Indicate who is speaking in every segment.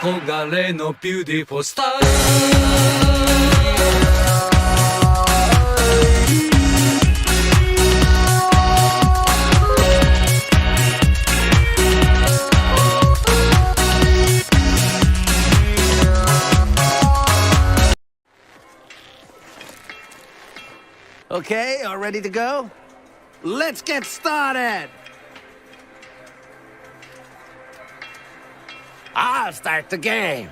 Speaker 1: 憧れのビューティフォースター
Speaker 2: Okay, all ready to go? Let's get started! I'll start the game.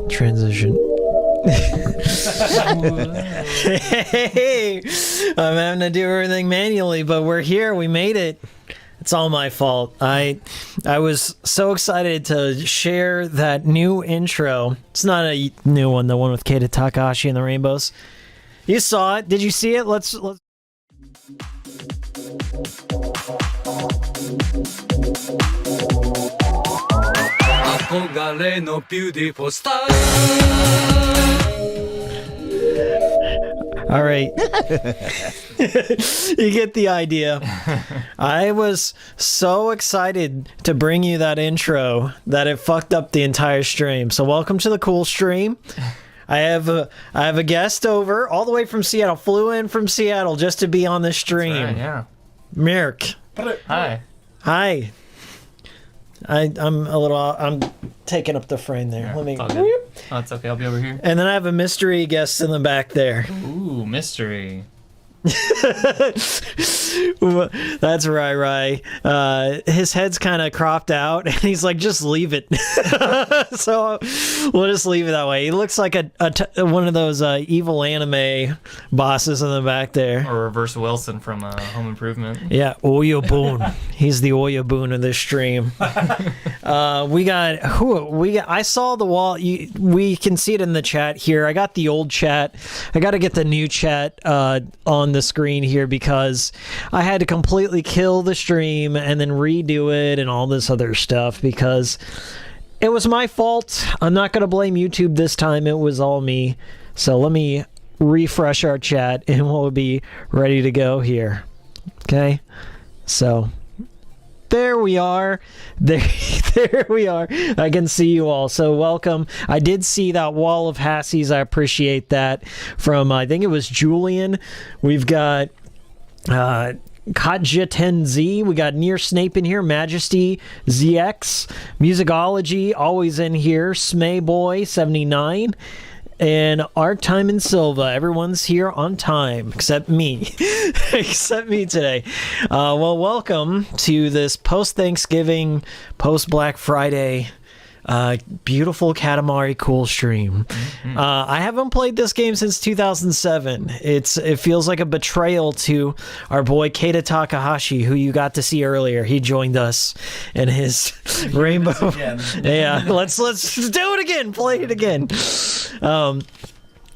Speaker 3: Transition. Hey, I'm having to do everything manually, but we're here. We made it. It's all my fault. I was so excited to share that new intro. It's not a new one, the one with Keita Takahashi and the Rainbows. You saw it. Did you see it? Let's
Speaker 1: 憧れのビューティフォースター
Speaker 3: All right. You get the idea. I was so excited to bring you that intro that it fucked up the entire stream. So welcome to the cool stream. I have a guest over all the way from Seattle. Flew in from Seattle just to be on the stream.
Speaker 4: That's right, yeah.
Speaker 3: Mirk.
Speaker 4: Hi.
Speaker 3: Hi. I'm taking up the frame there.
Speaker 4: Yeah,
Speaker 3: Let me.
Speaker 4: it's all good. Oh, it's okay. I'll be over here.
Speaker 3: And then I have a mystery guest in the back there.
Speaker 4: Ooh, mystery.
Speaker 3: That's right. His head's kind of cropped out, and he's like, just leave it. So we'll just leave it that way. He looks like one of those evil anime bosses in the back there.
Speaker 4: Or Reverse Wilson from Home Improvement.
Speaker 3: Yeah, Oyaboon. He's the Oyaboon of this stream. I saw the wall. We can see it in the chat here. I got the old chat. I got to get the new chat on the screen here because I had to completely kill the stream and then redo it and all this other stuff because it was my fault. I'm not going to blame YouTube this time. It was all me. So let me refresh our chat and we'll be ready to go here. Okay? So there we are. There we are. I can see you all. So welcome. I did see that wall of Hassies. I appreciate that. From, I think it was Julian. We've got Katja 10Z. We got Near Snape in here. Majesty ZX. Musicology always in here. Smay Boy 79. And Art Time and Silva. Everyone's here on time, except me. Except me today. Well, welcome to this post-Thanksgiving, post-Black Friday, beautiful Katamari cool stream. Mm-hmm. I haven't played this game since 2007. It feels like a betrayal to our boy Keita Takahashi, who you got to see earlier. He joined us in his rainbow. Yeah, let's do it again. Play it again.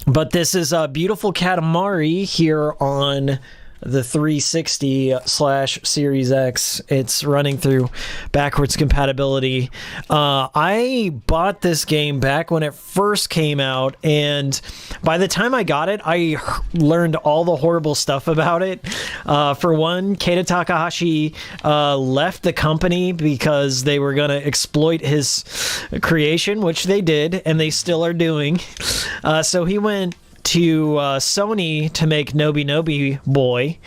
Speaker 3: But this is a beautiful Katamari here on the 360/Series X. It's running through backwards compatibility. I bought this game back when it first came out, and by the time I got it, I learned all the horrible stuff about it. For one, Keita Takahashi left the company because they were going to exploit his creation, which they did, and they still are doing. So he went to Sony to make Nobi Nobi Boy,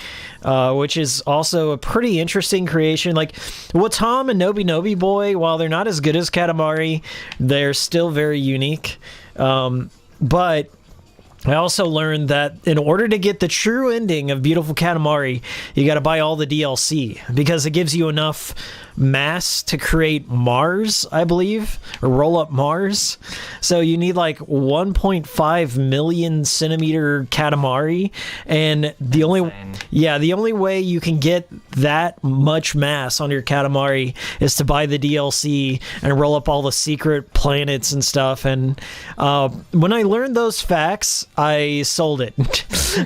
Speaker 3: which is also a pretty interesting creation. Like, Watam and Nobi Nobi Boy, while they're not as good as Katamari, they're still very unique. But I also learned that in order to get the true ending of Beautiful Katamari, you got to buy all the DLC because it gives you enough mass to create Mars, I believe, or roll up Mars. So you need like 1.5 million centimeter Katamari, and the only way you can get that much mass on your Katamari is to buy the DLC and roll up all the secret planets and stuff. And when I learned those facts, I sold it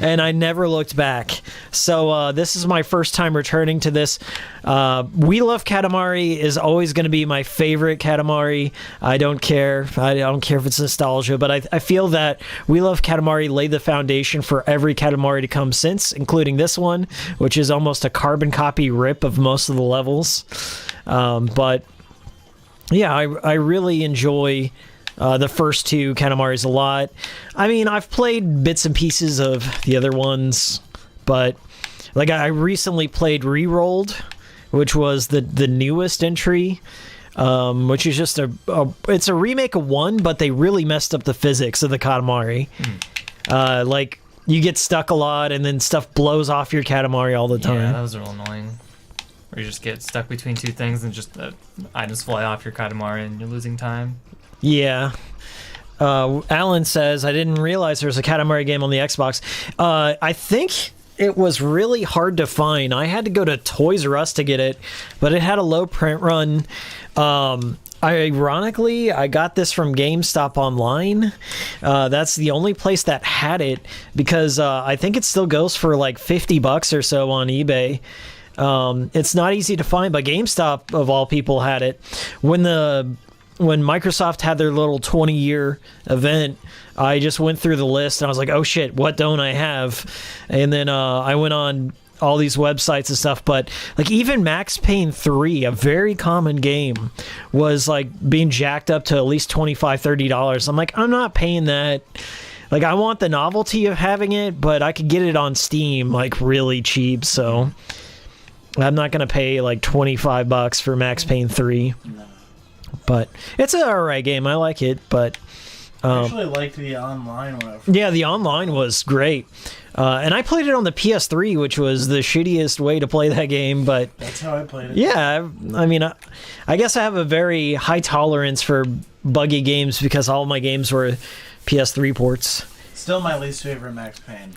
Speaker 3: and I never looked back. So this is my first time returning to this. We Love Katamari is always going to be my favorite Katamari. I don't care. I don't care if it's nostalgia, but I feel that We Love Katamari laid the foundation for every Katamari to come since, including this one, which is almost a carbon copy rip of most of the levels. But yeah, I really enjoy the first two Katamaris a lot. I mean, I've played bits and pieces of the other ones, but like I recently played Rerolled, which was the newest entry, which is just it's a remake of 1, but they really messed up the physics of the Katamari. Like, you get stuck a lot, and then stuff blows off your Katamari all the time.
Speaker 4: Yeah, that was real annoying. Or you just get stuck between two things, and just items fly off your Katamari, and you're losing time.
Speaker 3: Yeah. Alan says, I didn't realize there was a Katamari game on the Xbox. I think it was really hard to find. I had to go to Toys R Us to get it, but it had a low print run. Ironically, I got this from GameStop online. That's the only place that had it, because I think it still goes for like $50 or so on eBay. It's not easy to find, but GameStop, of all people, had it. When Microsoft had their little 20-year event, I just went through the list and I was like, oh shit, what don't I have? And then I went on all these websites and stuff, but like even Max Payne 3, a very common game, was like being jacked up to at least $25-30. I'm like, I'm not paying that. Like, I want the novelty of having it, but I could get it on Steam like really cheap, so I'm not gonna pay like $25 for Max Payne 3. But it's an alright game. I like it, but
Speaker 5: I actually liked the online one.
Speaker 3: Yeah, the online was great. And I played it on the PS3, which was the shittiest way to play that game, but
Speaker 5: That's how I played it.
Speaker 3: yeah, I mean, I guess I have a very high tolerance for buggy games because all my games were PS3 ports.
Speaker 5: Still my least favorite Max Payne.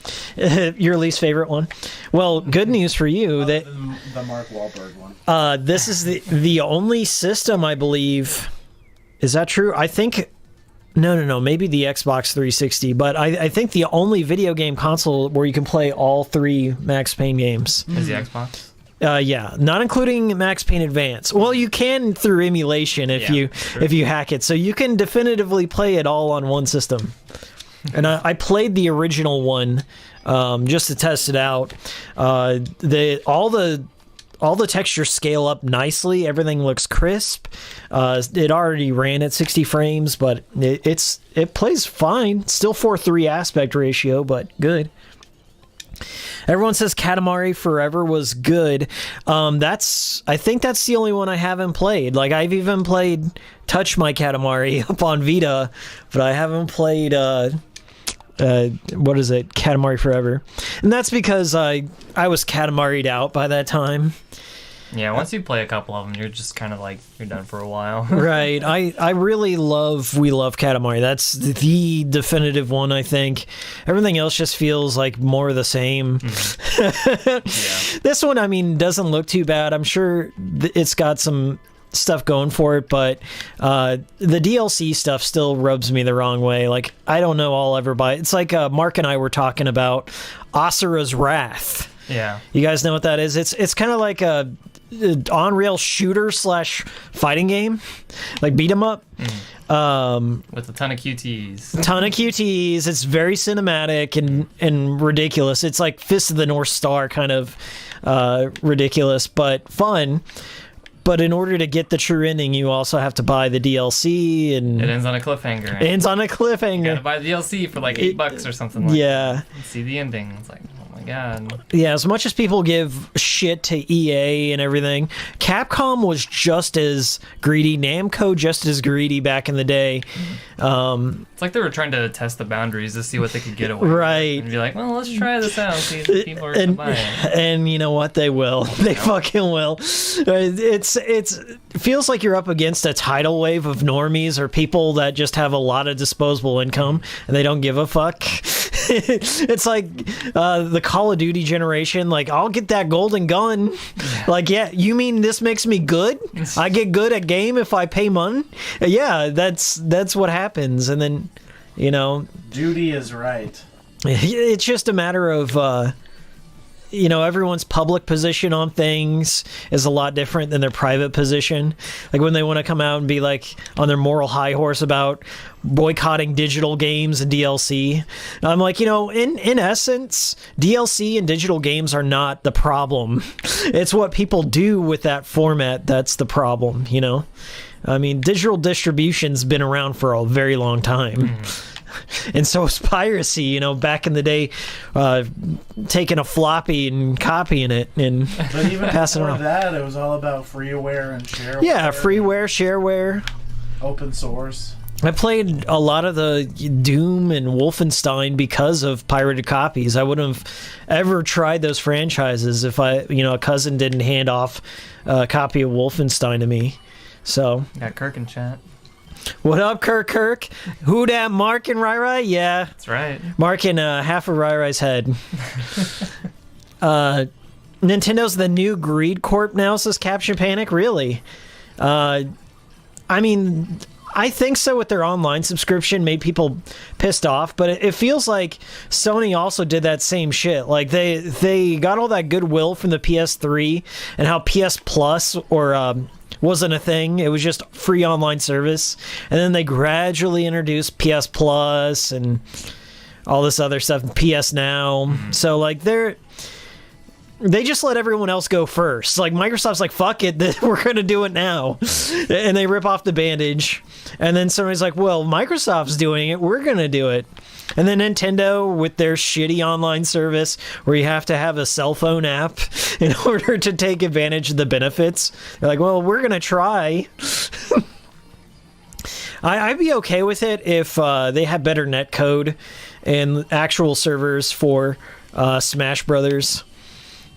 Speaker 3: Your least favorite one? Well, good news for you
Speaker 5: Other
Speaker 3: that
Speaker 5: than the Mark Wahlberg one.
Speaker 3: this is the only system, I believe. Is that true? I think... No. Maybe the Xbox 360, but I think the only video game console where you can play all 3 Max Payne games.
Speaker 4: Is the Xbox?
Speaker 3: Yeah, not including Max Payne Advance. Well, you can through emulation if you hack it, so you can definitively play it all on one system. And I played the original one just to test it out. All the textures scale up nicely. Everything looks crisp. It already ran at 60 frames, but it plays fine. Still 4:3 aspect ratio, but good. Everyone says Katamari Forever was good. I think that's the only one I haven't played. Like, I've even played Touch My Katamari up on Vita, but I haven't played what is it, Katamari Forever. And that's because I was Katamari'd out by that time.
Speaker 4: Yeah, once you play a couple of them, you're just kind of like, you're done for a while.
Speaker 3: Right. I really love We Love Katamari. That's the definitive one, I think. Everything else just feels like more of the same.
Speaker 4: Yeah.
Speaker 3: This one, I mean, doesn't look too bad. I'm sure it's got some stuff going for it, but the DLC stuff still rubs me the wrong way. Like, I don't know I'll ever buy it. It's like Mark and I were talking about Asura's Wrath.
Speaker 4: Yeah.
Speaker 3: You guys know what that is? It's kind of like a on-rail shooter / fighting game, like beat 'em up.
Speaker 4: With a ton of QTs. It's very cinematic and ridiculous. It's like Fist of the North Star kind of ridiculous, but fun. But in order to get the true ending, you also have to buy the DLC, and It ends on a cliffhanger.
Speaker 3: it ends on a
Speaker 4: You
Speaker 3: cliffhanger.
Speaker 4: gotta buy the DLC for like $8 or something like
Speaker 3: Yeah.
Speaker 4: that. And see the ending. It's like, oh my god.
Speaker 3: Yeah, as much as people give shit to EA and everything, Capcom was just as greedy, Namco just as greedy back in the day.
Speaker 4: It's like they were trying to test the boundaries to see what they could get away with.
Speaker 3: Right.
Speaker 4: And be like, well, let's try this out, see if people are gonna buy it.
Speaker 3: And you know what? They will. They fucking will. It feels like you're up against a tidal wave of normies or people that just have a lot of disposable income and they don't give a fuck. It's like the Call of Duty generation. Like, I'll get that golden gun. Like, yeah, you mean this makes me good? I get good at game if I pay money? Yeah, that's what happens. And then, you know,
Speaker 5: Judy is right.
Speaker 3: it's just a matter of you know, everyone's public position on things is a lot different than their private position. Like when they want to come out and be like on their moral high horse about boycotting digital games and DLC. I'm like, you know, in essence, DLC and digital games are not the problem. It's what people do with that format that's the problem, you know? I mean, digital distribution's been around for a very long time. And so is piracy, you know, back in the day, taking a floppy and copying it and
Speaker 5: But even
Speaker 3: passing it
Speaker 5: before
Speaker 3: on.
Speaker 5: that, it was all about freeware and shareware.
Speaker 3: Yeah, freeware, shareware.
Speaker 5: Open source.
Speaker 3: I played a lot of the Doom and Wolfenstein because of pirated copies. I wouldn't have ever tried those franchises if a cousin didn't hand off a copy of Wolfenstein to me. So,
Speaker 4: Got Kirk in chat.
Speaker 3: what up, Kirk? Who dat, Mark and Rai Rai? Yeah,
Speaker 4: That's right.
Speaker 3: Mark and half of Rai Rai's head. Nintendo's the new Greed Corp now, says Caption Panic. Really? I mean, I think so. With their online subscription, made people pissed off, but it feels like Sony also did that same shit. Like they got all that goodwill from the PS3 and how PS Plus wasn't a thing. It was just free online service, and then they gradually introduced PS Plus and all this other stuff, PS Now. So like they just let everyone else go first. Like Microsoft's like, fuck it, we're gonna do it now, and they rip off the bandage. And then somebody's like, well, Microsoft's doing it, we're gonna do it. And then Nintendo with their shitty online service where you have to have a cell phone app in order to take advantage of the benefits. They're like, well, we're gonna try. I'd be okay with it if they had better net code and actual servers for Smash Brothers,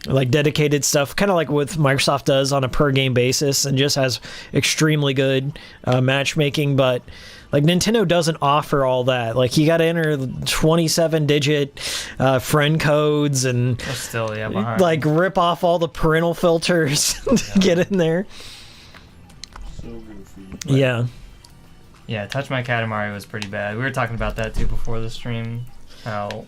Speaker 3: like dedicated stuff, kind of like what Microsoft does on a per game basis, and just has extremely good matchmaking. But like Nintendo doesn't offer all that. Like you got to enter 27-digit friend codes and
Speaker 4: Still, behind.
Speaker 3: like rip off all the parental filters to get in there.
Speaker 5: So goofy.
Speaker 3: Yeah.
Speaker 4: Yeah, Touch My Katamari was pretty bad. We were talking about that too before the stream. How,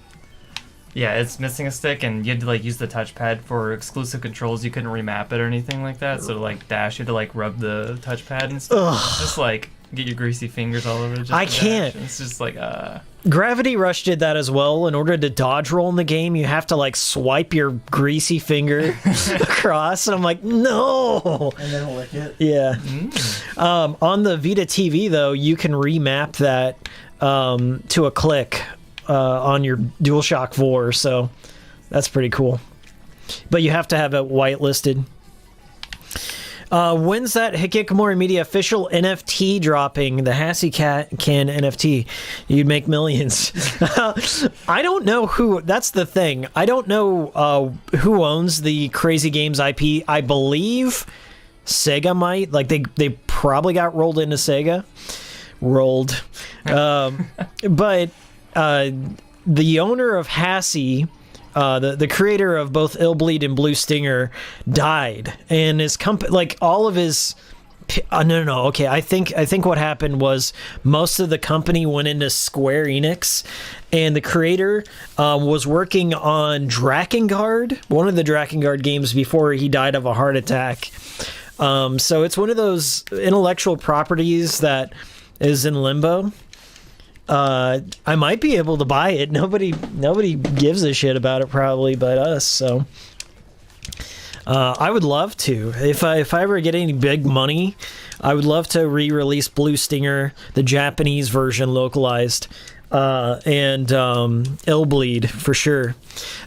Speaker 4: yeah, it's missing a stick, and you had to like use the touchpad for exclusive controls. You couldn't remap it or anything like that. So to like dash, you had to like rub the touchpad and stuff.
Speaker 3: Ugh.
Speaker 4: Just like get your greasy fingers all over it. Just
Speaker 3: I
Speaker 4: to dash.
Speaker 3: can't.
Speaker 4: It's just like
Speaker 3: Gravity Rush did that as well. In order to dodge roll in the game, you have to like swipe your greasy finger across, and I'm like, no.
Speaker 5: And then lick it.
Speaker 3: Yeah. On the Vita TV though, you can remap that to a click on your DualShock 4, so that's pretty cool. But you have to have it whitelisted. When's that Hikikomori Media official NFT dropping? The Hassie Cat can NFT. You'd make millions. I don't know who. That's the thing. I don't know who owns the Crazy Games IP. I believe Sega might. Like they probably got rolled into Sega. Rolled. But the owner of Hassie, the creator of both Illbleed and Blue Stinger, died, and his company, like all of his, no, okay, I think what happened was most of the company went into Square Enix, and the creator was working on Drakengard, one of the Drakengard games, before he died of a heart attack. So it's one of those intellectual properties that is in limbo. I might be able to buy it. Nobody gives a shit about it probably but us. So I would love to. If I ever get any big money, I would love to re-release Blue Stinger, the Japanese version localized, and Illbleed for sure.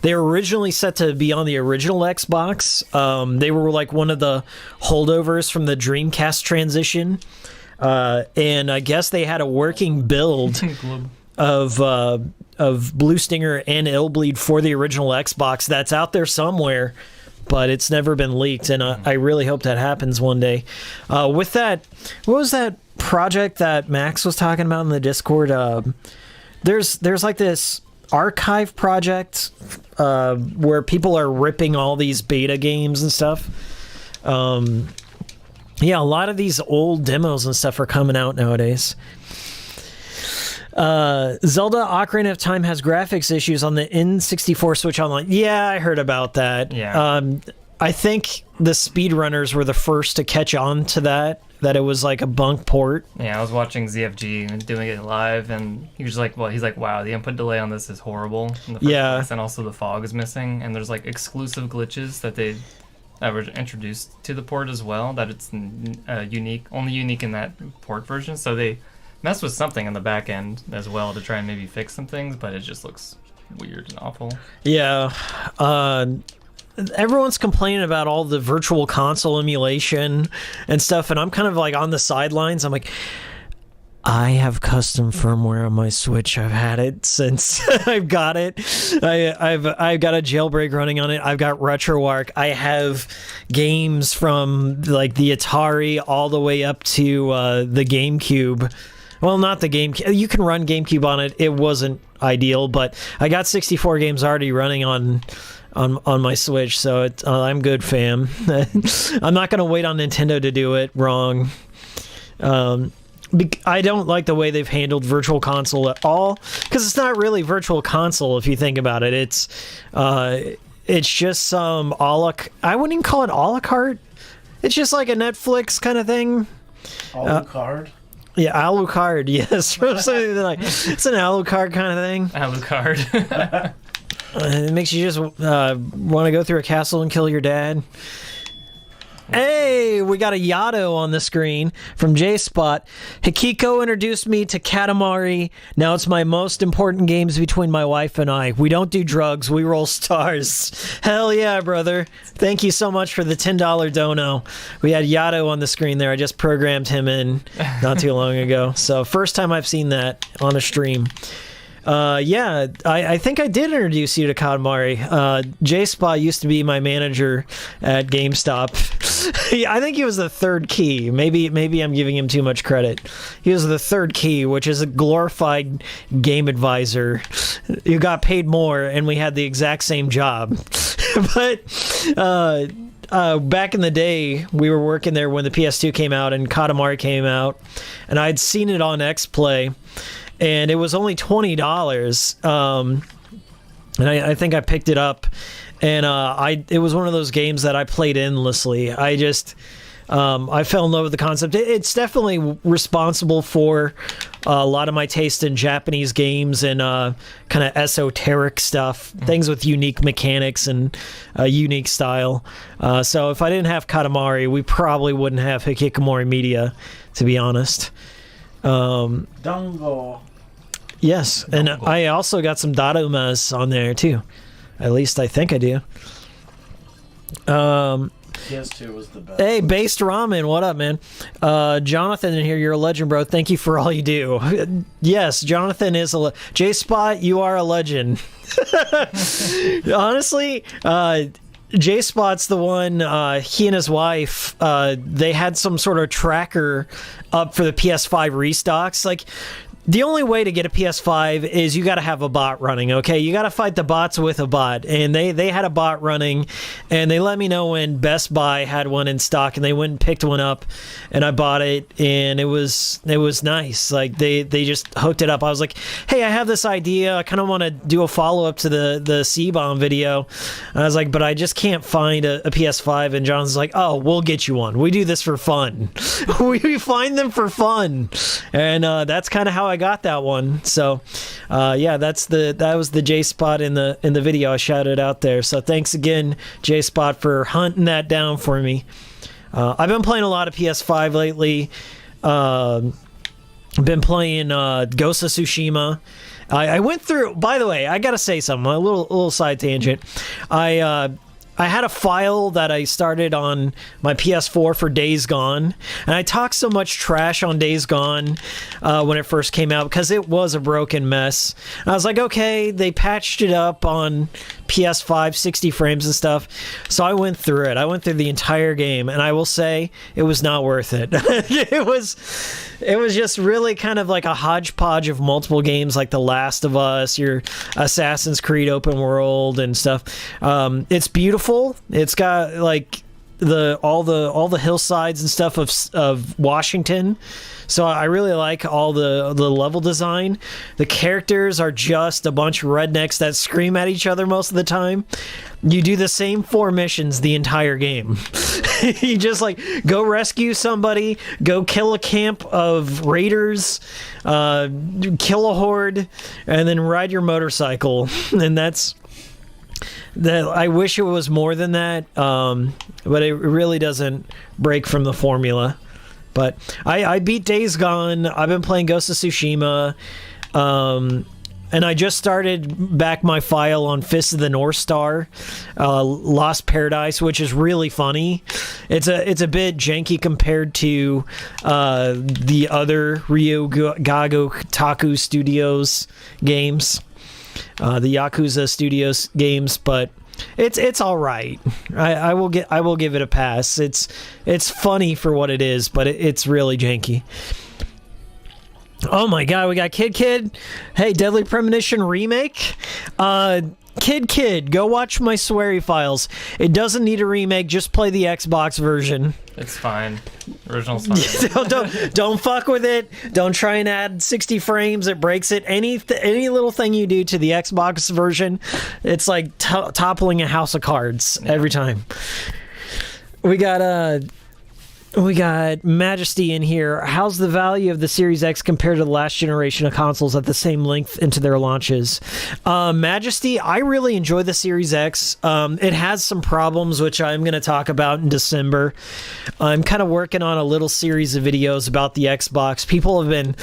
Speaker 3: They were originally set to be on the original Xbox. They were like one of the holdovers from the Dreamcast transition. And I guess they had a working build of Blue Stinger and Illbleed for the original Xbox that's out there somewhere, but it's never been leaked, and I really hope that happens one day. With that, what was that project that Max was talking about in the Discord? There's like this archive project where people are ripping all these beta games and stuff. Yeah, a lot of these old demos and stuff are coming out nowadays. Zelda Ocarina of Time has graphics issues on the N64 Switch Online. Yeah, I heard about that.
Speaker 4: Yeah.
Speaker 3: I think the speedrunners were the first to catch on to that it was like a bunk port.
Speaker 4: Yeah, I was watching ZFG doing it live, and he was like, wow, the input delay on this is horrible in the first place, and also the fog is missing, and there's like exclusive glitches that were introduced to the port as well, that it's only unique in that port version. So they messed with something on the back end as well to try and maybe fix some things, but it just looks weird and awful.
Speaker 3: Yeah. Everyone's complaining about all the virtual console emulation and stuff, and I'm kind of like on the sidelines. I'm like, I have custom firmware on my Switch. I've had it since I've got it. I've got a jailbreak running on it. I've got RetroArch. I have games from like the Atari all the way up to the GameCube. Well, not the GameCube. You can run GameCube on it. It wasn't ideal, but I got 64 games already running on my Switch, so I'm good, fam. I'm not gonna wait on Nintendo to do it. Wrong. I don't like the way they've handled Virtual Console at all, because it's not really Virtual Console if you think about it. It's just some I wouldn't even call it a la carte. It's just like a Netflix kind of thing.
Speaker 5: Alucard?
Speaker 3: Yeah, Alucard, yes. It's an Alucard kind of thing.
Speaker 4: Alucard.
Speaker 3: It makes you just want to go through a castle and kill your dad. Hey, we got a Yato on the screen from J-Spot. Hikiko introduced me to Katamari. Now it's my most important games between my wife and I. We don't do drugs, we roll stars. Hell yeah, brother. Thank you so much for the $10 dono. We had Yato on the screen there. I just programmed him in not too long ago. So first time I've seen that on a stream. I think I did introduce you to Katamari. J-Spot used to be my manager at GameStop. I think he was the third key. Maybe I'm giving him too much credit. He was the third key, which is a glorified game advisor. You got paid more, and we had the exact same job. But back in the day, we were working there when the PS2 came out and Katamari came out, and I'd seen it on XPlay. And it was only $20, and I think I picked it up, and it was one of those games that I played endlessly. I fell in love with the concept. It's definitely responsible for a lot of my taste in Japanese games and kind of esoteric stuff, things with unique mechanics and a unique style. So if I didn't have Katamari, we probably wouldn't have Hikikomori Media, to be honest.
Speaker 5: Dango.
Speaker 3: Yes, and I also got some Darumas on there too. At least I think I do.
Speaker 5: PS2 was the best.
Speaker 3: Hey, Based Ramen, what up, man? Jonathan in here, you're a legend, bro. Thank you for all you do. Yes, Jonathan is a J-Spot, you are a legend. Honestly, J-Spot's the one, he and his wife, they had some sort of tracker up for the PS5 restocks. Like, the only way to get a PS5 is you got to have a bot running, okay? You got to fight the bots with a bot, and they had a bot running, and they let me know when Best Buy had one in stock, and they went and picked one up, and I bought it, and it was nice. Like, they just hooked it up. I was like, hey, I have this idea. I kind of want to do a follow-up to the C-Bomb video. And I was like, but I just can't find a PS5, and John's like, oh, we'll get you one. We do this for fun. We find them for fun, and that's kind of how I got that one. So that was the J-Spot in the video. I shouted out there. So thanks again, J-Spot, for hunting that down for me. I've been playing a lot of PS5 lately. I've been playing Ghost of Tsushima. I went through, by the way, I gotta say something, a little side tangent. I had a file that I started on my PS4 for Days Gone, and I talked so much trash on Days Gone when it first came out because it was a broken mess. And I was like, okay, they patched it up on PS5, 60 frames and stuff. So I went through it. I went through the entire game, and I will say it was not worth it. It was just really kind of like a hodgepodge of multiple games, like The Last of Us, your Assassin's Creed open world and stuff. It's beautiful. It's got like all the hillsides and stuff of Washington. So I really like all the level design. The characters are just a bunch of rednecks that scream at each other most of the time. You do the same 4 missions the entire game. You just like go rescue somebody, go kill a camp of raiders, kill a horde, and then ride your motorcycle. And that's that. I wish it was more than that, but it really doesn't break from the formula. But I beat Days Gone. I've been playing Ghost of Tsushima, and I just started back my file on Fist of the North Star, Lost Paradise, which is really funny. It's a bit janky compared to the other Ryogago Taku Studios games, the Yakuza Studios games, but it's all right. I will give it a pass. It's funny for what it is, but it's really janky. Oh my god, we got Kid. Hey, Deadly Premonition remake. Kid, go watch my sweary files. It doesn't need a remake. Just play the Xbox version.
Speaker 4: It's fine. Original's fine.
Speaker 3: don't fuck with it. Don't try and add 60 frames. It breaks it. Any little thing you do to the Xbox version, it's like toppling a house of cards every time. We got We got Majesty in here. How's the value of the Series X compared to the last generation of consoles at the same length into their launches? Majesty, I really enjoy the Series X. It has some problems, which I'm going to talk about in December. I'm kind of working on a little series of videos about the Xbox. People have been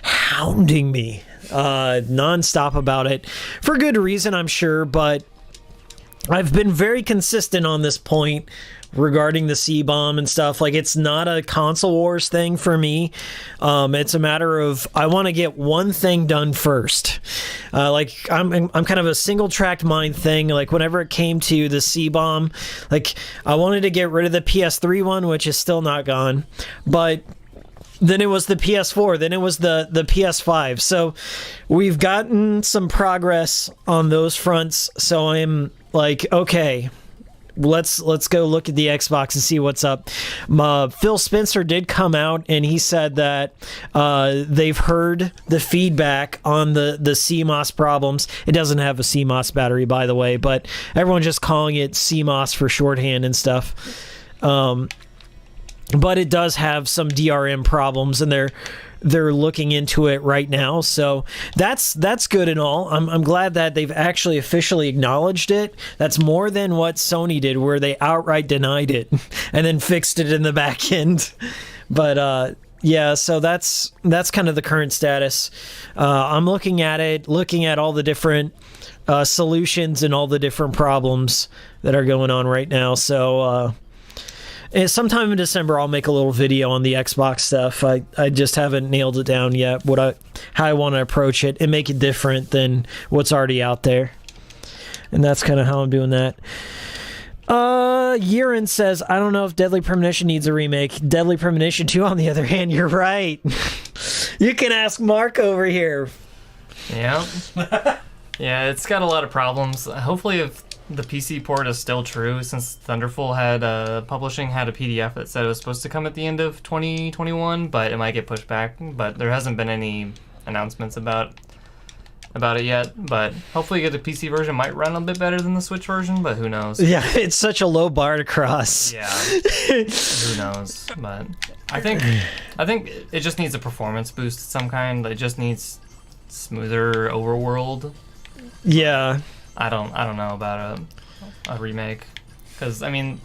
Speaker 3: hounding me nonstop about it for good reason, I'm sure, but I've been very consistent on this point regarding the C-bomb and stuff. Like, it's not a console wars thing for me. It's a matter of I want to get one thing done first. Like, I'm kind of a single tracked mind thing. Like, whenever it came to the C-bomb, like, I wanted to get rid of the PS3 one, which is still not gone, but then it was the PS4, then it was the PS5. So we've gotten some progress on those fronts. So I'm like, okay, let's go look at the Xbox and see what's up. Phil Spencer did come out and he said that they've heard the feedback on the CMOS problems. It doesn't have a CMOS battery, by the way, but everyone's just calling it CMOS for shorthand and stuff. But it does have some DRM problems, and they're looking into it right now. So that's good and all. I'm glad that they've actually officially acknowledged it. That's more than what Sony did, where they outright denied it and then fixed it in the back end. But yeah, so that's kind of the current status. I'm looking at it, looking at all the different solutions and all the different problems that are going on right now. So and sometime in December, I'll make a little video on the Xbox stuff. I just haven't nailed it down yet, how I want to approach it and make it different than what's already out there. And that's kind of how I'm doing that. Yirin says, I don't know if Deadly Premonition needs a remake. Deadly Premonition 2, on the other hand, you're right. You can ask Mark over here.
Speaker 6: Yeah. Yeah, it's got a lot of problems. Hopefully, if the PC port is still true, since Thunderful Publishing had a PDF that said it was supposed to come at the end of 2021, but it might get pushed back. But there hasn't been any announcements about it yet. But hopefully, the PC version might run a bit better than the Switch version, but who knows?
Speaker 3: Yeah, it's such a low bar to cross.
Speaker 6: Yeah, who knows? But I think it just needs a performance boost of some kind. It just needs smoother overworld.
Speaker 3: Yeah.
Speaker 6: I don't know about a remake, because I mean,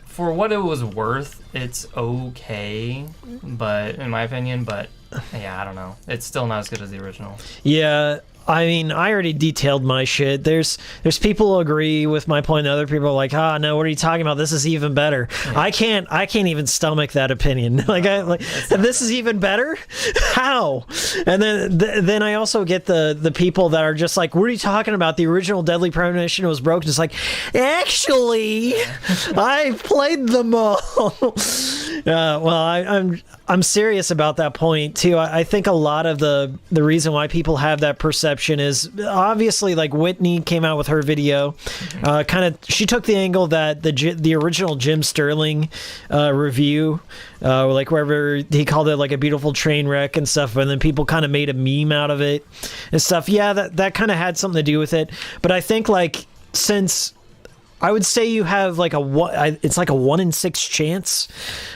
Speaker 6: for what it was worth, it's okay, but in my opinion, but yeah, I don't know. It's still not as good as the original.
Speaker 3: Yeah, I mean, I already detailed my shit. There's people who agree with my point, and other people are like, no, what are you talking about? This is even better. Yeah. I can't even stomach that opinion. This is even better? How? And then I also get the people that are just like, what are you talking about? The original Deadly Premonition was broken. It's like, actually, I played them all. Well, I'm serious about that point too. I think a lot of the reason why people have that perception is obviously, like, Whitney came out with her video, she took the angle that the original Jim Sterling review, like wherever he called it like a beautiful train wreck and stuff, and then people kind of made a meme out of it and stuff. Yeah, that kind of had something to do with it, but I think, like, since I would say you have like it's like a 1 in 6 chance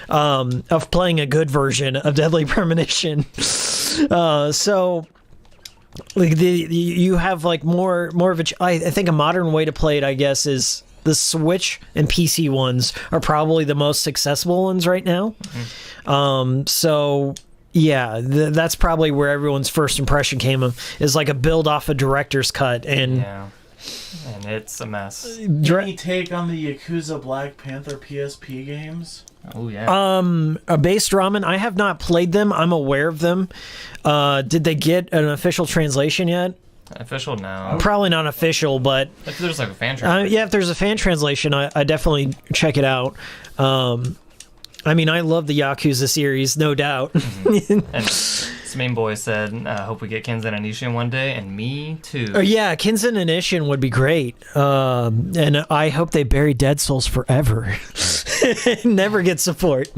Speaker 3: of playing a good version of Deadly Premonition. So like you have like more of a. I think a modern way to play it, I guess, is the Switch and PC ones are probably the most accessible ones right now. Mm-hmm. So yeah, that's probably where everyone's first impression came of, is like a build off a director's cut, and
Speaker 6: yeah. And it's a mess.
Speaker 5: Any take on the Yakuza Black Panther PSP games?
Speaker 6: Oh yeah.
Speaker 3: Based Ramen, I have not played them. I'm aware of them. Did they get an official translation yet?
Speaker 6: Official now.
Speaker 3: Probably not official, but
Speaker 6: if there's like a fan translation.
Speaker 3: Yeah, if there's a fan translation, I definitely check it out. I mean, I love the Yakuza series, no doubt.
Speaker 6: Mm-hmm. And Main Boy said, hope we get Kenzan and Ishin one day, and me too.
Speaker 3: Oh, yeah, Kenzan and Ishin would be great. And I hope they bury Dead Souls forever. Never get support.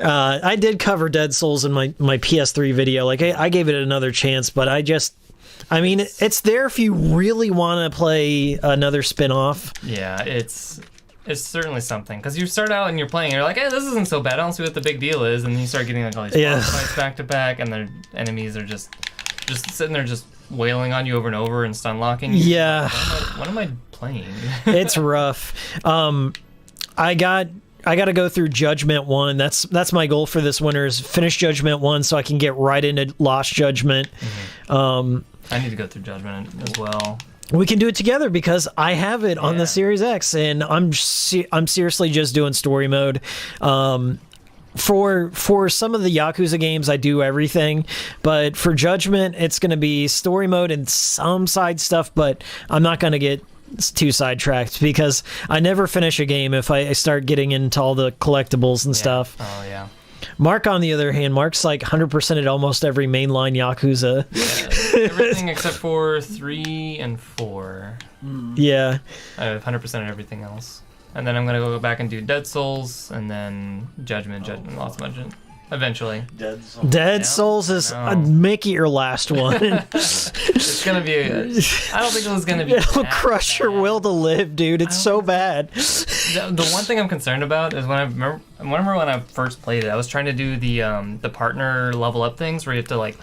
Speaker 3: I did cover Dead Souls in my PS3 video. Like, I gave it another chance, but I mean, it's there if you really want to play another spin-off.
Speaker 6: Yeah, it's it's certainly something. Because you start out and you're playing, and you're like, hey, this isn't so bad. I don't see what the big deal is. And then you start getting like all these boss fights back to back, and their enemies are just sitting there just wailing on you over and over and stun locking you.
Speaker 3: Yeah.
Speaker 6: What am I playing?
Speaker 3: It's rough. I got to go through Judgment 1. That's my goal for this winter is finish Judgment 1 so I can get right into Lost Judgment.
Speaker 6: I need to go through Judgment as well.
Speaker 3: We can do it together because I have it on the Series X, and I'm seriously just doing story mode. For some of the Yakuza games, I do everything, but for Judgment, it's going to be story mode and some side stuff, but I'm not going to get too sidetracked because I never finish a game if I start getting into all the collectibles and stuff.
Speaker 6: Oh, yeah.
Speaker 3: Mark, on the other hand, Mark's like 100% at almost every mainline Yakuza.
Speaker 6: Yeah, everything except for 3 and 4.
Speaker 3: Yeah.
Speaker 6: I have 100% of everything else. And then I'm going to go back and do Dead Souls, and then Judgment, Lost Judgment. Eventually.
Speaker 3: Dead Souls is make it your last one.
Speaker 6: It's gonna be. I don't think it was gonna be.
Speaker 3: It'll crush your will to live, dude. It's so bad.
Speaker 6: The one thing I'm concerned about is when I remember when I first played it, I was trying to do the partner level up things where you have to like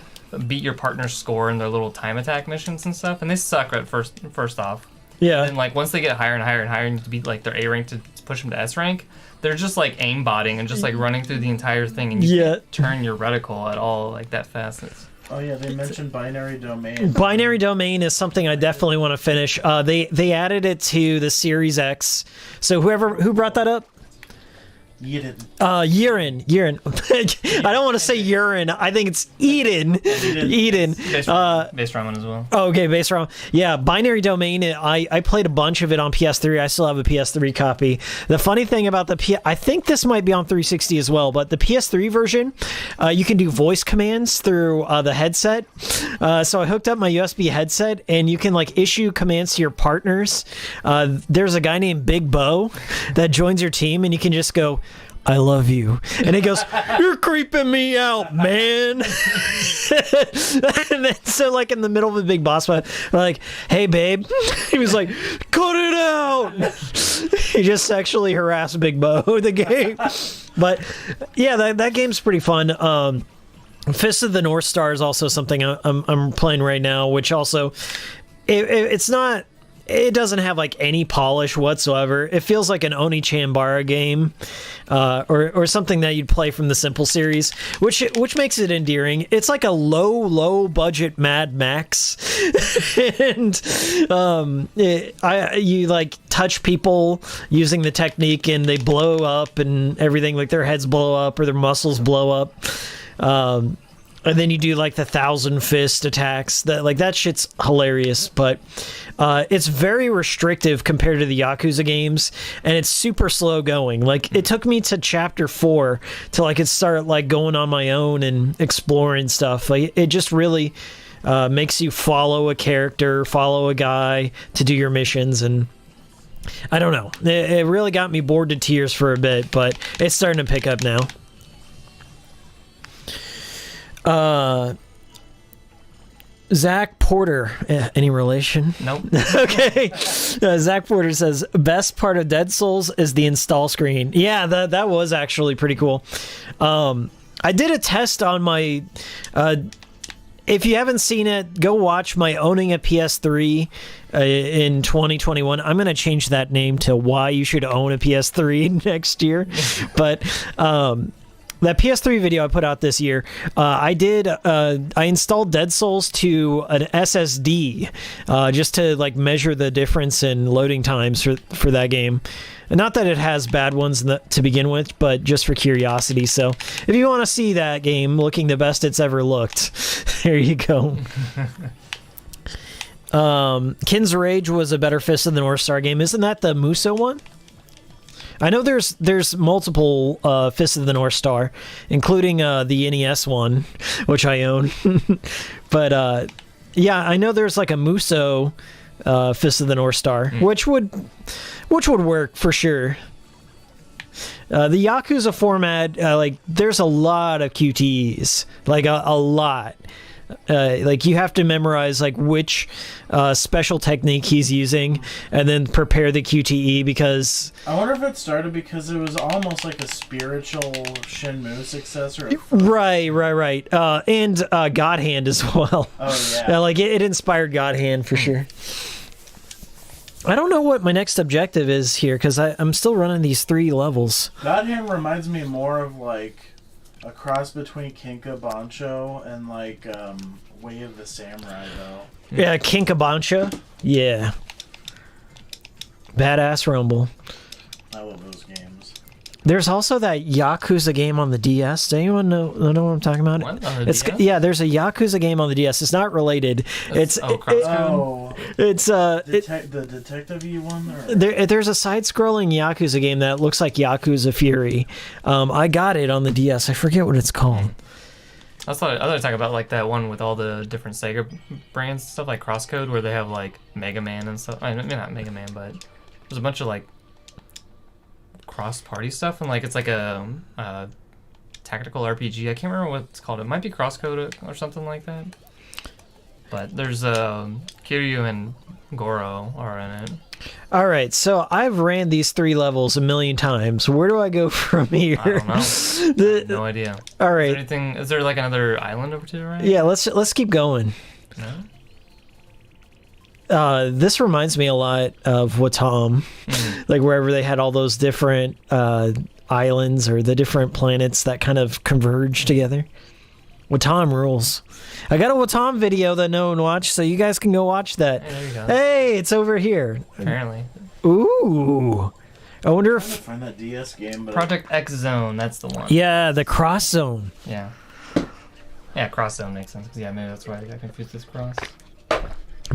Speaker 6: beat your partner's score in their little time attack missions and stuff, and they suck at first off.
Speaker 3: Yeah.
Speaker 6: And like once they get higher and higher and higher, and you have to beat like their A rank to push them to S rank. They're just like aimbotting and just like running through the entire thing, and you can't turn your reticle at all like that fast.
Speaker 5: Oh yeah, they mentioned binary domain.
Speaker 3: Binary domain is something I definitely want to finish. They added it to the Series X. So who brought that up?
Speaker 5: Urine.
Speaker 3: I don't want to say urine. I think it's Eden.
Speaker 6: Base ramen as well.
Speaker 3: Oh, okay, base ramen. Yeah, binary domain. I played a bunch of it on PS3. I still have a PS3 copy. The funny thing about I think this might be on 360 as well, but the PS3 version, you can do voice commands through the headset. So I hooked up my USB headset, and you can like issue commands to your partners. There's a guy named Big Bo that joins your team, and you can just go, I love you. And he goes, you're creeping me out, man. And then so like in the middle of the big boss fight, we're like, hey babe. He was like, cut it out. He just sexually harassed Big Bo in the game. But yeah, that game's pretty fun. Fist of the North Star is also something I'm playing right now, which also it's not. It doesn't have like any polish whatsoever. It feels like an Oni-Chanbara game, or something that you'd play from the Simple series, which makes it endearing. It's like a low budget Mad Max, and you like touch people using the technique, and they blow up and everything. Like their heads blow up or their muscles blow up. And then you do like the 1,000 fist attacks. That shit's hilarious, but it's very restrictive compared to the Yakuza games, and it's super slow going. Like it took me to chapter 4 till I could start like going on my own and exploring stuff. Like it just really makes you follow a character, follow a guy to do your missions, and I don't know. It really got me bored to tears for a bit, but it's starting to pick up now. Zach Porter, any relation?
Speaker 6: Nope.
Speaker 3: Okay. Zach Porter says best part of Dead Souls is the install screen. Yeah, that was actually pretty cool. I did a test on my if you haven't seen it, go watch my owning a PS3 in 2021. I'm going to change that name to why you should own a PS3 next year. But that PS3 video I put out this year, I installed Dead Souls to an SSD just to like measure the difference in loading times for that game. And not that it has bad ones to begin with, but just for curiosity. So if you want to see that game looking the best it's ever looked, there you go. Kin's Rage was a better Fist of the North Star game. Isn't that the Muso one? I know there's multiple Fists of the North Star, including the NES one, which I own. But yeah, I know there's like a Muso Fist of the North Star, which would work for sure. The Yakuza format, like there's a lot of QTEs, like a lot. Like you have to memorize like which special technique he's using, and then prepare the QTE because.
Speaker 5: I wonder if it started because it was almost like a spiritual Shenmue successor.
Speaker 3: Right. And God Hand as well.
Speaker 5: Oh yeah.
Speaker 3: Like it inspired God Hand for sure. I don't know what my next objective is here because I'm still running these 3 levels.
Speaker 5: God Hand reminds me more of like a cross between Kinka Bancho and like Way of the Samurai though.
Speaker 3: Yeah, Kinkabancha. Yeah. Badass Rumble.
Speaker 5: I love those games.
Speaker 3: There's also that Yakuza game on the DS. Does anyone know what I'm talking about?
Speaker 6: What? On the
Speaker 3: It's
Speaker 6: DS?
Speaker 3: yeah. There's a Yakuza game on the DS. It's not related. It's
Speaker 5: Oh,
Speaker 3: it's
Speaker 5: the detective-y one? Or?
Speaker 3: there's a side-scrolling Yakuza game that looks like Yakuza Fury. I got it on the DS. I forget what it's called.
Speaker 6: I was talking about like that one with all the different Sega brands and stuff, like Crosscode, where they have like Mega Man and stuff. I mean, not Mega Man, but there's a bunch of like cross-party stuff, and like it's like a tactical RPG. I can't remember what it's called. It might be Crosscode or something like that. But there's Kiryu and Goro are in it.
Speaker 3: All right, so I've ran these 3 levels a million times. Where do I go from here?
Speaker 6: I don't know. I have no idea.
Speaker 3: All right.
Speaker 6: Is there like another island over to the right?
Speaker 3: Yeah, let's keep going.
Speaker 6: No?
Speaker 3: This reminds me a lot of Watam, like wherever they had all those different islands or the different planets that kind of converge together. Watam rules. I got a Watam video that no one watched, so you guys can go watch that.
Speaker 6: Hey, there you go.
Speaker 3: Hey, it's over here.
Speaker 6: Apparently.
Speaker 3: Ooh. I wonder
Speaker 5: I'm trying to
Speaker 3: if...
Speaker 5: find that DS game, but
Speaker 6: Project X Zone, that's the one.
Speaker 3: Yeah, the Cross Zone.
Speaker 6: Yeah. Yeah, Cross Zone makes sense. Yeah, maybe that's why I got confused with Cross.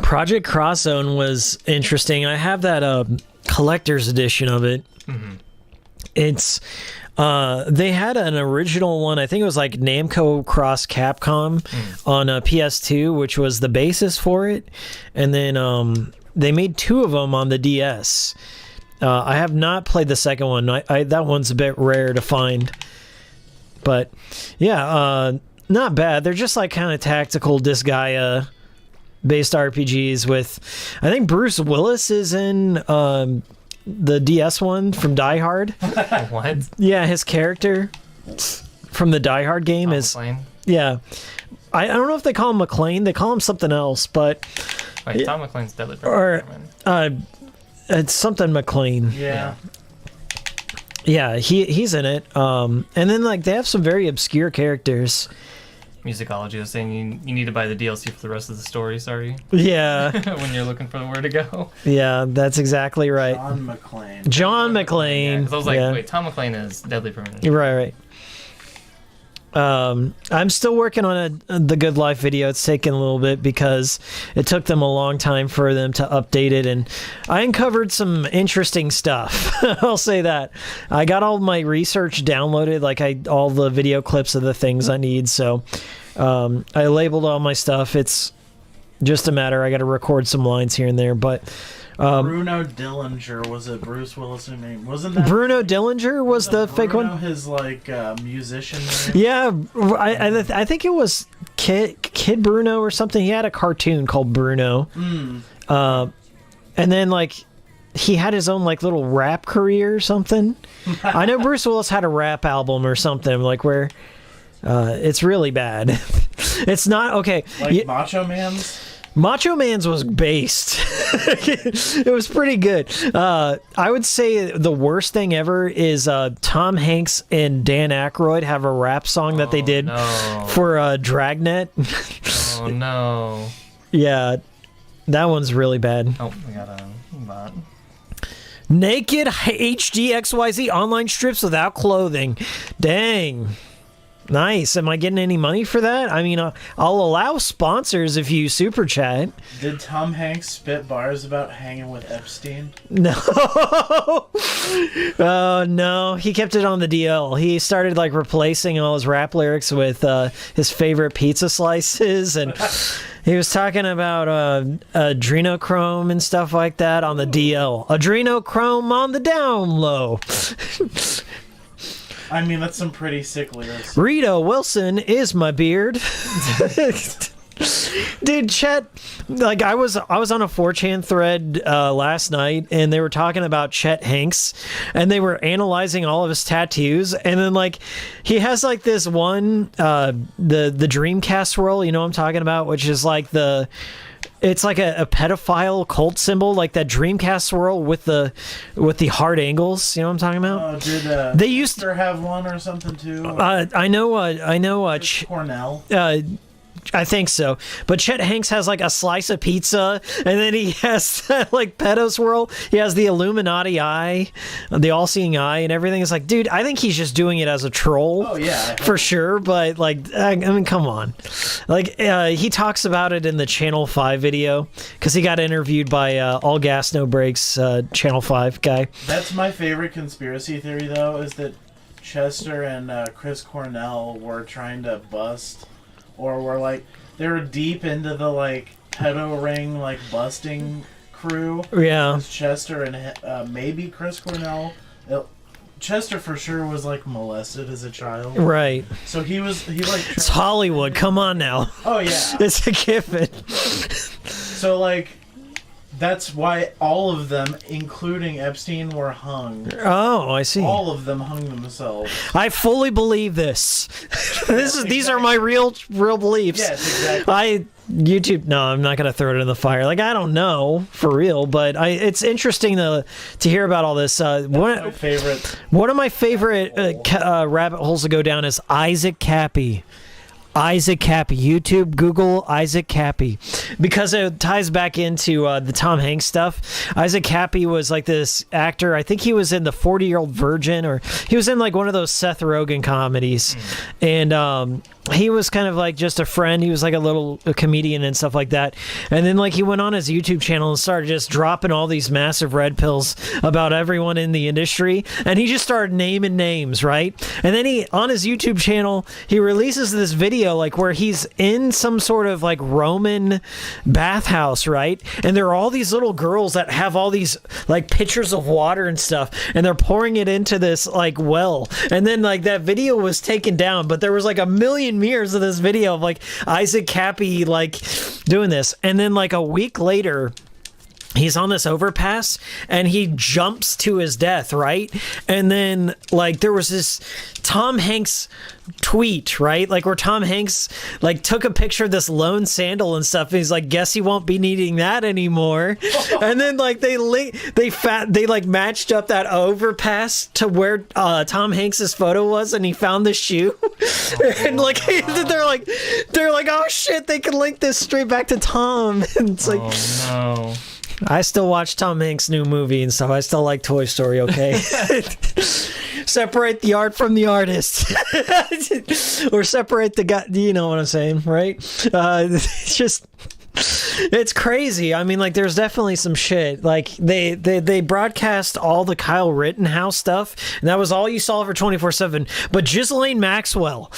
Speaker 3: Project Cross Zone was interesting. I have that collector's edition of it.
Speaker 6: Mm-hmm.
Speaker 3: It's... they had an original one. I think it was like Namco Cross Capcom on PS2, which was the basis for it. And then they made 2 of them on the DS. I have not played the second one. That one's a bit rare to find. But yeah, not bad. They're just like kind of tactical Disgaea based RPGs with, I think Bruce Willis is in the DS one from Die Hard.
Speaker 6: What?
Speaker 3: Yeah, his character from the Die Hard game is...
Speaker 6: McClane?
Speaker 3: Yeah. I don't know if they call him McClane. They call him something else, but...
Speaker 6: Wait, Tom McClane's Deadly
Speaker 3: Or,
Speaker 6: Premonition.
Speaker 3: it's something McClane.
Speaker 5: yeah.
Speaker 3: Yeah, he's in it. And then, like, they have some very obscure characters.
Speaker 6: Musicology was saying you need to buy the DLC for the rest of the story, sorry.
Speaker 3: Yeah.
Speaker 6: When you're looking for where to go.
Speaker 3: Yeah, that's exactly right.
Speaker 5: John McClane.
Speaker 3: John
Speaker 6: Yeah,
Speaker 3: McClane.
Speaker 6: because I was like,
Speaker 3: yeah.
Speaker 6: wait, Tom McClane is Deadly Premonition.
Speaker 3: Right. I'm still working on the Good Life video. It's taken a little bit because it took them a long time for them to update it, and I uncovered some interesting stuff. I'll say that. I got all my research downloaded, like all the video clips of the things I need, so I labeled all my stuff. It's just a matter, I got to record some lines here and there, but...
Speaker 5: Bruno Dillinger, was it Bruce Willis' name? Wasn't that
Speaker 3: Bruno Dillinger was the fake
Speaker 5: Bruno,
Speaker 3: one?
Speaker 5: his like musician name?
Speaker 3: Yeah, I think it was Kid Bruno or something. He had a cartoon called Bruno. And then like he had his own like little rap career or something. I know Bruce Willis had a rap album or something like where it's really bad. It's not okay.
Speaker 5: Like Macho Man's?
Speaker 3: Macho Man's was based. It was pretty good. I would say the worst thing ever is Tom Hanks and Dan Aykroyd have a rap song that they did for Dragnet.
Speaker 6: Oh no.
Speaker 3: Yeah, that one's really bad.
Speaker 6: Oh, we got a bot.
Speaker 3: Naked HD XYZ online strips without clothing. Dang. Nice. Am I getting any money for that? I mean, I'll allow sponsors if you super chat.
Speaker 5: Did Tom Hanks spit bars about hanging with Epstein?
Speaker 3: No. Oh, no. He kept it on the DL. He started like replacing all his rap lyrics with his favorite pizza slices, and he was talking about adrenochrome and stuff like that on the DL. Adrenochrome on the down low.
Speaker 5: I mean, that's some pretty sick lyrics.
Speaker 3: Rita Wilson is my beard. Dude, Chet, like I was on a 4chan thread last night, and they were talking about Chet Hanks, and they were analyzing all of his tattoos, and then like he has like this one, the Dreamcast swirl, you know what I'm talking about, which is like it's like a pedophile cult symbol, like that Dreamcast swirl with the hard angles. You know what I'm talking about?
Speaker 5: Oh, did
Speaker 3: they used
Speaker 5: to have one or something too?
Speaker 3: I know.
Speaker 5: Cornell.
Speaker 3: I think so. But Chet Hanks has like a slice of pizza, and then he has that like pedo swirl. He has the Illuminati eye, the all-seeing eye, and everything. It's like, dude, I think he's just doing it as a troll.
Speaker 5: Oh yeah,
Speaker 3: for sure. But like, I mean, come on. Like, he talks about it in the Channel 5 video because he got interviewed by All Gas No Brakes, Channel 5 guy.
Speaker 5: That's my favorite conspiracy theory, though, is that Chester and Chris Cornell were trying to bust. Or were like they were deep into the like pedo ring like busting crew.
Speaker 3: Yeah.
Speaker 5: Chester and maybe Chris Cornell. Chester for sure was like molested as a child.
Speaker 3: Right.
Speaker 5: So he like.
Speaker 3: It's Hollywood. Come on now.
Speaker 5: Oh yeah.
Speaker 3: It's a given.
Speaker 5: So like. That's why all of them, including Epstein, were hung.
Speaker 3: Oh, I see.
Speaker 5: All of them hung themselves.
Speaker 3: I fully believe this. These are my real beliefs.
Speaker 5: Yes, exactly.
Speaker 3: YouTube. No, I'm not gonna throw it in the fire. Like I don't know for real, but it's interesting to hear about all this. One of my favorite rabbit holes to go down is Isaac Cappy. Isaac Cappy. YouTube, Google Isaac Cappy. Because it ties back into the Tom Hanks stuff. Isaac Cappy was like this actor. I think he was in the 40-Year-Old Virgin, or he was in like one of those Seth Rogen comedies. And he was kind of like just a friend. He was like a comedian and stuff like that. And then like he went on his YouTube channel and started just dropping all these massive red pills about everyone in the industry. And he just started naming names, right? And then on his YouTube channel, he releases this video like where he's in some sort of like Roman bathhouse, right? And there are all these little girls that have all these like pitchers of water and stuff, and they're pouring it into this like well. And then like that video was taken down, but there was like a million mirrors of this video of like Isaac Cappy like doing this. And then like a week later, he's on this overpass and he jumps to his death, right? And then like there was this Tom Hanks tweet, right? Like where Tom Hanks like took a picture of this lone sandal and stuff, and he's like, guess he won't be needing that anymore. And then like they like matched up that overpass to where Tom Hanks's photo was, and he found the shoe. And like they're like oh shit, they can link this straight back to Tom. And it's like,
Speaker 6: oh no.
Speaker 3: I still watch Tom Hanks' new movie and stuff. I still like Toy Story, okay? Separate the art from the artist. Or separate the guy, you know what I'm saying, right? It's just... It's crazy. I mean, like, there's definitely some shit. Like, they broadcast all the Kyle Rittenhouse stuff, and that was all you saw for 24/7. But Ghislaine Maxwell,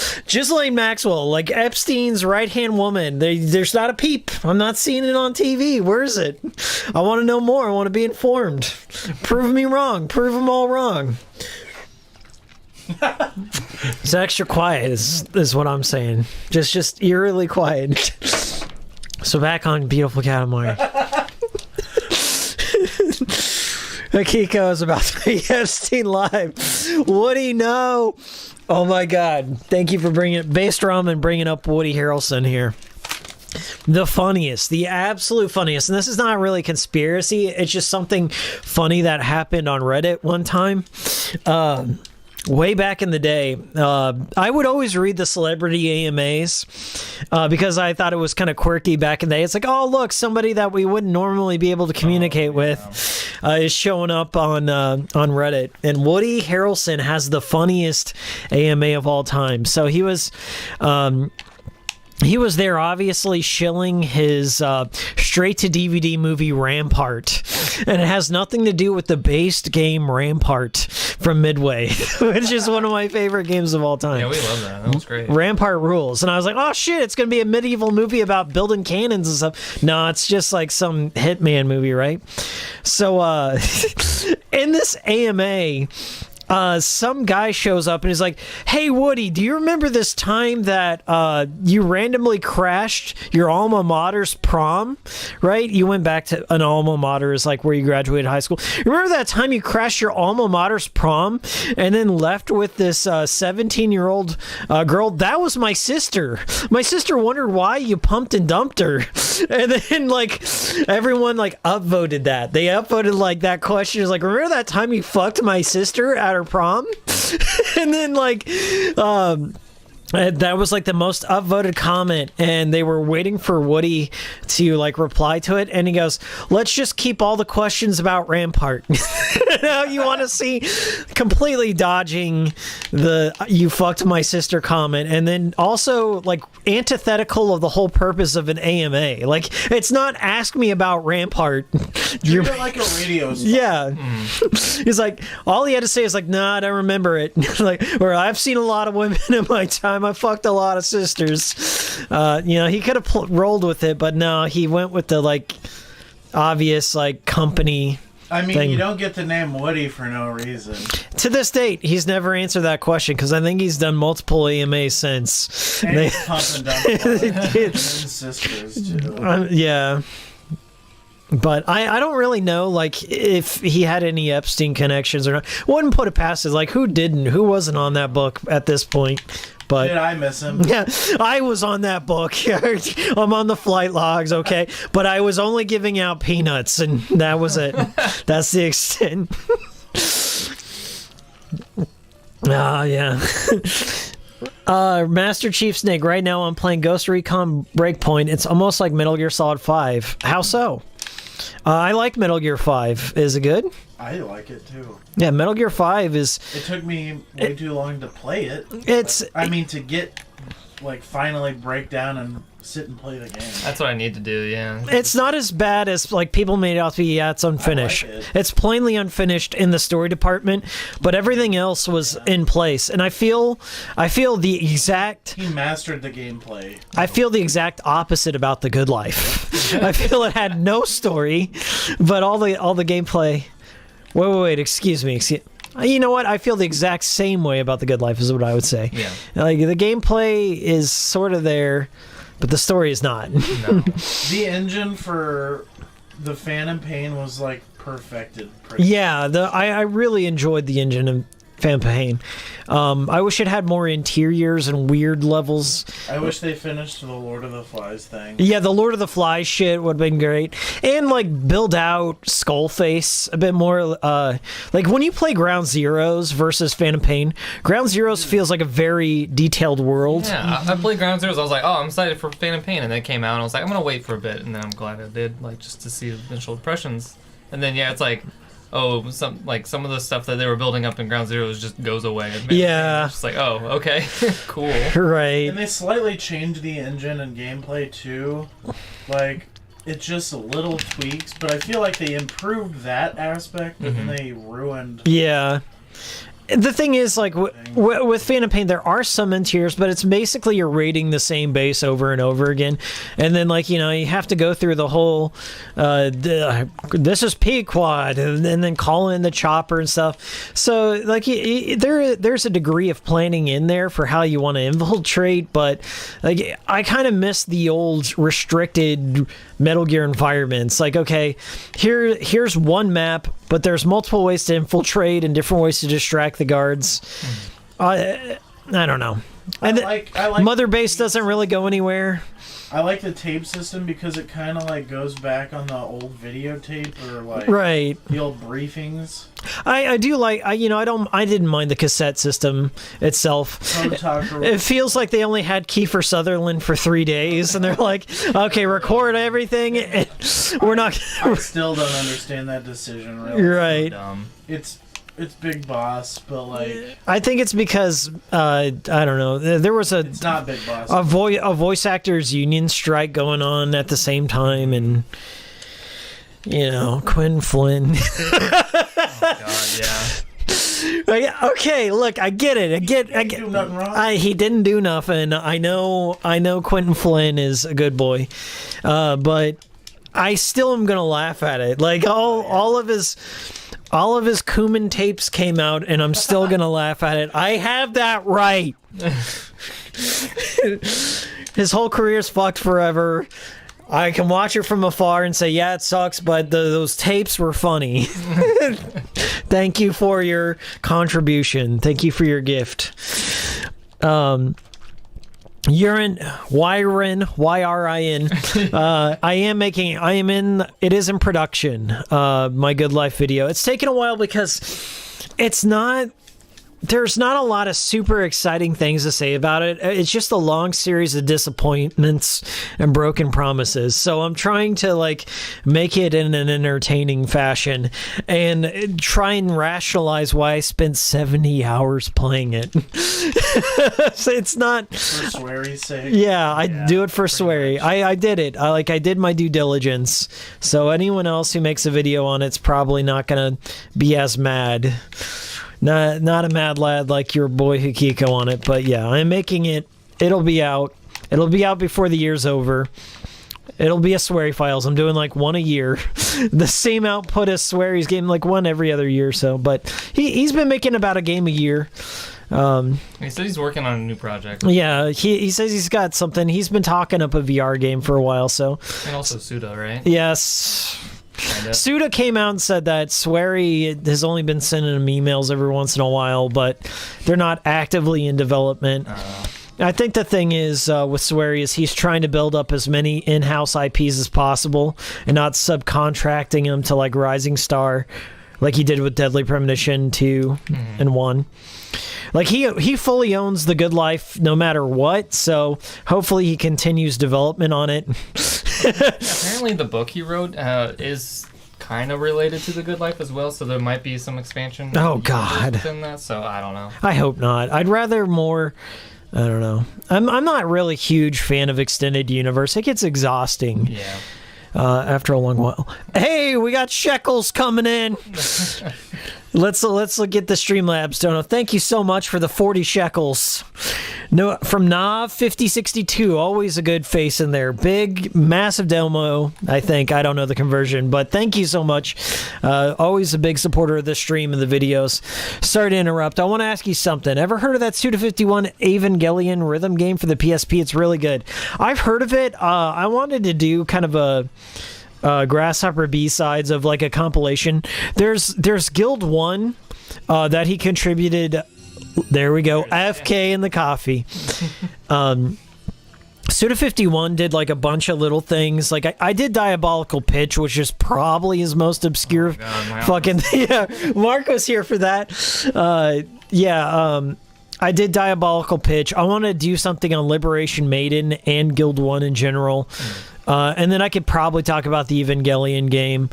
Speaker 3: like Epstein's right-hand woman, there's not a peep. I'm not seeing it on TV. Where is it? I want to know more. I want to be informed. Prove me wrong. Prove them all wrong. It's extra quiet is what I'm saying. Just eerily quiet. So back on Beautiful Katamari. Akiko is about to be Epstein live. Woody, no. Oh my God. Thank you for bringing it. Based Ramen bringing up Woody Harrelson here. The funniest, the absolute funniest. And this is not really conspiracy. It's just something funny that happened on Reddit one time. Way back in the day, I would always read the celebrity AMAs because I thought it was kind of quirky back in the day. It's like, oh, look, somebody that we wouldn't normally be able to communicate with is showing up on Reddit. And Woody Harrelson has the funniest AMA of all time. So he was there obviously shilling his straight-to-DVD movie Rampart. And it has nothing to do with the based game Rampart from Midway, which is one of my favorite games of all time.
Speaker 6: Yeah, we love that. That was great.
Speaker 3: Rampart rules. And I was like, oh shit, it's going to be a medieval movie about building cannons and stuff. No, it's just like some Hitman movie, right? So in this AMA... some guy shows up and is like, "Hey Woody, do you remember this time that you randomly crashed your alma mater's prom? Right? You went back to an alma mater, is like where you graduated high school. Remember that time you crashed your alma mater's prom and then left with this 17-year-old girl? That was my sister. My sister wondered why you pumped and dumped her." And then like everyone like upvoted that. They upvoted like that question is like, "Remember that time you fucked my sister at her prom?" And then like that was like the most upvoted comment, and they were waiting for Woody to like reply to it, and he goes, "Let's just keep all the questions about Rampart." Now you want to see completely dodging the "you fucked my sister" comment, and then also like antithetical of the whole purpose of an AMA. Like, it's not ask me about Rampart.
Speaker 5: You're like a radio spot.
Speaker 3: Yeah. He's like, all he had to say is like, "Nah, I don't remember it." Like, or "I've seen a lot of women in my time. I fucked a lot of sisters." He could have rolled with it, but no, he went with the like obvious like company.
Speaker 5: I mean,
Speaker 3: thing.
Speaker 5: You don't get the name Woody for no reason.
Speaker 3: To this date, he's never answered that question because I think he's done multiple AMAs since.
Speaker 5: And he's pumping down and sisters too.
Speaker 3: Yeah. But I don't really know, like, if he had any Epstein connections or not. Wouldn't put it past it. Like, who didn't? Who wasn't on that book at this point? But
Speaker 5: did I miss him?
Speaker 3: Yeah, I was on that book. I'm on the flight logs, okay? But I was only giving out peanuts, and that was it. That's the extent. Yeah. Master Chief Snake, right now I'm playing Ghost Recon Breakpoint. It's almost like Metal Gear Solid 5. How so? I like Metal Gear 5. Is it good?
Speaker 5: I like it too.
Speaker 3: Yeah, Metal Gear 5 is...
Speaker 5: It took me way too long to play it. To get, like, finally break down and sit and play the game.
Speaker 6: That's what I need to do, yeah.
Speaker 3: It's not as bad as, like, people made it out to be. Yeah, it's unfinished.
Speaker 5: I like it.
Speaker 3: It's plainly unfinished in the story department, but everything else was in place. And I feel the exact...
Speaker 5: He mastered the gameplay.
Speaker 3: I feel the exact opposite about The Good Life. I feel it had no story, but all the gameplay... Wait, excuse me. You know what? I feel the exact same way about The Good Life is what I would say.
Speaker 6: Yeah.
Speaker 3: Like, the gameplay is sort of there, but the story is not.
Speaker 6: No.
Speaker 5: The engine for the Phantom Pain was, like, perfected.
Speaker 3: Yeah, I really enjoyed the engine of Phantom Pain. I wish it had more interiors and weird levels.
Speaker 5: I wish they finished the Lord of the Flies thing.
Speaker 3: Yeah, the Lord of the Flies shit would have been great. And, like, build out Skullface a bit more. Like, when you play Ground Zeroes versus Phantom Pain, Ground Zeroes feels like a very detailed world.
Speaker 6: Yeah, I played Ground Zeroes. I was like, oh, I'm excited for Phantom Pain. And then it came out, and I was like, I'm going to wait for a bit. And then I'm glad I did, like, just to see the initial impressions. And then, yeah, it's like... some of the stuff that they were building up in Ground Zero just goes away.
Speaker 3: Yeah.
Speaker 6: It's just like, oh, okay, cool.
Speaker 3: Right.
Speaker 5: And they slightly changed the engine and gameplay too. Like, it's just little tweaks, but I feel like they improved that aspect, but then they ruined...
Speaker 3: Yeah. The thing is, like, with Phantom Pain, there are some interiors, but it's basically you're raiding the same base over and over again. And then, like, you have to go through the whole, this is Pequod, and then call in the chopper and stuff. So, like, there's a degree of planning in there for how you want to infiltrate, but, like, I kind of miss the old restricted Metal Gear environments. Like, okay, here's one map, but there's multiple ways to infiltrate and different ways to distract the guards. I don't know. And
Speaker 5: I like
Speaker 3: Mother Base doesn't really go anywhere.
Speaker 5: I like the tape system because it kind of like goes back on the old videotape or like
Speaker 3: Right.
Speaker 5: the old briefings.
Speaker 3: I do like I didn't mind the cassette system itself. It feels like they only had Kiefer Sutherland for 3 days, and they're like, okay, record everything. And we're not.
Speaker 5: I still don't understand that decision. Really,
Speaker 3: Right.
Speaker 5: It's Big Boss, but like
Speaker 3: I think it's because I don't know. There was
Speaker 5: it's not Big Boss.
Speaker 3: a voice actors union strike going on at the same time, and Quinn Flynn.
Speaker 6: God, yeah.
Speaker 3: Okay, look, I get it. I get.
Speaker 5: He didn't do nothing wrong.
Speaker 3: He didn't do nothing. I know. Quentin Flynn is a good boy, but I still am gonna laugh at it. Like all of his all of his Kuman tapes came out, and I'm still gonna laugh at it. I have that right. His whole career's fucked forever. I can watch it from afar and say, yeah, it sucks, but those tapes were funny. Thank you for your contribution. Thank you for your gift. Yurin, Y-R-I-N. It is in production, My Good Life video. It's taken a while because there's not a lot of super exciting things to say about it. It's just a long series of disappointments and broken promises. So I'm trying to like make it in an entertaining fashion and try and rationalize why I spent 70 hours playing it. So it's not
Speaker 5: For Sweary's sake.
Speaker 3: Yeah, I do it for Sweary. I did it. I did my due diligence. So anyone else who makes a video on it's probably not gonna be as mad. Not a mad lad like your boy Hikiko on it, but yeah, I'm making it. It'll be out. It'll be out before the year's over. It'll be a Sweary Files. I'm doing like one a year. The same output as Sweary's game, like one every other year or so. But he's been making about a game a year.
Speaker 6: He said he's working on a new project.
Speaker 3: Yeah, he says he's got something. He's been talking up a VR game for a while, so.
Speaker 6: And also Suda, right?
Speaker 3: Yes.
Speaker 6: Kinda.
Speaker 3: Suda came out and said that Sweary has only been sending him emails every once in a while, but they're not actively in development. I think the thing is with Sweary is he's trying to build up as many in-house IPs as possible and not subcontracting them to like Rising Star like he did with Deadly Premonition 2 and 1. Like he fully owns The Good Life no matter what, so hopefully he continues development on it.
Speaker 6: Apparently the book he wrote is kind of related to The Good Life as well, so there might be some expansion.
Speaker 3: Oh God!
Speaker 6: Within that, so I don't know.
Speaker 3: I hope not. I'd rather more. I don't know. I'm not really a huge fan of extended universe. It gets exhausting.
Speaker 6: Yeah.
Speaker 3: After a long while. Hey, we got shekels coming in. Let's look at the Streamlabs dono. Thank you so much for the 40 shekels. No, from Nav 5062, always a good face in there. Big, massive demo, I think. I don't know the conversion, but thank you so much. Always a big supporter of the stream and the videos. Sorry to interrupt. I want to ask you something. Ever heard of that Suda51 Evangelion rhythm game for the PSP? It's really good. I've heard of it. I wanted to do kind of a Grasshopper B-sides of like a compilation. There's Guild 1 that he contributed. There we go. FK in the coffee. Suda51 did like a bunch of little things. Like I did Diabolical Pitch, which is probably his most obscure fucking yeah. Mark was here for that. I did Diabolical Pitch. I want to do something on Liberation Maiden and Guild 1 in general. And then I could probably talk about the Evangelion game.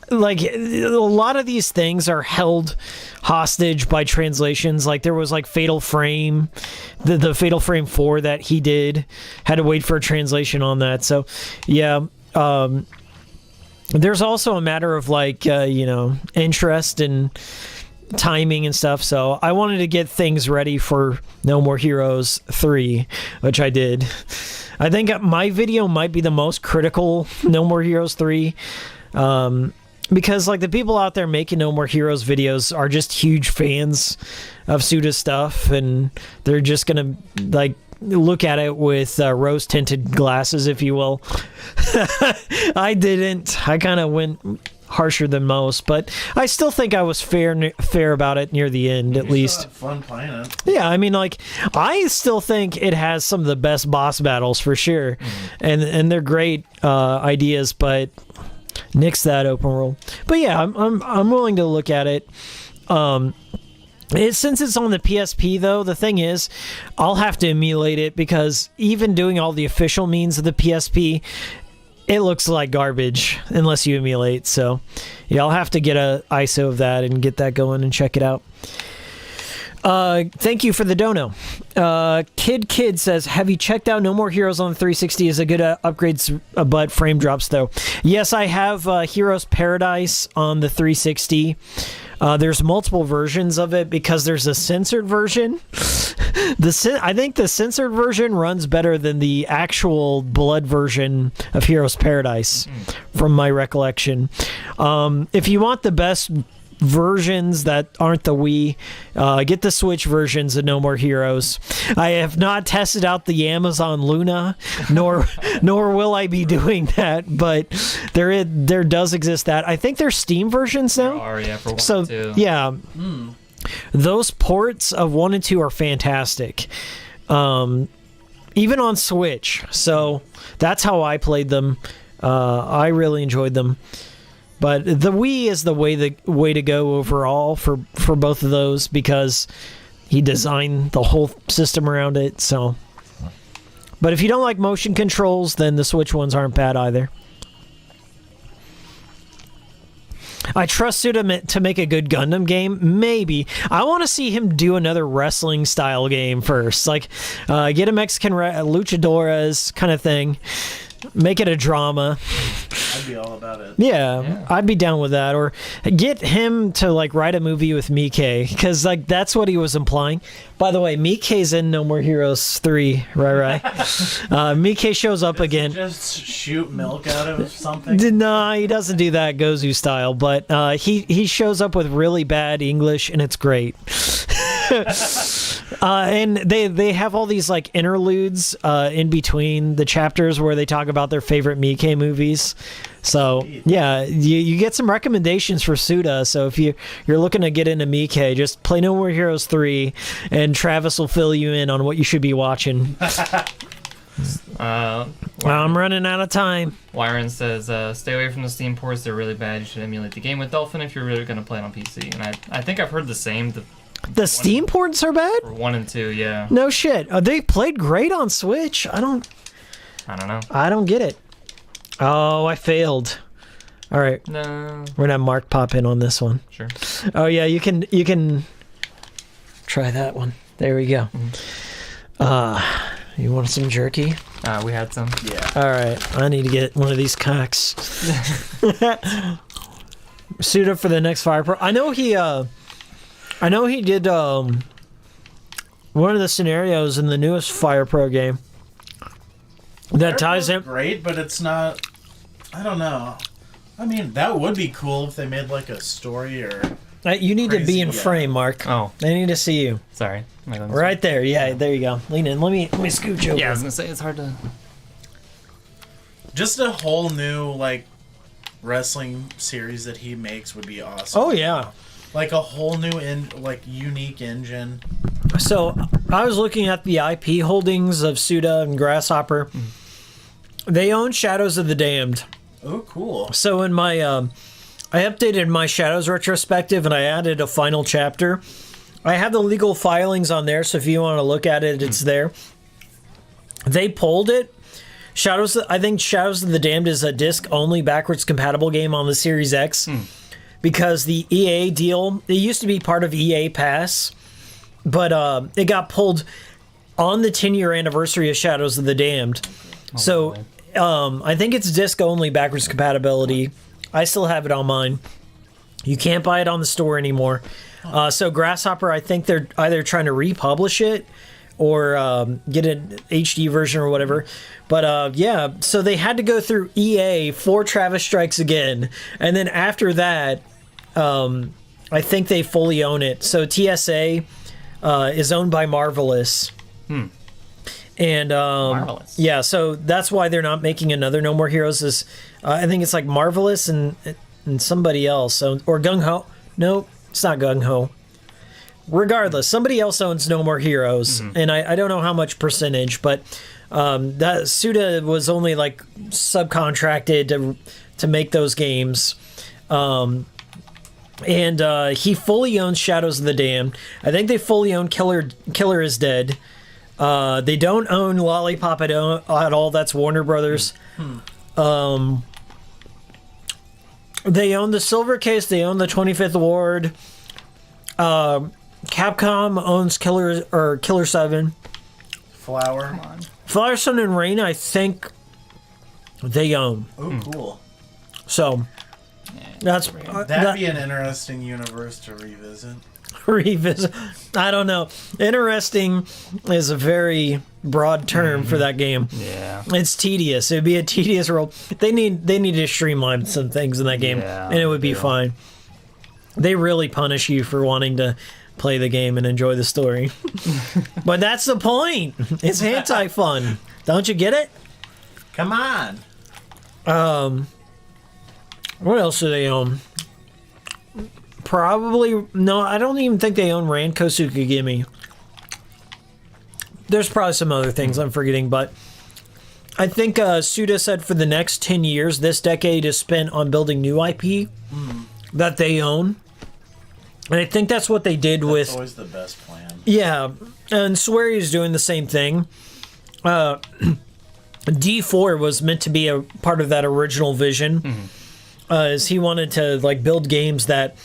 Speaker 3: Like a lot of these things are held hostage by translations. Like there was like Fatal Frame, the Fatal Frame 4 that he did, had to wait for a translation on that. So yeah, there's also a matter of like interest and timing and stuff. So I wanted to get things ready for No More Heroes 3, which I did. I think my video might be the most critical No More Heroes 3. Because like the people out there making No More Heroes videos are just huge fans of Suda's stuff, and they're just gonna like look at it with rose tinted glasses, if you will. I didn't. I kind of went harsher than most, but I still think I was fair about it near the end, at least.
Speaker 5: Fun playing it.
Speaker 3: Yeah, I mean, like I still think it has some of the best boss battles for sure, and they're great ideas, but. Nix that open world, but yeah, I'm willing to look at it. Since it's on the PSP though, the thing is, I'll have to emulate it because even doing all the official means of the PSP, it looks like garbage unless you emulate. So yeah, I'll have to get a ISO of that and get that going and check it out. Thank you for the dono. Kid says, have you checked out No More Heroes on 360? Is a good upgrades, but frame drops though. Yes, I have Heroes Paradise on the 360. There's multiple versions of it because there's a censored version. I think the censored version runs better than the actual blood version of Heroes Paradise, from my recollection. If you want the best versions that aren't the Wii, get the Switch versions of No More Heroes. I have not tested out the Amazon Luna, nor will I be doing that, but there does exist that. I think there's Steam versions now.
Speaker 6: There are, yeah, for 1
Speaker 3: So
Speaker 6: and 2.
Speaker 3: yeah, those ports of 1 and 2 are fantastic, even on Switch. So that's how I played them. I really enjoyed them. But the Wii is the way to go overall for both of those, because he designed the whole system around it. So, but if you don't like motion controls, then the Switch ones aren't bad either. I trust Suda to make a good Gundam game. Maybe. I want to see him do another wrestling style game first, like get a Mexican luchadores kind of thing. Make it a drama.
Speaker 5: I'd be all about it.
Speaker 3: Yeah, I'd be down with that. Or get him to like write a movie with Miike, because like that's what he was implying. By the way, Miike's in No More Heroes 3, right? Miike shows up again.
Speaker 5: Just shoot milk out of something.
Speaker 3: No, he doesn't do that Gozu style, but he shows up with really bad English, and it's great. And they have all these like interludes in between the chapters where they talk about their favorite Miike movies. So yeah, you get some recommendations for Suda. So if you're looking to get into Miike, just play No More Heroes 3, and Travis will fill you in on what you should be watching. I'm running out of time.
Speaker 6: Wyron says, stay away from the Steam ports. They're really bad. You should emulate the game with Dolphin if you're really going to play it on PC. And I think I've heard the same.
Speaker 3: The Steam ports are bad?
Speaker 6: For 1 and 2, yeah.
Speaker 3: No shit. They played great on Switch. I don't know. I don't get it. Oh, I failed. All right.
Speaker 6: No.
Speaker 3: We're gonna have Mark pop in on this one.
Speaker 6: Sure.
Speaker 3: Oh yeah, you can try that one. There we go. You want some jerky?
Speaker 6: We had some.
Speaker 5: Yeah.
Speaker 3: All right. I need to get one of these cocks. Suit up for the next Fire Pro. I know he did one of the scenarios in the newest Fire Pro game. That ties him.
Speaker 5: Great, but it's not. I don't know. I mean, that would be cool if they made like a story or.
Speaker 3: You need to be in
Speaker 5: Crazy, yeah.
Speaker 3: frame, Mark.
Speaker 6: Oh.
Speaker 3: I need to see you.
Speaker 6: Sorry.
Speaker 3: Right there. Yeah, there you go. Lean in. Let me scooch over.
Speaker 6: Yeah, I was going to say, it's hard to...
Speaker 5: Just a whole new like wrestling series that he makes would be awesome.
Speaker 3: Oh yeah.
Speaker 5: Like a whole new unique engine.
Speaker 3: So I was looking at the IP holdings of Suda and Grasshopper. They own Shadows of the Damned.
Speaker 5: Oh, cool.
Speaker 3: So in my, I updated my Shadows retrospective and I added a final chapter. I have the legal filings on there, so if you want to look at it, it's there. They pulled it. I think Shadows of the Damned is a disc-only backwards compatible game on the Series X. Because the EA deal, it used to be part of EA Pass, but it got pulled on the 10-year anniversary of Shadows of the Damned. So I think it's disc-only backwards compatibility. I still have it on mine. You can't buy it on the store anymore. So Grasshopper, I think they're either trying to republish it or get an HD version or whatever. But yeah, so they had to go through EA for Travis Strikes Again. And then after that, I think they fully own it. So TSA is owned by Marvelous. And
Speaker 6: Marvelous.
Speaker 3: Yeah, so that's why they're not making another No More Heroes. I think it's like Marvelous and somebody else. So, or Gung Ho. No, it's not Gung Ho. Regardless, somebody else owns No More Heroes, and I don't know how much percentage, but that Suda was only like subcontracted to make those games. And he fully owns Shadows of the Damned. I think they fully own Killer is Dead. They don't own Lollipop at all. That's Warner Brothers. They own the Silver Case. They own the 25th Award. Capcom owns Killer 7.
Speaker 5: Flower.
Speaker 3: Flower, Sun, and Rain, I think they own.
Speaker 5: Oh, cool.
Speaker 3: So, That's
Speaker 5: That'd be an interesting universe to revisit.
Speaker 3: revisit. I don't know. Interesting is a very broad term for that game.
Speaker 6: Yeah.
Speaker 3: It's tedious. It'd be a tedious role. They need to streamline some things in that game,
Speaker 6: Yeah,
Speaker 3: and it would be fine. They really punish you for wanting to play the game and enjoy the story. But that's the point. It's anti-fun. Don't you get it?
Speaker 2: Come on.
Speaker 3: What else do they own? Probably no. I don't even think they own Ranko Tsukigimi. There's probably some other things I'm forgetting, but I think Suda said for the next 10 years, this decade is spent on building new IP that they own. And I think that's what they did
Speaker 5: That's
Speaker 3: with...
Speaker 5: always the best plan.
Speaker 3: Yeah, and Swery is doing the same thing. D4 was meant to be a part of that original vision, as he wanted to like build games that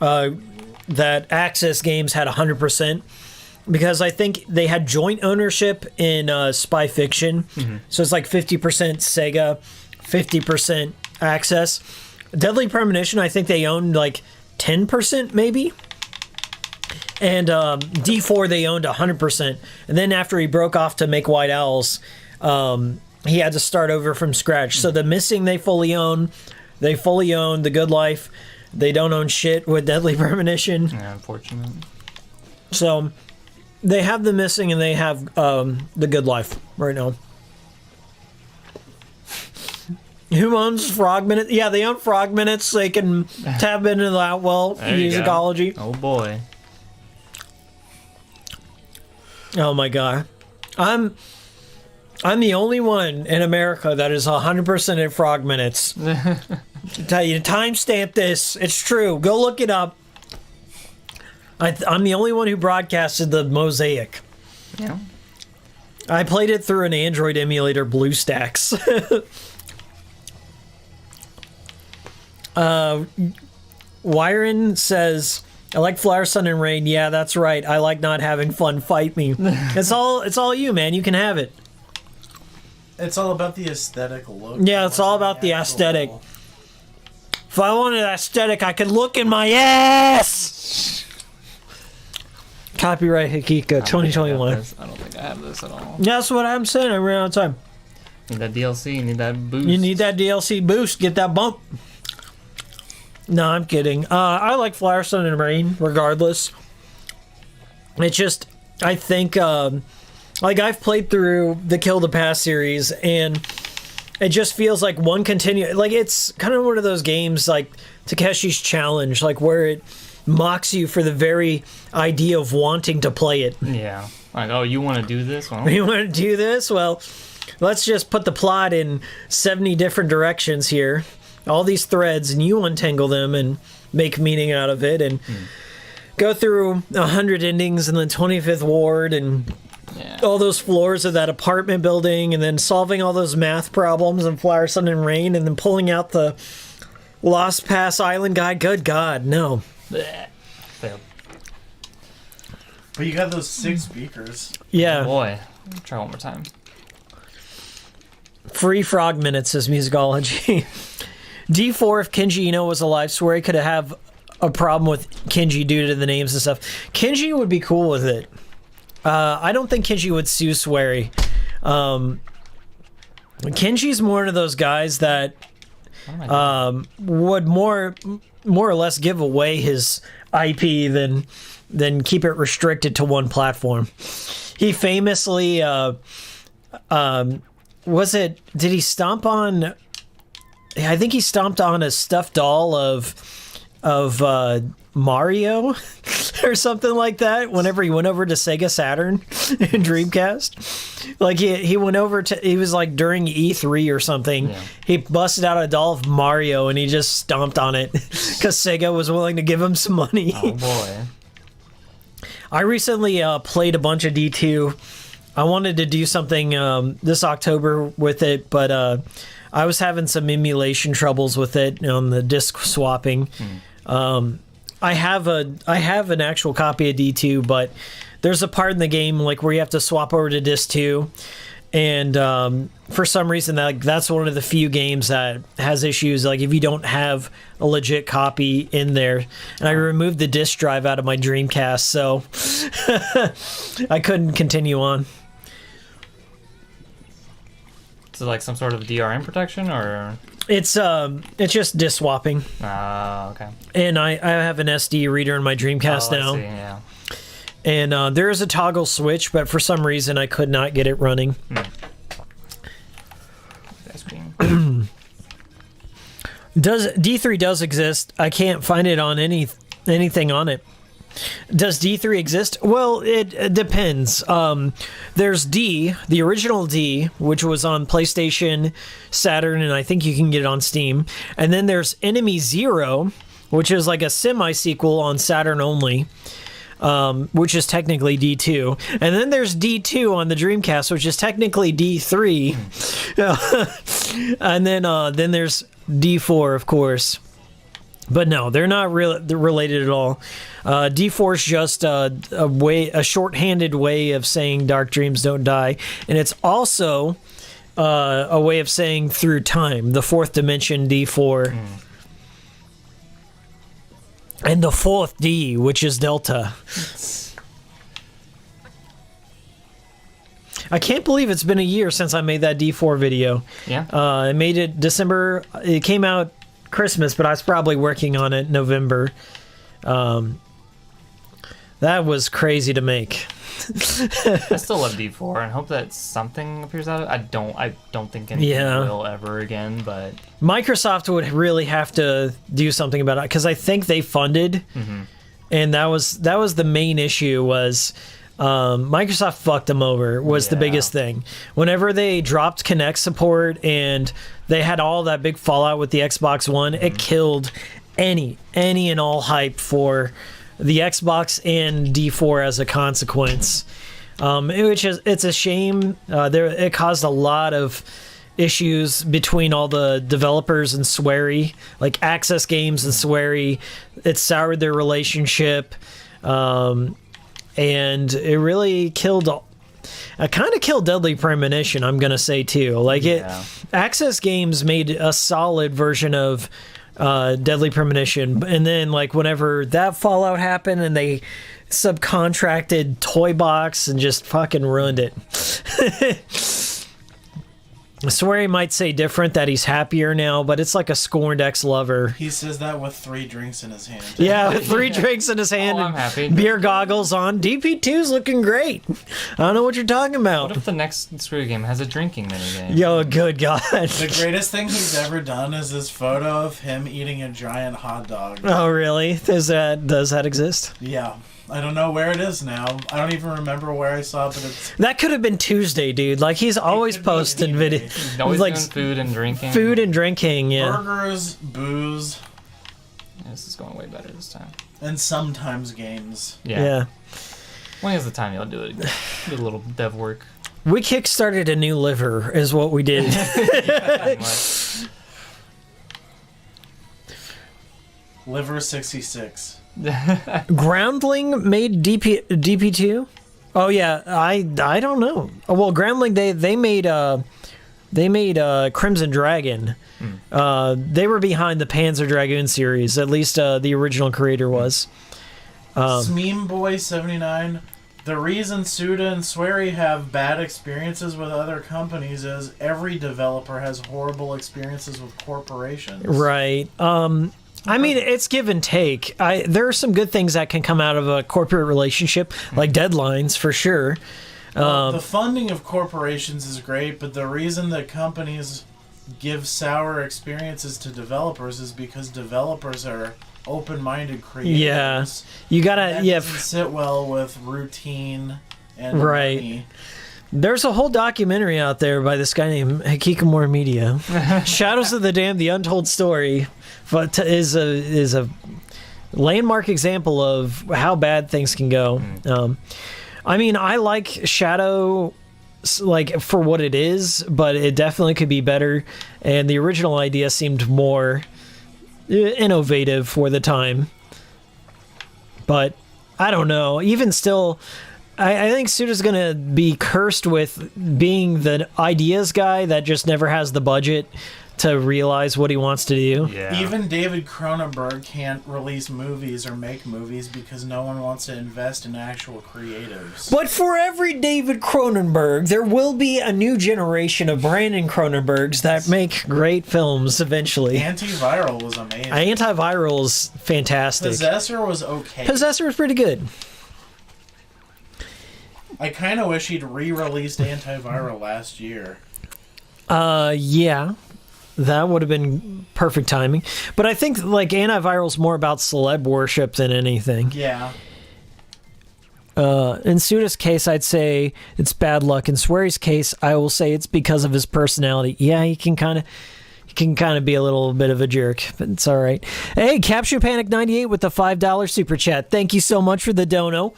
Speaker 3: Access Games had 100%, because I think they had joint ownership in Spy Fiction, so it's like 50% Sega, 50% Access. Deadly Premonition, I think they owned like 10% maybe. And D4 they owned 100%. And then after he broke off to make White Owls, he had to start over from scratch. So the Missing they fully own. They fully own The Good Life. They don't own shit with Deadly Premonition.
Speaker 6: Yeah, unfortunate.
Speaker 3: So they have The Missing and they have The Good Life right now. Who owns Frog Minutes? Yeah, they own Frog Minutes so they can tap into that well
Speaker 6: There you go.
Speaker 3: musicology.
Speaker 6: Oh boy.
Speaker 3: Oh my god. I'm the only one in America that is 100% at Frog Minutes. Tell you to timestamp this. It's true. Go look it up. I'm the only one who broadcasted the Mosaic.
Speaker 6: Yeah.
Speaker 3: I played it through an Android emulator, BlueStacks. Wyron says, I like Flower, Sun, and Rain. Yeah, that's right. I like not having fun. Fight me. It's all you, man. You can have it.
Speaker 5: It's all about the aesthetic look.
Speaker 3: Yeah, it's all about the aesthetic. If I wanted aesthetic, I could look in my ass. Copyright Hikika 2021.
Speaker 6: I don't think I have this at all.
Speaker 3: That's what I'm saying. I ran out of time.
Speaker 6: Need that DLC. You need that boost.
Speaker 3: You need that DLC boost. Get that bump. No, I'm kidding. I like Flower, Sun, and Rain, regardless. It's just, I think, like, I've played through the Kill the Past series, and it just feels like one continue. Like, it's kind of one of those games, like Takeshi's Challenge, like, where it mocks you for the very idea of wanting to play it.
Speaker 6: Yeah. Like, oh, you want to do this? Well,
Speaker 3: You want to do this? Well, let's just put the plot in 70 different directions here. All these threads, and you untangle them and make meaning out of it, and go through 100 endings in the 25th ward, and all those floors of that apartment building, and then solving all those math problems in Flower, Sun, and Rain, and then pulling out the Lost Pass Island guide. Good God, no.
Speaker 6: failed.
Speaker 5: But you got those 6 speakers.
Speaker 3: Yeah.
Speaker 6: Boy, try one more time.
Speaker 3: Free Frog Minutes is musicology. D4, if Kenji Ino was alive, swear he could have a problem with Kenji due to the names and stuff. Kenji would be cool with it. I don't think Kenji would sue Swery. Kenji's more of those guys that would more or less give away his IP than keep it restricted to one platform. He famously did he stomp on? I think he stomped on a stuffed doll of Mario or something like that whenever he went over to Sega Saturn and Dreamcast. Like he went over to, he was like during E3 or something. Yeah. He busted out a doll of Mario and he just stomped on it because Sega was willing to give him some money.
Speaker 6: Oh boy.
Speaker 3: I recently played a bunch of D2. I wanted to do something this October with it, but I was having some emulation troubles with it on the disc swapping. I have an actual copy of D2, but there's a part in the game like where you have to swap over to disc 2, And for some reason, that's one of the few games that has issues. Like if you don't have a legit copy in there, and I removed the disk drive out of my Dreamcast, so I couldn't continue on.
Speaker 6: So like some sort of DRM protection, or
Speaker 3: it's just disk swapping.
Speaker 6: Okay.
Speaker 3: And I have an SD reader in my Dreamcast now.
Speaker 6: I see, yeah.
Speaker 3: And there is a toggle switch, but for some reason I could not get it running. Does D3 does exist? I can't find it on anything on it. Does D3 exist? Well, it depends. There's D, the original D, which was on PlayStation, Saturn, and I think you can get it on Steam. And then there's Enemy Zero, which is like a semi-sequel on Saturn only. Which is technically D2. And then there's D2 on the Dreamcast, which is technically D3. And then there's D4, of course. But no, they're not related at all. D4 is just a shorthanded way of saying Dark Dreams Don't Die. And it's also a way of saying through time, the fourth dimension D4. And the fourth D, which is Delta. I can't believe it's been a year since I made that D4 video.
Speaker 6: Yeah.
Speaker 3: I made it December. It came out Christmas, but I was probably working on it November. That was crazy to make.
Speaker 6: I still love D4 and hope that something appears out of it. I don't think anything will ever again, but
Speaker 3: Microsoft would really have to do something about it because I think they funded, and that was the main issue was Microsoft fucked them over was the biggest thing. Whenever they dropped Kinect support and they had all that big fallout with the Xbox One, it killed any and all hype for the Xbox and D4 as a consequence. It's a shame. It caused a lot of issues between all the developers and Swery, like Access Games and Swery. It soured their relationship, and it really killed. It kind of killed Deadly Premonition, I'm gonna say too. Like Access Games made a solid version of Deadly Premonition, and then like whenever that fallout happened and they subcontracted Toy Box and just fucking ruined it. I swear he might say different, that he's happier now, but it's like a scorned ex-lover.
Speaker 5: He says that with 3 drinks in his hand.
Speaker 3: Yeah, with 3 drinks in his hand
Speaker 6: I'm happy.
Speaker 3: and beer goggles on. DP2's looking great. I don't know what you're talking about.
Speaker 6: What if the next Screw game has a drinking minigame?
Speaker 3: Yo, good God.
Speaker 5: The greatest thing he's ever done is this photo of him eating a giant hot dog.
Speaker 3: Oh, really? Does that exist?
Speaker 5: Yeah. I don't know where it is now. I don't even remember where I saw it, but it's...
Speaker 3: That could have been Tuesday, dude. Like, he's always posting videos.
Speaker 6: He's always
Speaker 3: like,
Speaker 6: doing food and drinking.
Speaker 3: Food and drinking, yeah.
Speaker 5: Burgers, booze,
Speaker 6: Yeah, this is going way better this time.
Speaker 5: and sometimes games.
Speaker 3: Yeah.
Speaker 6: When is the time you'll do it again? Do a little dev work.
Speaker 3: We kickstarted a new liver, is what we did.
Speaker 6: Pretty much.
Speaker 5: Liver 66.
Speaker 3: Groundling made DP2? Oh yeah, I don't know. Well, Groundling they made Crimson Dragon. They were behind the Panzer Dragoon series. At least the original creator was.
Speaker 5: Smeem Boy 79. The reason Suda and Swery have bad experiences with other companies is every developer has horrible experiences with corporations.
Speaker 3: Right. I mean, it's give and take. There are some good things that can come out of a corporate relationship, like deadlines, for sure.
Speaker 5: The funding of corporations is great, but the reason that companies give sour experiences to developers is because developers are open-minded creators.
Speaker 3: Yeah. You gotta,
Speaker 5: That doesn't sit well with routine and money.
Speaker 3: There's a whole documentary out there by this guy named Hikikomori Media. Shadows of the Damned, The Untold Story, but is a landmark example of how bad things can go. I mean, I like Shadow like for what it is, but it definitely could be better. And the original idea seemed more innovative for the time. But I don't know. Even still, I think Suda's gonna be cursed with being the ideas guy that just never has the budget to realize what he wants to do.
Speaker 6: Yeah.
Speaker 5: Even David Cronenberg can't release movies or make movies because no one wants to invest in actual creatives.
Speaker 3: But for every David Cronenberg, there will be a new generation of Brandon Cronenbergs that make great films eventually.
Speaker 5: Antiviral was amazing.
Speaker 3: Antiviral's fantastic.
Speaker 5: Possessor was okay.
Speaker 3: Possessor was pretty good.
Speaker 5: I kind of wish he'd re-released Antiviral last year.
Speaker 3: Yeah. That would have been perfect timing. But I think like Antiviral's more about celeb worship than anything.
Speaker 5: Yeah.
Speaker 3: In Suda's case, I'd say it's bad luck. In Swery's case, I will say it's because of his personality. Yeah, he can kind of be a little bit of a jerk, but it's all right. Hey, Capture Panic 98 with the $5 super chat. Thank you so much for the dono.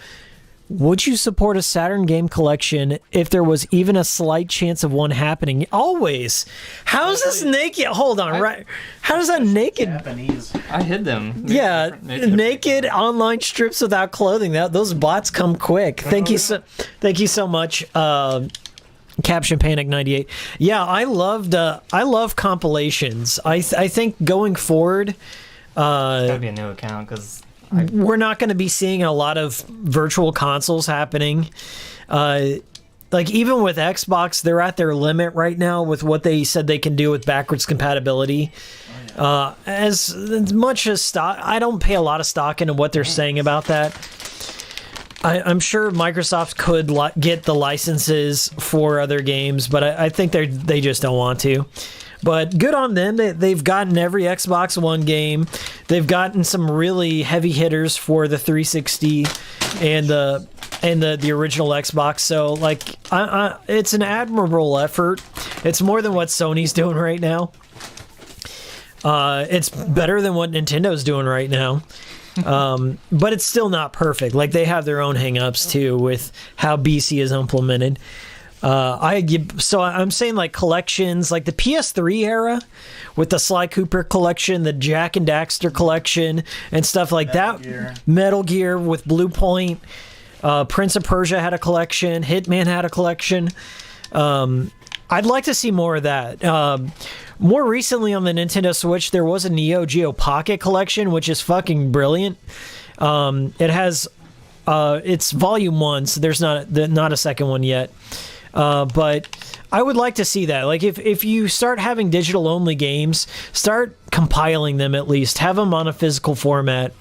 Speaker 3: Would you support a Saturn game collection if there was even a slight chance of one happening? Always. How is this naked? Hold on, right? How does that naked?
Speaker 5: Japanese.
Speaker 6: I hid them.
Speaker 3: Yeah, naked online strips without clothing. Those bots come quick. Thank you so much, Caption Panic 98. Yeah, I love compilations. I think going forward,
Speaker 6: It's gotta be a new account because
Speaker 3: we're not going to be seeing a lot of virtual consoles happening. Like even with Xbox, they're at their limit right now with what they said they can do with backwards compatibility. As much as stock, I don't pay a lot of stock into what they're saying about that. I'm sure Microsoft could get the licenses for other games, but I think they just don't want to. But good on them. They've gotten every Xbox One game. They've gotten some really heavy hitters for the 360 and the original Xbox. So like, it's an admirable effort. It's more than what Sony's doing right now. It's better than what Nintendo's doing right now. But it's still not perfect. Like they have their own hang-ups too with how BC is implemented. I'm saying like collections, like the PS3 era with the Sly Cooper collection, the Jack and Daxter collection, and stuff like that. Metal Gear with Blue Point, Prince of Persia had a collection, Hitman had a collection. I'd like to see more of that. More recently on the Nintendo Switch, there was a Neo Geo Pocket Collection, which is fucking brilliant. It has, it's Volume 1, so there's not a second one yet. But I would like to see that. Like if you start having digital only games, start compiling them at least. Have them on a physical format.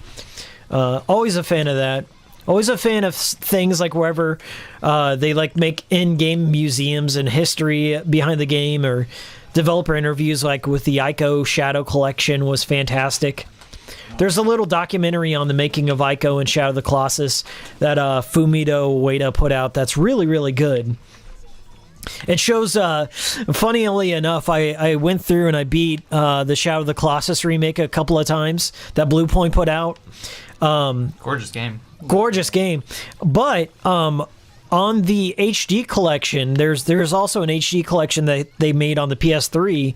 Speaker 3: Always a fan of that. Always a fan of things like wherever they like make in-game museums and history behind the game, or developer interviews like with the Ico Shadow Collection was fantastic. There's a little documentary on the making of Ico and Shadow of the Colossus that Fumito Ueda put out that's really, really good. It shows, funnily enough, I went through and I beat the Shadow of the Colossus remake a couple of times that Blue Point put out.
Speaker 6: gorgeous game.
Speaker 3: Gorgeous game. But on the HD collection, there's also an HD collection that they made on the PS3.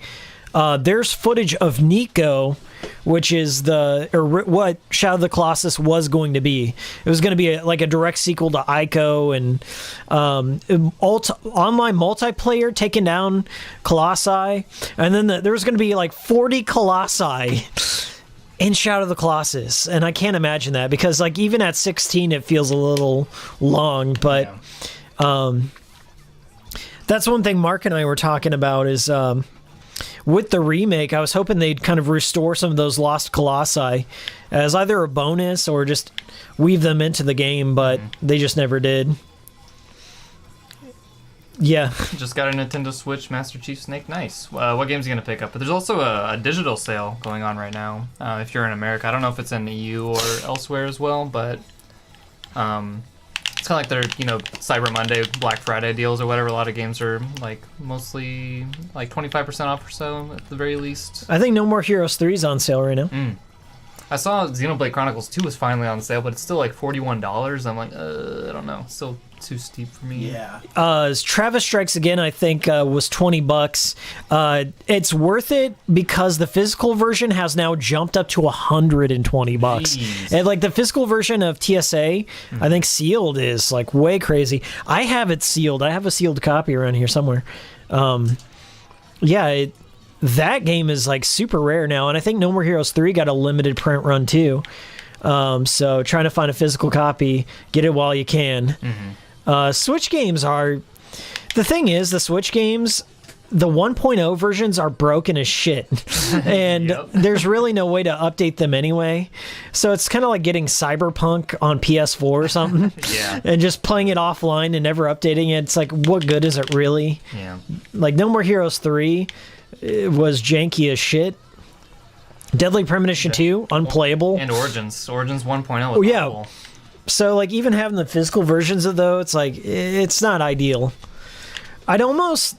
Speaker 3: There's footage of Nico, which is what Shadow of the Colossus was going to be. It was going to be like a direct sequel to Ico, and online multiplayer taking down Colossi, and then there was going to be like 40 Colossi in Shadow of the Colossus, and I can't imagine that because like even at 16 it feels a little long, but that's one thing Mark and I were talking about is with the remake, I was hoping they'd kind of restore some of those lost Colossi as either a bonus or just weave them into the game, but they just never did. Yeah.
Speaker 6: Just got a Nintendo Switch Master Chief Snake. Nice. What game's he going to pick up? But there's also a digital sale going on right now if you're in America. I don't know if it's in the EU or elsewhere as well, but it's kind of like their, Cyber Monday, Black Friday deals or whatever. A lot of games are like mostly like 25% off or so at the very least.
Speaker 3: I think No More Heroes 3 is on sale right now.
Speaker 6: I saw Xenoblade Chronicles 2 was finally on sale, but it's still like $41. I'm like, I don't know. Still too steep for me.
Speaker 5: Yeah.
Speaker 3: Travis Strikes Again, I think, was $20. It's worth it because the physical version has now jumped up to $120.
Speaker 6: Jeez.
Speaker 3: And like the physical version of TSA, I think sealed is like way crazy. I have it sealed. I have a sealed copy around here somewhere. That game is like super rare now, and I think No More Heroes 3 got a limited print run too. So trying to find a physical copy, get it while you can. Switch games are... The thing is, the Switch games, the 1.0 versions are broken as shit. And there's really no way to update them anyway. So it's kind of like getting Cyberpunk on PS4 or something.
Speaker 6: Yeah.
Speaker 3: And just playing it offline and never updating it. It's like, what good is it really?
Speaker 6: Yeah.
Speaker 3: Like No More Heroes 3 was janky as shit. Deadly Premonition 2, unplayable.
Speaker 6: And Origins 1.0 was awful.
Speaker 3: So, like, even having the physical versions of those, it's like, it's not ideal. I'd almost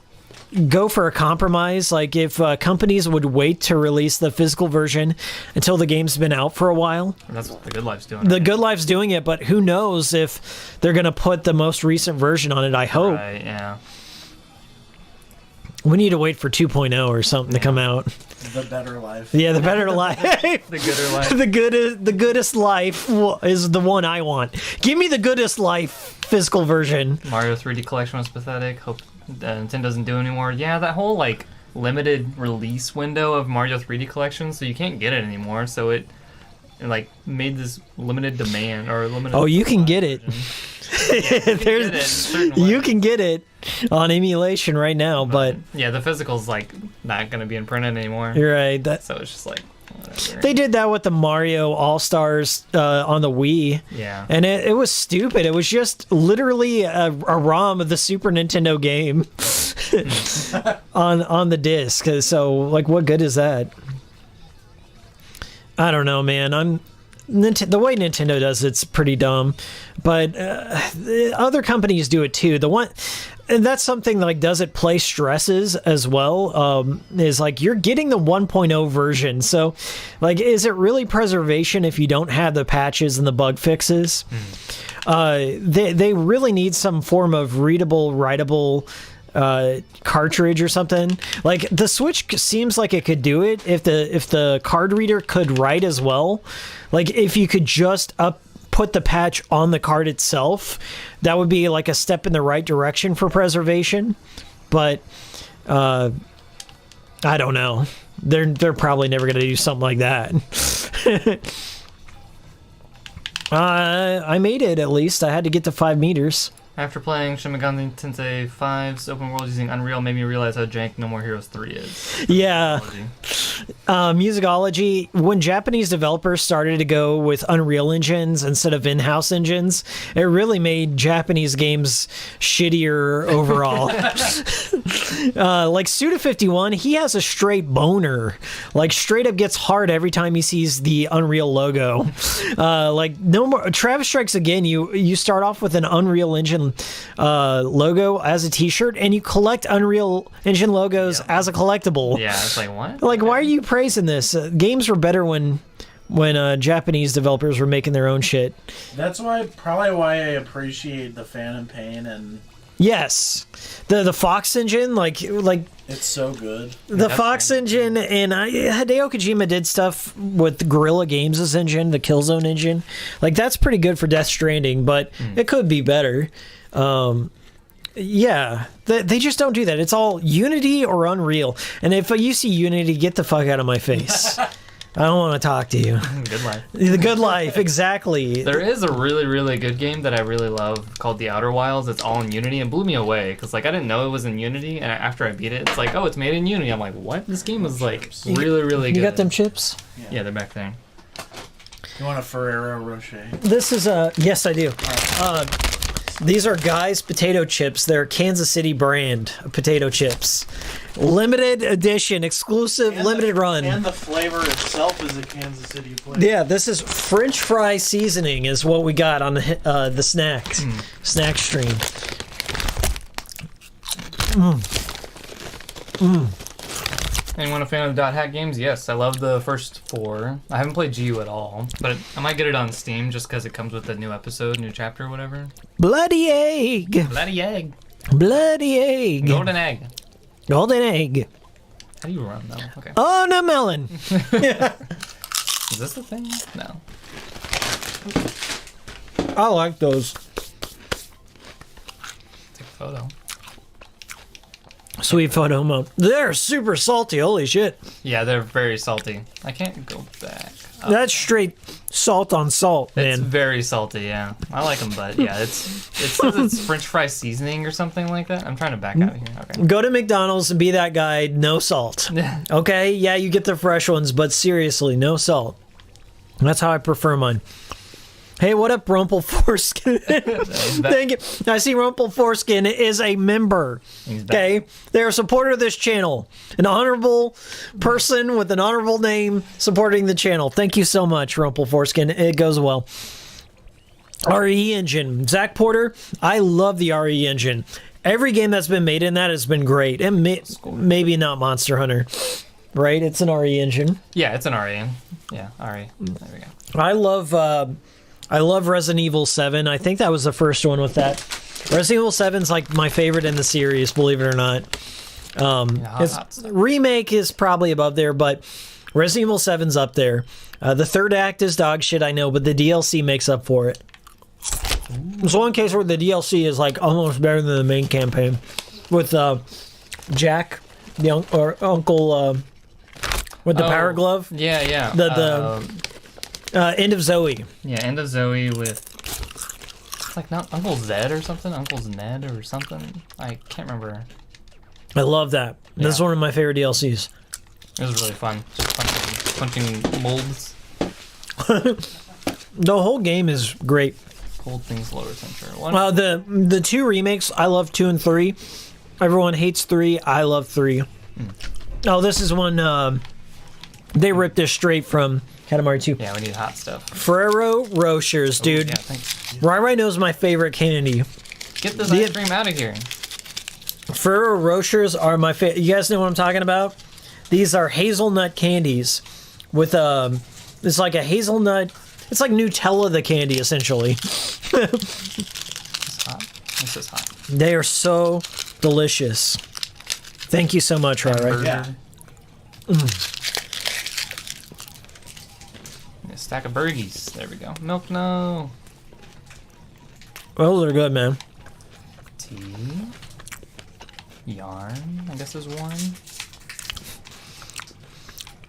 Speaker 3: go for a compromise, like, if companies would wait to release the physical version until the game's been out for a while.
Speaker 6: That's what The Good Life's doing.
Speaker 3: The Good Life's doing it, but who knows if they're going to put the most recent version on it, I hope.
Speaker 6: Right, yeah.
Speaker 3: We need to wait for 2.0 or something to come out.
Speaker 5: The Better Life.
Speaker 3: Yeah, the better life.
Speaker 6: The Gooder Life.
Speaker 3: The goodest life is the one I want. Give me the goodest life physical version.
Speaker 6: Mario 3D Collection was pathetic. Hope Nintendo doesn't do it anymore. Yeah, that whole like limited release window of Mario 3D Collection, so you can't get it anymore. So it like made this limited demand or limited.
Speaker 3: Oh, you can get it. You can get it on emulation right now, but
Speaker 6: yeah, the physical's like not gonna be in printed anymore.
Speaker 3: you're right.
Speaker 6: So it's just like whatever.
Speaker 3: They did that with the Mario All Stars on the Wii.
Speaker 6: Yeah.
Speaker 3: And it was stupid. It was just literally a ROM of the Super Nintendo game on the disc. So, like, what good is that? I don't know, man. The way Nintendo does it's pretty dumb, but other companies do it too. And that's something that like does it play stresses as well. Is like you're getting the 1.0 version, so like is it really preservation if you don't have the patches and the bug fixes? They really need some form of readable, writable cartridge or something. Like the Switch seems like it could do it if the card reader could write as well. Like if you could just put the patch on the card itself, that would be like a step in the right direction for preservation. But I don't know. They're probably never going to do something like that. I made it at least. I had to get to 5 meters.
Speaker 6: After playing Shin Megami Tensei 5's open world using Unreal made me realize how jank No More Heroes 3 is.
Speaker 3: Yeah. Musicology, when Japanese developers started to go with Unreal engines instead of in-house engines, it really made Japanese games shittier overall. Like Suda51, he has a straight boner. Like straight up gets hard every time he sees the Unreal logo. Like no more Travis Strikes Again, you start off with an Unreal Engine logo as a t-shirt and you collect Unreal Engine logos as a collectible.
Speaker 6: Yeah, it's like what?
Speaker 3: Like why are you praising this? Games were better when Japanese developers were making their own shit.
Speaker 5: That's probably why I appreciate the Phantom Pain and
Speaker 3: yes, the Fox engine, like
Speaker 5: it's so good.
Speaker 3: The Fox engine and Hideo Kojima did stuff with Guerrilla Games' engine, the Killzone engine. Like that's pretty good for Death Stranding, but it could be better. Yeah, they just don't do that. It's all Unity or Unreal. And if you see Unity, get the fuck out of my face. I don't want to talk to you.
Speaker 6: Good Life.
Speaker 3: The Good Life, exactly.
Speaker 6: There is a really, really good game that I really love called The Outer Wilds. It's all in Unity and blew me away because like I didn't know it was in Unity, and after I beat it, it's like, oh, it's made in Unity. I'm like, what? This game is like really, really good.
Speaker 3: You got them chips?
Speaker 6: Yeah, they're back there.
Speaker 5: You want a Ferrero Rocher?
Speaker 3: This is yes, I do. These are Guy's potato chips. They're Kansas City brand of potato chips. Limited edition, exclusive, limited run.
Speaker 5: And the flavor itself is a Kansas City flavor.
Speaker 3: Yeah, this is French fry seasoning is what we got on the snack stream.
Speaker 6: Anyone a fan of the Dot Hack games? Yes, I love the first 4. I haven't played Geo at all, but I might get it on Steam just because it comes with a new episode, new chapter, whatever.
Speaker 3: Bloody egg!
Speaker 6: Bloody egg.
Speaker 3: Bloody egg!
Speaker 6: Golden egg.
Speaker 3: Golden egg.
Speaker 6: How do you run though? Okay.
Speaker 3: On a melon!
Speaker 6: Is this the thing? No.
Speaker 3: I like those.
Speaker 6: Take a photo.
Speaker 3: Sweet photo mode. They're super salty, holy shit.
Speaker 6: Yeah, they're very salty. I can't go back.
Speaker 3: That's straight salt on salt,
Speaker 6: It's
Speaker 3: man.
Speaker 6: very salty, yeah. I like them, but yeah, it says it's French fry seasoning or something like that. I'm trying to back out of here. Okay.
Speaker 3: Go to McDonald's and be that guy, no salt. Okay? Yeah, you get the fresh ones, but seriously, no salt. That's how I prefer mine. Hey, what up, Rumple Foreskin? Thank you. I see Rumple Foreskin is a member. Okay? They're a supporter of this channel. An honorable person with an honorable name supporting the channel. Thank you so much, Rumple Foreskin. It goes well. RE Engine. Zach Porter, I love the RE Engine. Every game that's been made in that has been great. And maybe not Monster Hunter. Right? It's an RE Engine.
Speaker 6: Yeah, it's an RE. Yeah, RE. There we go.
Speaker 3: I love Resident Evil 7. I think that was the first one with that. Resident Evil 7's like my favorite in the series, believe it or not. Remake is probably above there, but Resident Evil 7's up there. The third act is dog shit, I know, but the DLC makes up for it. There's one case where the DLC is like almost better than the main campaign. With Jack, or Uncle, with the power glove.
Speaker 6: Yeah, yeah.
Speaker 3: The End of Zoe.
Speaker 6: Yeah, End of Zoe with... It's like not Uncle Zed or something? Uncle's Ned or something? I can't remember.
Speaker 3: I love that.
Speaker 6: Yeah.
Speaker 3: That's one of my favorite DLCs.
Speaker 6: It was really fun. Just punching molds.
Speaker 3: The whole game is great.
Speaker 6: Hold things lower temperature.
Speaker 3: The 2 remakes, I love 2 and 3. Everyone hates 3. I love 3. Oh, this is one... they ripped this straight from Katamari 2.
Speaker 6: Yeah, we need hot stuff.
Speaker 3: Ferrero Rochers, dude.
Speaker 6: Yeah, thanks.
Speaker 3: Rai knows my favorite candy.
Speaker 6: Get this ice cream out of here.
Speaker 3: Ferrero Rochers are my favorite. You guys know what I'm talking about? These are hazelnut candies with it's like a hazelnut. It's like Nutella, the candy, essentially.
Speaker 6: It's hot. This is hot.
Speaker 3: They are so delicious. Thank you so much, Rai.
Speaker 5: Yeah.
Speaker 6: A stack of burgies. There we go. Milk, no.
Speaker 3: Those are good, man.
Speaker 6: Tea. Yarn, I guess is one.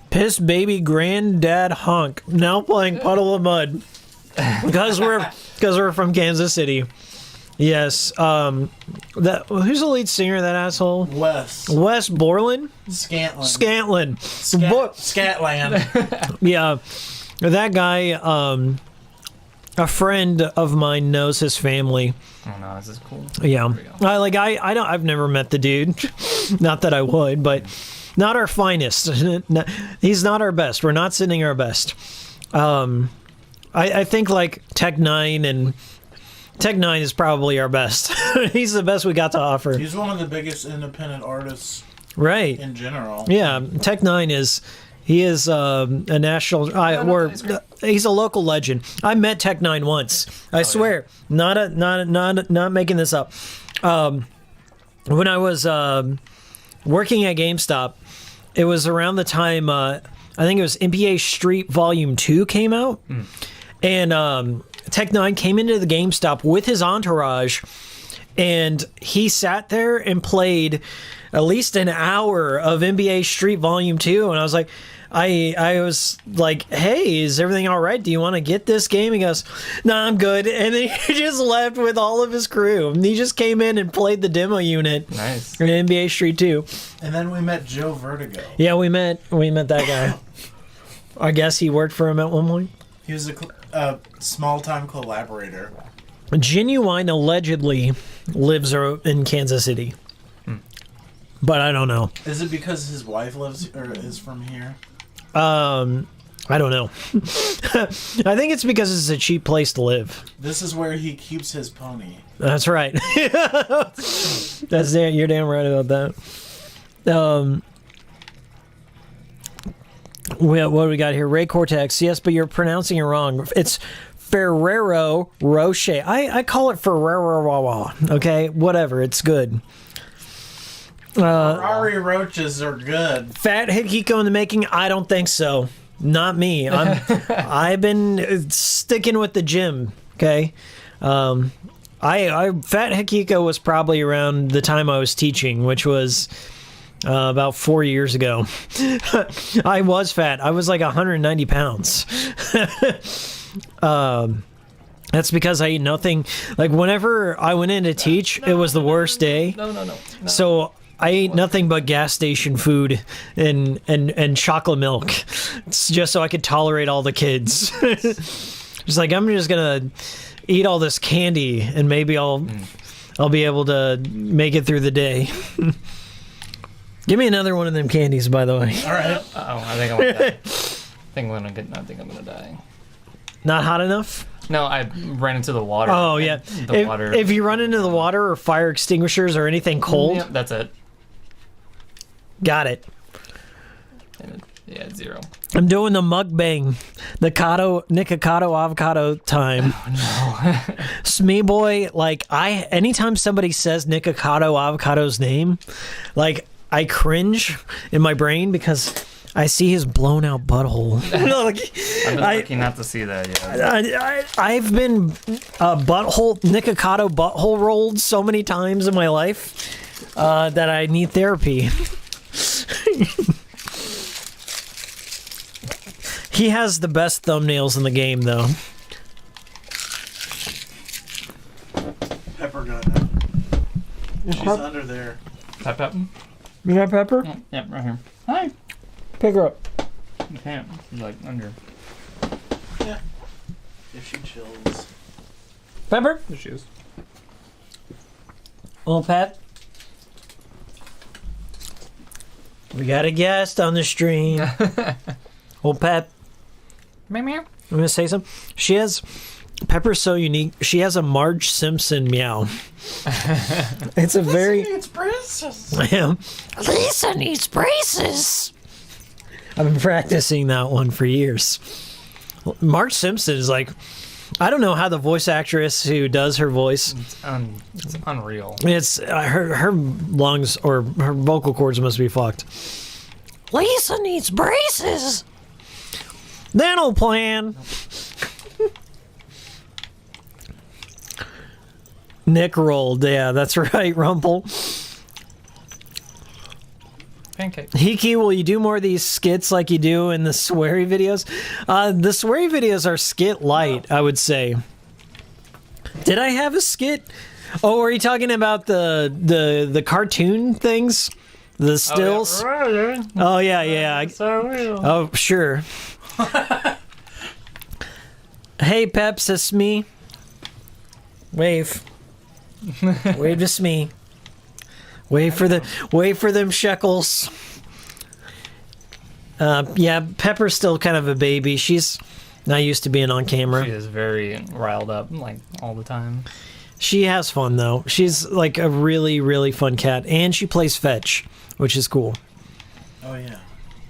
Speaker 3: Piss baby granddad honk. Now playing Puddle of Mud. Because we're from Kansas City. Yes. Who's the lead singer of that asshole? Wes Borland?
Speaker 5: Scantlin.
Speaker 3: Scatland. Yeah. That guy, a friend of mine knows his family.
Speaker 6: Oh no, this is cool.
Speaker 3: Yeah. I've never met the dude. Not that I would, but not our finest. He's not our best. We're not sending our best. I think like Tech 9 is probably our best. He's the best we got to offer.
Speaker 5: He's one of the biggest independent artists,
Speaker 3: right?
Speaker 5: In general.
Speaker 3: Yeah, Tech 9 is. He is a national. He's a local legend. I met Tech 9 once. I swear, yeah. not making this up. When I was working at GameStop, it was around the time I think it was NBA Street Volume 2 came out, and Tech 9 came into the GameStop with his entourage, and he sat there and played at least an hour of NBA Street Volume 2, and I was like, I was like, hey, is everything all right? Do you want to get this game? He goes, nah, I'm good. And then he just left with all of his crew. And he just came in and played the demo unit.
Speaker 6: Nice.
Speaker 3: In NBA Street 2.
Speaker 5: And then we met Joe Vertigo.
Speaker 3: Yeah, we met that guy. I guess he worked for him at one point.
Speaker 5: He was a small-time collaborator.
Speaker 3: Genuine allegedly lives in Kansas City. But I don't know.
Speaker 5: Is it because his wife lives or is from here?
Speaker 3: I don't know. I think it's because it's a cheap place to live.
Speaker 5: This is where he keeps his pony.
Speaker 3: That's right. You're damn right about that. What do we got here? Ray Cortex. Yes, but you're pronouncing it wrong. It's Ferrero Rocher. I call it Ferrero Wawa. Okay, whatever. It's good.
Speaker 5: Ferrari roaches are good.
Speaker 3: Fat Hikiko in the making? I don't think so. Not me. I've been sticking with the gym. Okay. Fat Hikiko was probably around the time I was teaching, which was about 4 years ago. I was fat. I was like 190 pounds. That's because I ate nothing. Like, whenever I went in to teach, it was the worst day.
Speaker 6: No.
Speaker 3: So I ate nothing but gas station food and chocolate milk. It's just so I could tolerate all the kids. Just like, I'm just gonna eat all this candy and maybe I'll be able to make it through the day. Give me another one of them candies, by the way.
Speaker 5: All right.
Speaker 6: I think I'm gonna die. I think I'm gonna die.
Speaker 3: Not hot enough?
Speaker 6: No, I ran into the water.
Speaker 3: Oh, yeah. If you run into the water or fire extinguishers or anything cold,
Speaker 6: yeah, that's it.
Speaker 3: got it.
Speaker 6: Yeah, 0.
Speaker 3: I'm doing the mukbang, the Nikocado avocado time.
Speaker 6: Oh, no.
Speaker 3: Smee boy, like, anytime somebody says Nikocado avocado's name, like, I cringe in my brain because I see his blown out butthole.
Speaker 6: I've been lucky not to see that yet.
Speaker 3: I've been Nikocado butthole rolled so many times in my life that I need therapy. He has the best thumbnails in the game, though.
Speaker 5: Pepper got it. She's under there.
Speaker 6: Pep.
Speaker 3: You got Pepper?
Speaker 6: Yeah, right here. Hi.
Speaker 3: Pick her up.
Speaker 6: You can't. She's like under.
Speaker 5: Yeah. If she chills.
Speaker 3: Pepper?
Speaker 6: There she is.
Speaker 3: Little pet. We got a guest on the stream. Old Pep.
Speaker 6: Meow meow.
Speaker 3: I'm gonna say something. Pepper's so unique. She has a Marge Simpson meow. It's a very.
Speaker 5: It's braces.
Speaker 3: Lisa needs braces. I've been practicing that one for years. Marge Simpson is like, I don't know how the voice actress who does her voice.
Speaker 6: It's unreal.
Speaker 3: It's her lungs or her vocal cords must be fucked. Lisa needs braces. Dental plan. Nick rolled. Yeah, that's right, Rumple.
Speaker 6: Pancake.
Speaker 3: Hiki, will you do more of these skits like you do in the sweary videos? The sweary videos are skit light, I would say. Did I have a skit? Oh, are you talking about the cartoon things? The stills? Oh, yeah. Oh, sure. Hey, Peps, it's me. Wave. Wave to me. Wait for them shekels. Yeah, Pepper's still kind of a baby. She's not used to being on camera.
Speaker 6: She is very riled up, like, all the time.
Speaker 3: She has fun, though. She's like a really, really fun cat. And she plays fetch, which is cool.
Speaker 5: Oh, yeah.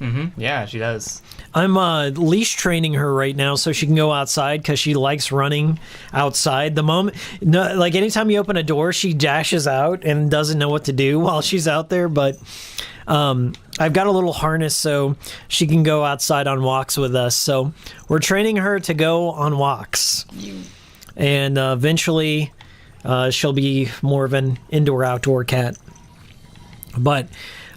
Speaker 6: Mm-hmm. Yeah, she does.
Speaker 3: I'm leash training her right now so she can go outside because she likes running outside. Like anytime you open a door, she dashes out and doesn't know what to do while she's out there. But I've got a little harness so she can go outside on walks with us. So we're training her to go on walks. And eventually she'll be more of an indoor-outdoor cat. But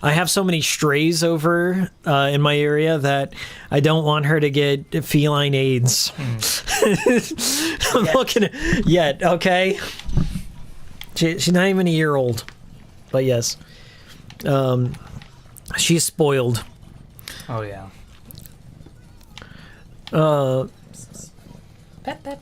Speaker 3: I have so many strays over in my area that I don't want her to get feline AIDS. I'm looking at yet, okay? She's not even a year old, but yes, she's spoiled.
Speaker 6: Oh yeah. Pet.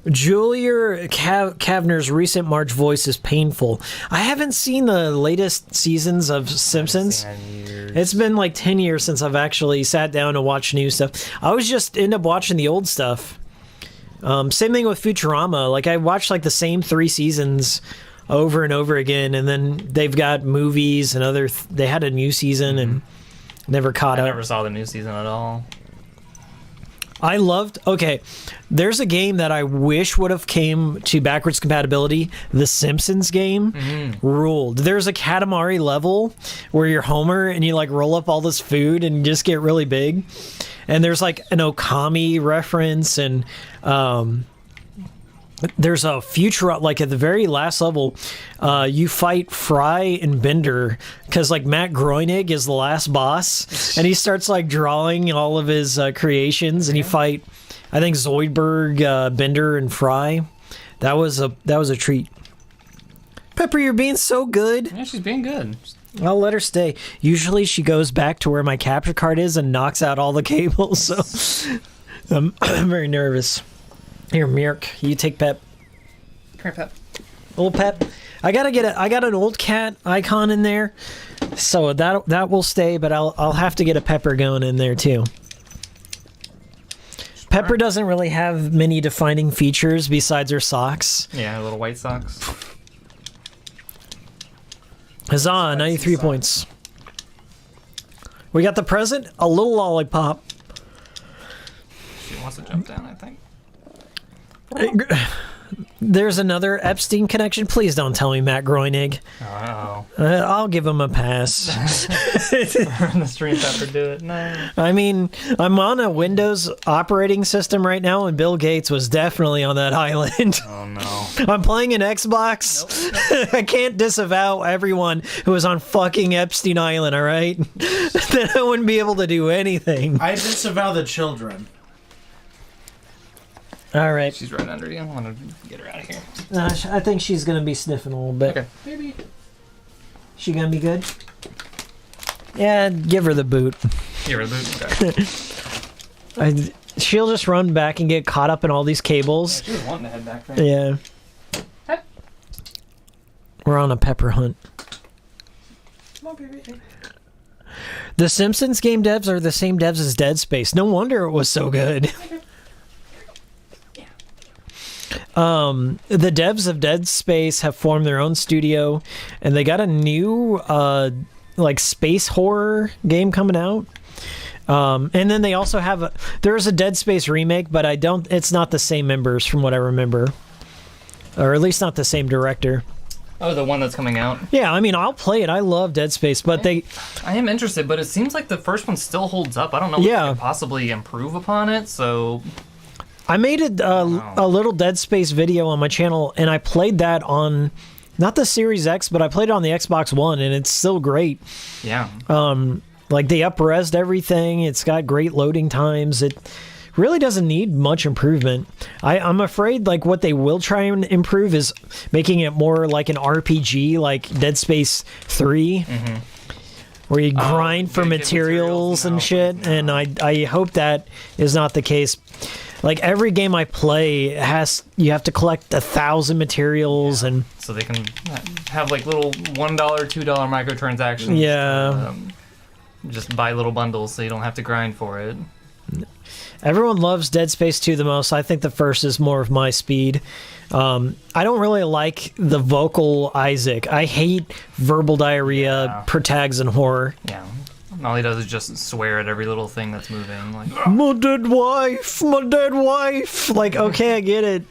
Speaker 3: Julia Kavner's recent March voice is painful. I haven't seen the latest seasons of Simpsons. It's been like 10 years since I've actually sat down to watch new stuff. I always just end up watching the old stuff. Same thing with Futurama. Like, I watched like the same 3 seasons over and over again, and then they've got movies and they had a new season, and Never caught
Speaker 6: I
Speaker 3: up.
Speaker 6: never saw the new season at all.
Speaker 3: I loved. Okay, there's a game that I wish would have came to backwards compatibility. The Simpsons game ruled. There's a Katamari level where you're Homer and you like roll up all this food and just get really big. And there's like an Okami reference, and there's a future, like at the very last level, you fight Fry and Bender because like Matt Groening is the last boss, and he starts like drawing all of his creations, and you fight, I think, Zoidberg, Bender, and Fry. That was a treat. Pepper, you're being so good.
Speaker 6: Yeah, she's being good.
Speaker 3: I'll let her stay. Usually she goes back to where my capture card is and knocks out all the cables, so I'm very nervous. Here, Mirk, you take Pep.
Speaker 6: Come here, Pep.
Speaker 3: Old Pep. I got an old cat icon in there, so that will stay, but I'll have to get a Pepper going in there too. Pepper doesn't really have many defining features besides her socks.
Speaker 6: Yeah, little white socks.
Speaker 3: Huzzah, 93 points. We got the present, a little lollipop.
Speaker 6: She wants to jump down, I think.
Speaker 3: There's another Epstein connection. Please don't tell me Matt Groening.
Speaker 6: Oh.
Speaker 3: I'll give him a pass.
Speaker 6: The stream Pepper do it. No.
Speaker 3: I mean, I'm on a Windows operating system right now, and Bill Gates was definitely on that island.
Speaker 6: Oh no.
Speaker 3: I'm playing an Xbox. Nope. I can't disavow everyone who was on fucking Epstein Island, all right? Then I wouldn't be able to do anything.
Speaker 5: I disavow the children.
Speaker 3: All right.
Speaker 6: She's right under you. I want to get her out of here.
Speaker 3: I think she's going to be sniffing a little bit.
Speaker 6: Okay.
Speaker 5: Maybe.
Speaker 3: She going to be good? Yeah, give her the boot.
Speaker 6: Here, the boot. Okay.
Speaker 3: She'll just run back and get caught up in all these cables.
Speaker 6: Yeah, she was wanting to head back there.
Speaker 3: Yeah.
Speaker 6: Hey.
Speaker 3: We're on a pepper hunt.
Speaker 6: Come on, baby.
Speaker 3: The Simpsons game devs are the same devs as Dead Space. No wonder it was so good. The devs of Dead Space have formed their own studio, and they got a new like space horror game coming out. And then they also have there's a Dead Space remake, but it's not the same members from what I remember, or at least not the same director.
Speaker 6: Oh, the one that's coming out?
Speaker 3: Yeah, I mean, I'll play it. I love Dead Space, but
Speaker 6: I am interested, but it seems like the first one still holds up. I don't know what they could possibly improve upon it, so...
Speaker 3: I made a little Dead Space video on my channel, and I played that on, not the Series X, but I played it on the Xbox One, and it's still great.
Speaker 6: Yeah.
Speaker 3: Like, they up-resed everything. It's got great loading times. It really doesn't need much improvement. I'm afraid, like, what they will try and improve is making it more like an RPG, like Dead Space 3. Mm-hmm. Where you grind for materials and shit, and I hope that is not the case. Like, every game I play you have to collect 1,000 materials, and
Speaker 6: so they can have like little $1, $2 microtransactions.
Speaker 3: Yeah.
Speaker 6: Just buy little bundles so you don't have to grind for it.
Speaker 3: Everyone loves Dead Space 2 the most. I think the first is more of my speed. I don't really like the vocal Isaac. I hate verbal diarrhea, protags, and horror.
Speaker 6: Yeah. All he does is just swear at every little thing that's moving. Like,
Speaker 3: my dead wife, my dead wife. Like, okay, I get it.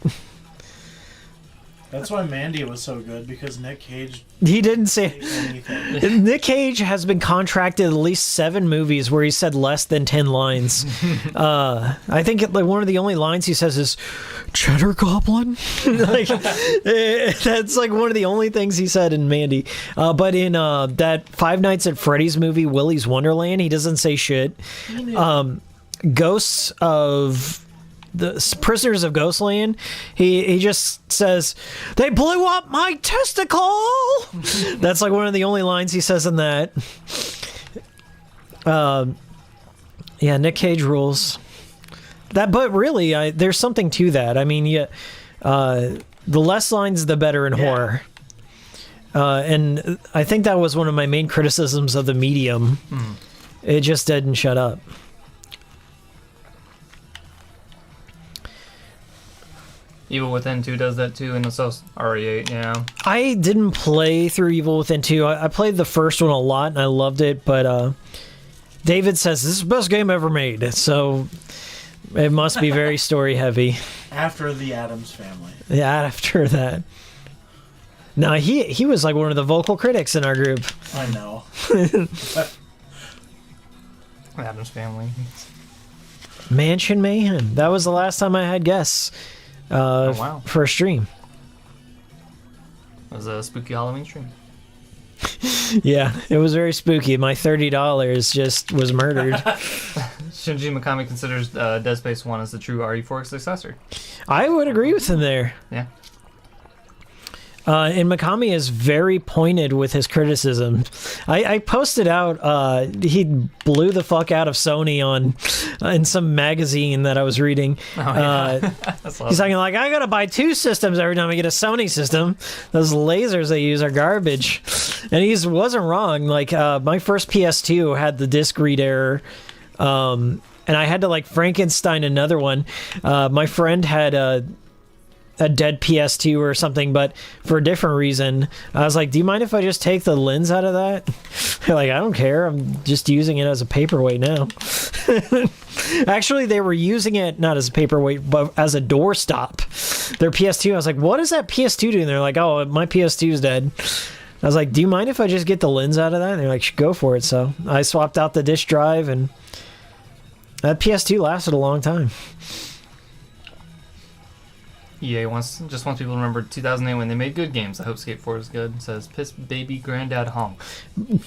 Speaker 5: That's why Mandy was so good, because Nick Cage...
Speaker 3: He didn't say
Speaker 5: anything.
Speaker 3: Nick Cage has been contracted at least 7 movies where he said less than 10 lines. I think like one of the only lines he says is "Cheddar Goblin." Like, that's like one of the only things he said in Mandy. But in that Five Nights at Freddy's movie, Willy's Wonderland, he doesn't say shit. Ghosts of the Prisoners of Ghostland, he just says, "They blew up my testicle." That's like one of the only lines he says in that. Yeah, Nick Cage rules. That, but really, there's something to that. I mean, the less lines, the better in horror. And I think that was one of my main criticisms of the medium. It just didn't shut up.
Speaker 6: Evil Within 2 does that too, and it's also RE8, yeah.
Speaker 3: I didn't play through Evil Within 2. I played the first one a lot, and I loved it, but David says this is the best game ever made, so it must be very story heavy.
Speaker 5: After the Addams Family.
Speaker 3: Yeah, after that. No, he was like one of the vocal critics in our group.
Speaker 5: I know.
Speaker 6: Addams Family.
Speaker 3: Mansion Mayhem. That was the last time I had guests
Speaker 6: wow.
Speaker 3: for a stream.
Speaker 6: It was a spooky Halloween stream.
Speaker 3: Yeah, it was very spooky. My $30 just was murdered.
Speaker 6: Shinji Mikami considers Dead Space 1 as the true RE4 successor.
Speaker 3: I would agree with him there.
Speaker 6: Yeah.
Speaker 3: And Mikami is very pointed with his criticism. I posted out, he blew the fuck out of Sony in some magazine that I was reading.
Speaker 6: Oh, yeah.
Speaker 3: He's talking like, I gotta buy 2 systems every time I get a Sony system. Those lasers they use are garbage. And he wasn't wrong. Like, my first PS2 had the disc read error. And I had to like Frankenstein another one. My friend had a dead PS2 or something, but for a different reason. I was like, do you mind if I just take the lens out of that? They're like, I don't care. I'm just using it as a paperweight now. Actually, they were using it not as a paperweight, but as a doorstop. Their PS2, I was like, what is that PS2 doing? They're like, oh, my PS2 is dead. I was like, do you mind if I just get the lens out of that? And they're like, go for it. So I swapped out the disk drive, and that PS2 lasted a long time.
Speaker 6: EA just wants people to remember 2008 when they made good games. I hope Skate 4 is good. It says, piss baby granddad honk.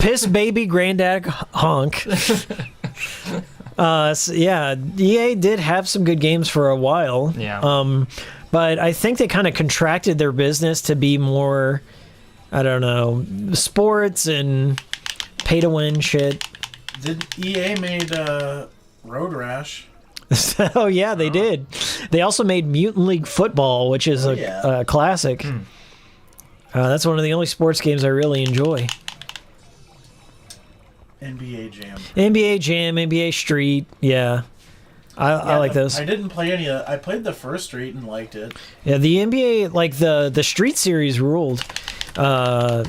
Speaker 3: Piss baby granddad honk. So yeah, EA did have some good games for a while.
Speaker 6: Yeah.
Speaker 3: But I think they kind of contracted their business to be more, I don't know, sports and pay to win shit.
Speaker 5: Did EA made Road Rash?
Speaker 3: Oh yeah, they did. They also made Mutant League Football, which is a classic. That's one of the only sports games I really enjoy.
Speaker 5: NBA Jam.
Speaker 3: NBA Jam, NBA Street, yeah. I like those.
Speaker 5: I didn't play any of. I played the first Street and liked it.
Speaker 3: Yeah, the NBA, like the Street series ruled. But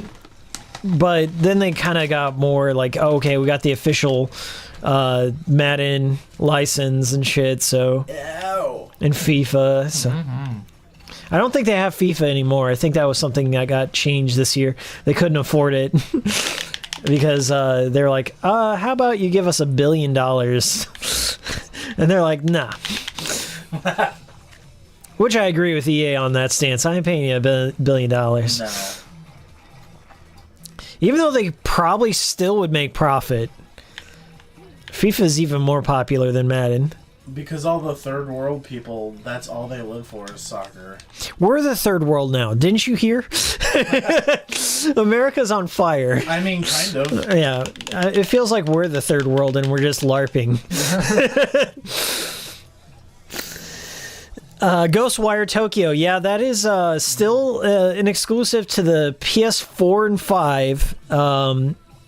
Speaker 3: then they kind of got more like, oh, okay, we got the official Madden license and shit, so and FIFA, so I don't think they have FIFA anymore. I think that was something that got changed this year. They couldn't afford it because they're like, how about you give us $1 billion? And they're like, nah. Which I agree with EA on that stance. I ain't paying you $1 billion.
Speaker 5: No.
Speaker 3: Even though they probably still would make profit. FIFA is even more popular than Madden.
Speaker 5: Because all the third world people, that's all they live for is soccer.
Speaker 3: We're the third world now. Didn't you hear? America's on fire.
Speaker 5: I mean, kind of.
Speaker 3: Yeah. It feels like we're the third world and we're just LARPing. Ghostwire Tokyo. Yeah, that is still an exclusive to the PS4 and 5.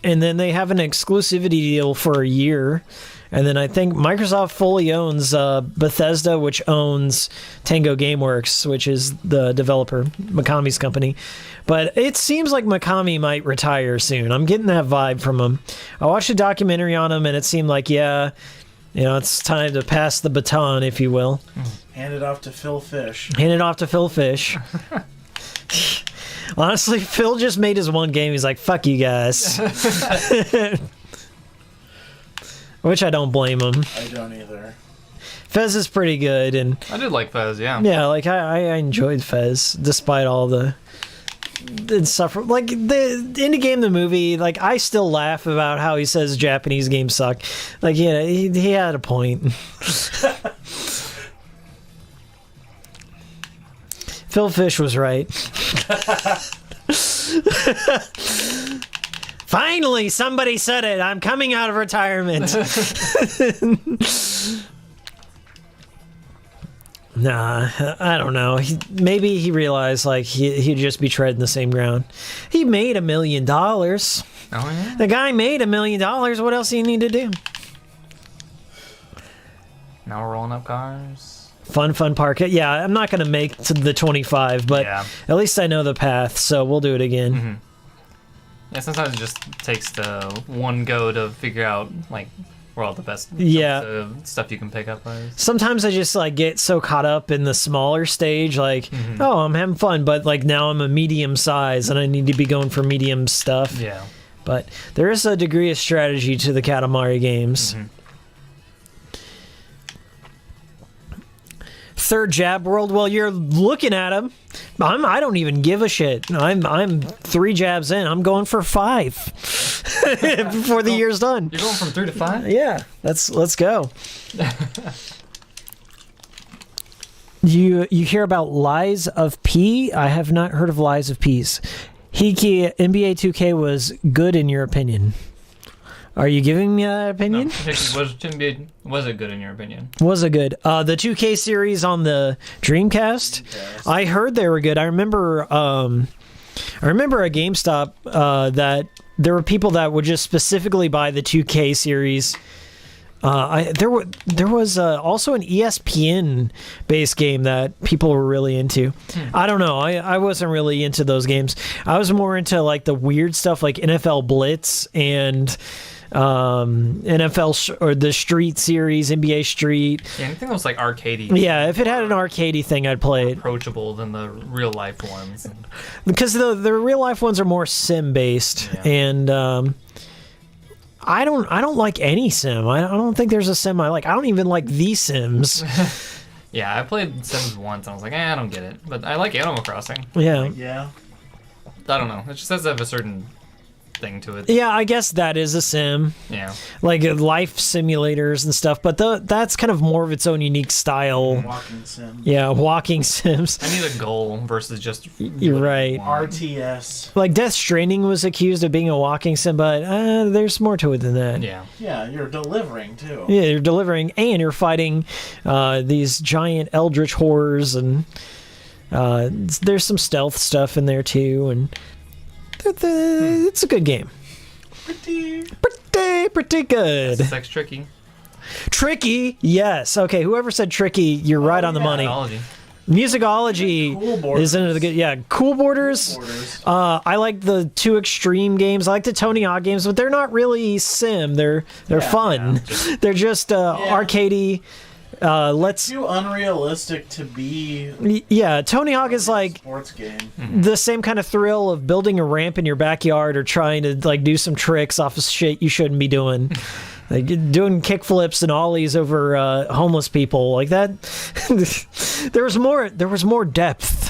Speaker 3: And then they have an exclusivity deal for a year. And then I think Microsoft fully owns Bethesda, which owns Tango Gameworks, which is the developer, Mikami's company. But it seems like Mikami might retire soon. I'm getting that vibe from him. I watched a documentary on him, and it seemed like, yeah, you know, it's time to pass the baton, if you will.
Speaker 5: Hand it off to Phil Fish.
Speaker 3: Hand it off to Phil Fish. Honestly, Phil just made his one game. He's like, fuck you guys. Which I don't blame him.
Speaker 5: I don't either.
Speaker 3: Fez is pretty good. And
Speaker 6: I did like Fez, yeah.
Speaker 3: Yeah, like I enjoyed Fez, despite all the stuff. Like, the indie game, the movie, like, I still laugh about how he says Japanese games suck. Like, yeah, he had a point. Phil Fish was right. Finally, somebody said it. I'm coming out of retirement. Nah, I don't know. Maybe he realized like he'd just be treading the same ground. He made $1 million.
Speaker 6: Oh yeah.
Speaker 3: The guy made $1 million. What else do you need to do?
Speaker 6: Now we're rolling up cars.
Speaker 3: Fun park. Yeah, I'm not gonna make to the 25, but
Speaker 6: Yeah.
Speaker 3: at least I know the path, so we'll do it again.
Speaker 6: Mm-hmm. Yeah, sometimes it just takes the one go to figure out like where all the best stuff you can pick up is.
Speaker 3: Sometimes I just like get so caught up in the smaller stage, like, oh, I'm having fun, but like now I'm a medium size and I need to be going for medium stuff.
Speaker 6: Yeah.
Speaker 3: But there is a degree of strategy to the Katamari games. Third jab world. Well, you're looking at him. I don't even give a shit. I'm 3 jabs in. I'm going for 5 before the year's done.
Speaker 6: You're going from 3 to 5?
Speaker 3: Yeah, let's go. You hear about Lies of P? I have not heard of Lies of P's. NBA 2K was good in your opinion. Are you giving me that opinion?
Speaker 6: Was it good in your opinion?
Speaker 3: Was it good? The 2K series on the Dreamcast, I heard they were good. I remember a GameStop that there were people that would just specifically buy the 2K series. There was also an ESPN based game that people were really into. I don't know. I wasn't really into those games. I was more into like the weird stuff like NFL Blitz and NFL or the Street series, NBA Street.
Speaker 6: Yeah, anything that was like arcadey.
Speaker 3: Yeah, if it had an arcadey thing, I'd play it.
Speaker 6: Approachable than the real life ones.
Speaker 3: Because the real life ones are more sim based, and I don't like any sim. I don't think there's a sim I like. I don't even like the Sims.
Speaker 6: Yeah, I played Sims once and I was like, I don't get it. But I like Animal Crossing.
Speaker 3: Yeah.
Speaker 5: Yeah.
Speaker 6: I don't know. It just has to have a certain thing to it.
Speaker 3: Yeah, I guess that is a sim.
Speaker 6: Yeah.
Speaker 3: Like life simulators and stuff, but that's kind of more of its own unique style.
Speaker 5: Walking sim.
Speaker 3: Yeah, walking sims.
Speaker 6: I need a goal versus just...
Speaker 3: You're right.
Speaker 5: RTS.
Speaker 3: Like Death Stranding was accused of being a walking sim, but there's more to it than that.
Speaker 6: Yeah.
Speaker 5: Yeah, you're delivering, too.
Speaker 3: Yeah, you're delivering, and you're fighting these giant eldritch horrors, and there's some stealth stuff in there, too, and... It's a good game. Pretty good.
Speaker 6: Sex tricky.
Speaker 3: Tricky, yes. Okay, whoever said tricky, you're right on the money. Musicology
Speaker 5: Cool
Speaker 3: is into the good. Yeah, Cool Borders. I like the 2 Extreme games. I like the Tony Hawk games, but they're not really sim. They're fun.
Speaker 6: Yeah.
Speaker 3: They're just arcadey.
Speaker 5: Too unrealistic to be.
Speaker 3: Yeah, Tony Hawk is like
Speaker 5: sports game.
Speaker 3: The same kind of thrill of building a ramp in your backyard or trying to like do some tricks off of shit you shouldn't be doing. Like doing kickflips and ollies over homeless people like that. there was more depth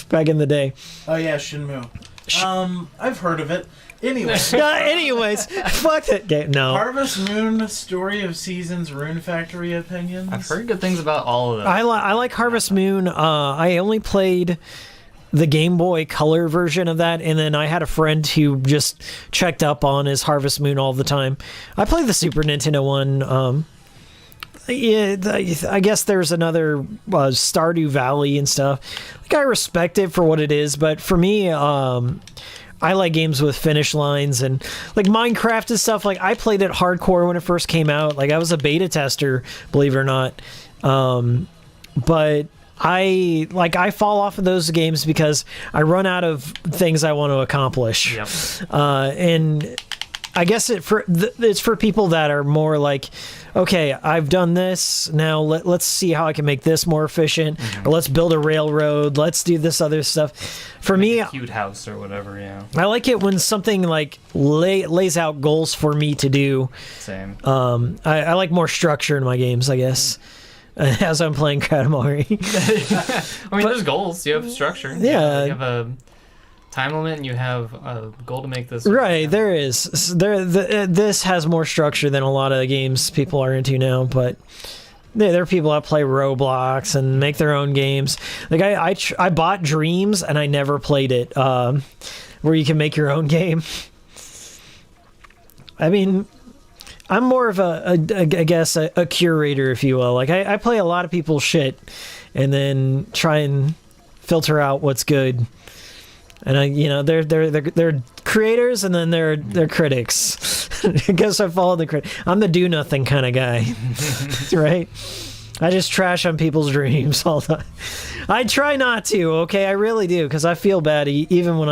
Speaker 3: back in the day.
Speaker 5: Oh yeah, Shenmue. I've heard of it. Anyways,
Speaker 3: fuck that game. No.
Speaker 5: Harvest Moon, Story of Seasons, Rune Factory opinions.
Speaker 6: I've heard good things about all of them.
Speaker 3: I like Harvest Moon. I only played the Game Boy Color version of that, and then I had a friend who just checked up on his Harvest Moon all the time. I played the Super Nintendo one. Yeah, I guess there's another Stardew Valley and stuff. Like I respect it for what it is, but for me, I like games with finish lines and like Minecraft and stuff. Like I played it hardcore when it first came out. Like I was a beta tester, believe it or not. But I fall off of those games because I run out of things I want to accomplish.
Speaker 6: Yep.
Speaker 3: And I guess it's for people that are more like, okay, I've done this. Now let's see how I can make this more efficient. Or let's build a railroad. Let's do this other stuff. For me,
Speaker 6: a cute house or whatever. Yeah.
Speaker 3: I like it when something like lays out goals for me to do.
Speaker 6: Same.
Speaker 3: I like more structure in my games, I guess. As I'm playing Katamari.
Speaker 6: I mean, there's goals. You have structure.
Speaker 3: Yeah.
Speaker 6: You have a time limit and you have a goal to make this.
Speaker 3: Right, there is. This has more structure than a lot of the games people are into now, but there are people that play Roblox and make their own games. Like I bought Dreams and I never played it, where you can make your own game. I mean, I'm more of I guess a curator, if you will. Like I play a lot of people's shit and then try and filter out what's good. And they're creators and then they're critics. I guess I follow the critic. I'm the do nothing kind of guy, right? I just trash on people's dreams all the time. I try not to, okay? I really do, because I feel bad even when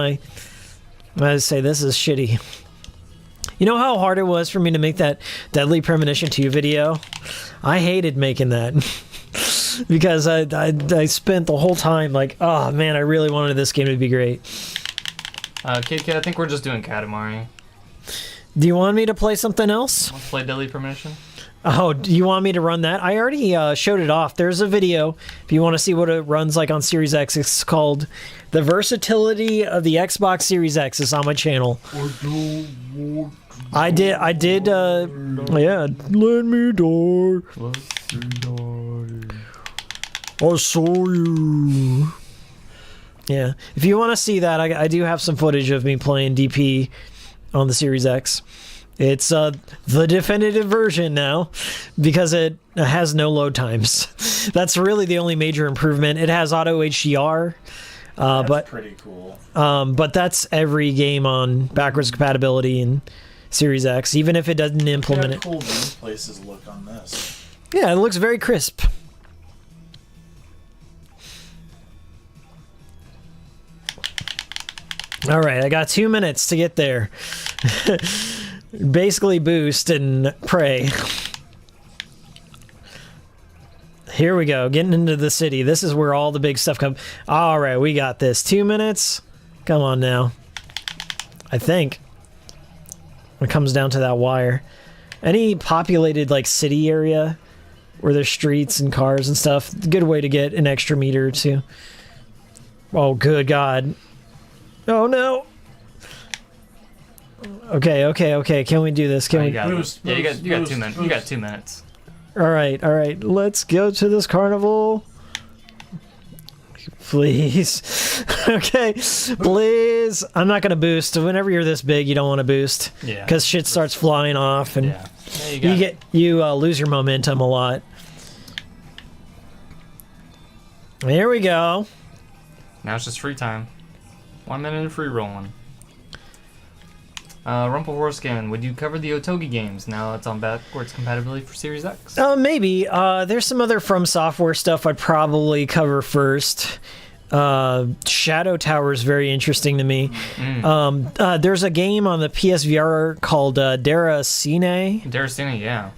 Speaker 3: I say this is shitty. You know how hard it was for me to make that Deadly Premonition 2 video? I hated making that. Because I spent the whole time like, oh man, I really wanted this game to be great.
Speaker 6: Kid, I think we're just doing Katamari.
Speaker 3: Do you want me to play something else?
Speaker 6: Let's play Deadly Premonition.
Speaker 3: Oh, do you want me to run that? I already showed it off. There's a video if you want to see what it runs like on Series X. It's called The Versatility of the Xbox Series X. It's on my channel. I did, yeah, let me die. I saw you. Yeah, if you want to see that, I do have some footage of me playing DP on the Series X. It's the definitive version now because it has no load times. That's really the only major improvement. It has auto HDR,
Speaker 5: That's pretty cool.
Speaker 3: but that's every game on backwards compatibility in Series X, even if it doesn't implement it.
Speaker 5: Cool places look on this.
Speaker 3: Yeah, it looks very crisp. All right, I got 2 minutes to get there. Basically boost and pray. Here we go, getting into the city. This is where all the big stuff comes. All right, we got this. 2 minutes. Come on now. I think. When it comes down to that wire. Any populated like city area where there's streets and cars and stuff, good way to get an extra meter or two. Oh, good God. Oh no. Okay. Can we do this? Can we?
Speaker 6: You got
Speaker 5: Boost,
Speaker 6: 2 minutes. You got 2 minutes.
Speaker 3: All right. Let's go to this carnival. Please. Okay. Please. I'm not gonna boost. Whenever you're this big, you don't want to boost.
Speaker 6: Yeah.
Speaker 3: Because shit starts flying off and
Speaker 6: Yeah.
Speaker 3: you lose your momentum a lot. Here we go.
Speaker 6: Now it's just free time. 1 minute of free rolling. Rumple Horseman, would you cover the Otogi games? Now it's on backwards compatibility for Series X.
Speaker 3: Maybe. There's some other From Software stuff I'd probably cover first. Shadow Tower is very interesting to me. There's a game on the PSVR called Deracine.
Speaker 6: Deracine, yeah.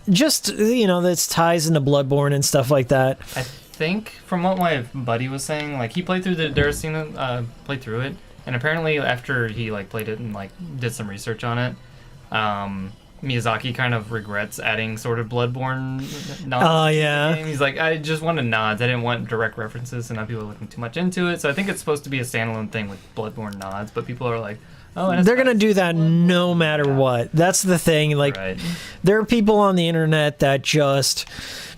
Speaker 3: Just, that ties into Bloodborne and stuff like that.
Speaker 6: I think from what my buddy was saying, like he played through the Deracine, played through it, and apparently after he like played it and like did some research on it, Miyazaki kind of regrets adding sort of Bloodborne nods.
Speaker 3: Oh, yeah.
Speaker 6: To the game. He's like, I just wanted nods. I didn't want direct references, and now people are looking too much into it. So I think it's supposed to be a standalone thing with Bloodborne nods, but people are like, oh, and
Speaker 3: they're gonna do that no matter what. That's the thing. Like,
Speaker 6: right.
Speaker 3: There are people on the internet that just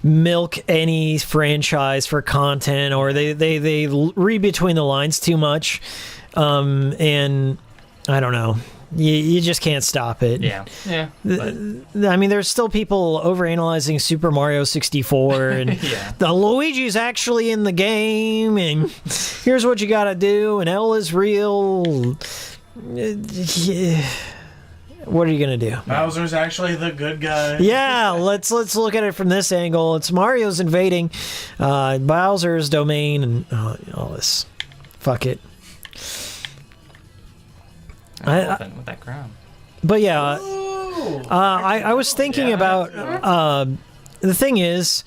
Speaker 3: milk any franchise for content, or they read between the lines too much, and I don't know. You just can't stop it.
Speaker 6: Yeah.
Speaker 3: I mean, there's still people overanalyzing Super Mario 64, and
Speaker 6: Yeah.
Speaker 3: the Luigi's actually in the game, and here's what you gotta do, and L is real. Yeah. What are you gonna do?
Speaker 5: Bowser's actually the good guy.
Speaker 3: Yeah, let's look at it from this angle. It's Mario's invading Bowser's domain and all this. Fuck it.
Speaker 6: With that crown.
Speaker 3: But yeah, I was thinking about the thing is,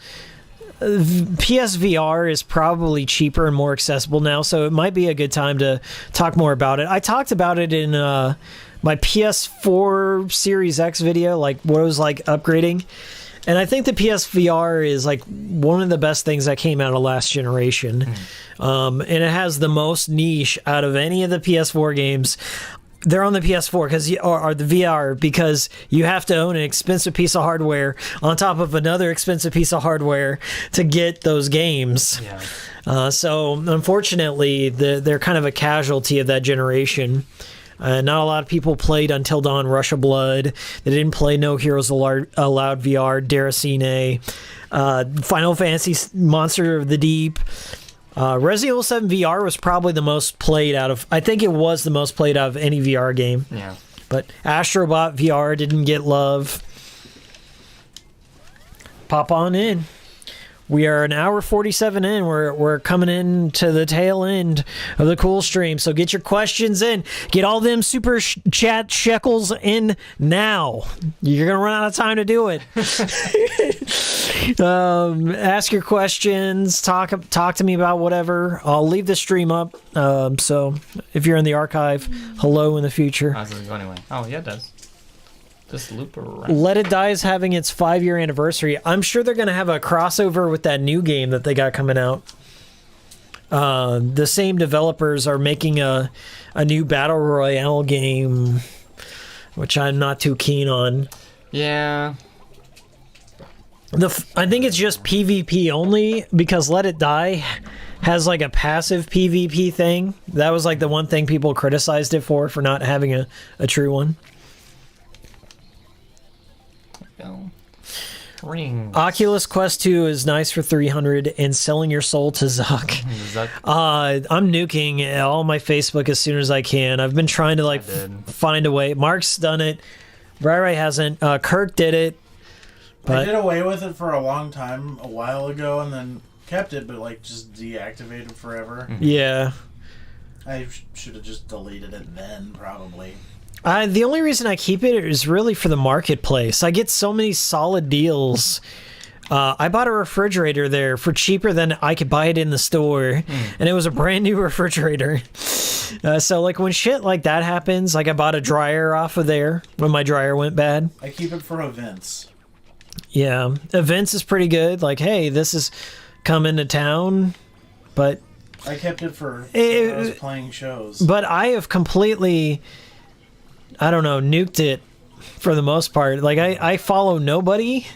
Speaker 3: PSVR is probably cheaper and more accessible now, so it might be a good time to talk more about it. I talked about it in my PS4 Series X video, like what it was like upgrading. And I think the PSVR is like one of the best things that came out of last generation. And it has the most niche out of any of the PS4 games. They're on the PS4 or the VR because you have to own an expensive piece of hardware on top of another expensive piece of hardware to get those games.
Speaker 6: Yeah.
Speaker 3: So unfortunately, they're kind of a casualty of that generation. Not a lot of people played Until Dawn, Rush of Blood. They didn't play No Heroes Allowed VR, Deracine, Final Fantasy Monster of the Deep. Resident Evil 7 VR was probably the most played out of... I think it was the most played out of any VR game.
Speaker 6: Yeah.
Speaker 3: But Astrobot VR didn't get love. Pop on in. We are an hour 47 in. We're coming in to the tail end of the cool stream. So get your questions in. Get all them super chat shekels in now. You're going to run out of time to do it. Ask your questions. Talk to me about whatever. I'll leave the stream up. So if you're in the archive, hello in the future.
Speaker 6: How does it go anyway? Oh, yeah, it does. Just loop around.
Speaker 3: Let It Die is having its 5-year anniversary. I'm sure they're going to have a crossover with that new game that they got coming out. The same developers are making a new Battle Royale game, which I'm not too keen on.
Speaker 6: Yeah.
Speaker 3: I think it's just PvP only because Let It Die has like a passive PvP thing. That was like the one thing people criticized it for not having a true one.
Speaker 6: Rings.
Speaker 3: Oculus Quest 2 is nice for 300 and selling your soul to Zuck. I'm nuking all my Facebook as soon as I can. I've been trying to find a way. Mark's done it. Rai hasn't. Kirk did it. But
Speaker 5: I did away with it for a long time, a while ago, and then kept it, but like just deactivated forever.
Speaker 3: Yeah.
Speaker 5: I should have just deleted it then, probably.
Speaker 3: The only reason I keep it is really for the marketplace. I get so many solid deals. I bought a refrigerator there for cheaper than I could buy it in the store, and it was a brand new refrigerator. So like when shit like that happens, like I bought a dryer off of there when my dryer went bad.
Speaker 5: I keep it for events.
Speaker 3: Yeah, events is pretty good. Like, hey, this is coming to town, but
Speaker 5: I kept it for when I was playing shows.
Speaker 3: But I have completely, I don't know, nuked it for the most part. Like I follow nobody.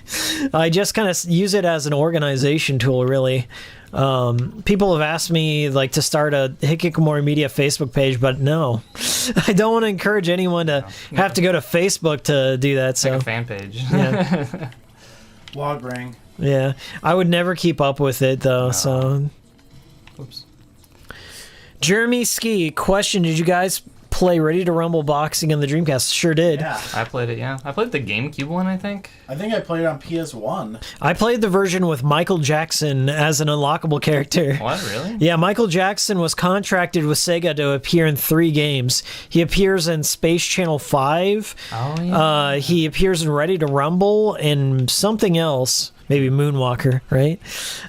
Speaker 3: I just kind of use it as an organization tool, really. People have asked me like to start a Hikikomori Media Facebook page, but no, I don't want to encourage anyone to have to go to Facebook to do that. So
Speaker 6: like a fan page.
Speaker 3: Yeah.
Speaker 5: Log ring.
Speaker 3: Yeah, I would never keep up with it though. No. So,
Speaker 6: oops.
Speaker 3: Jeremy Ski question: did you guys play Ready to Rumble boxing on the Dreamcast? Sure did.
Speaker 5: Yeah.
Speaker 6: I played it, yeah. I played the GameCube one, I think.
Speaker 5: I think I played it on PS1.
Speaker 3: I played the version with Michael Jackson as an unlockable character.
Speaker 6: What, really?
Speaker 3: Yeah, Michael Jackson was contracted with Sega to appear in 3 games. He appears in Space Channel 5.
Speaker 6: Oh, yeah.
Speaker 3: He appears in Ready to Rumble and something else. Maybe Moonwalker, right?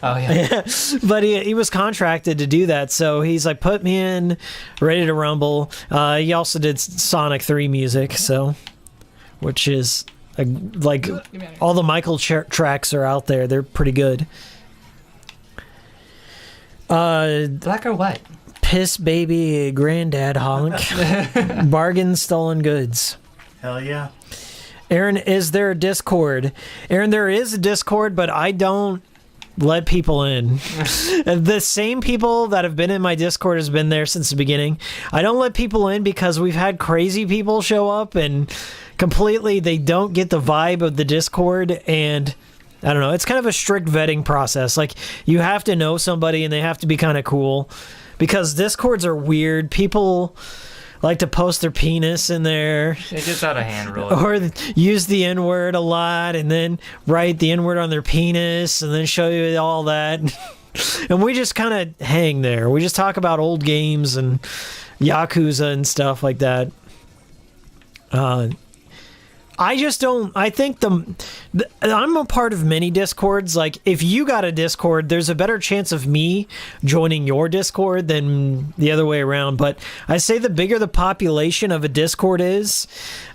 Speaker 6: Oh, yeah.
Speaker 3: But he was contracted to do that, so he's like, put me in Ready to Rumble. He also did Sonic 3 music, so, which is, like, all the Michael tracks are out there. They're pretty good.
Speaker 6: Black or white?
Speaker 3: Piss Baby Granddad Honk. Bargain Stolen Goods.
Speaker 5: Hell yeah.
Speaker 3: Aaron, is there a Discord? Aaron, there is a Discord, but I don't let people in. The same people that have been in my Discord has been there since the beginning. I don't let people in because we've had crazy people show up and completely they don't get the vibe of the Discord, and I don't know, it's kind of a strict vetting process. Like, you have to know somebody and they have to be kind of cool because Discords are weird. People like to post their penis in there.
Speaker 6: It gets out of hand, really.
Speaker 3: Or use the N-word a lot and then write the N-word on their penis and then show you all that. And we just kind of hang there. We just talk about old games and Yakuza and stuff like that. I just don't. I think I'm a part of many Discords. Like, if you got a Discord, there's a better chance of me joining your Discord than the other way around. But I say the bigger the population of a Discord is,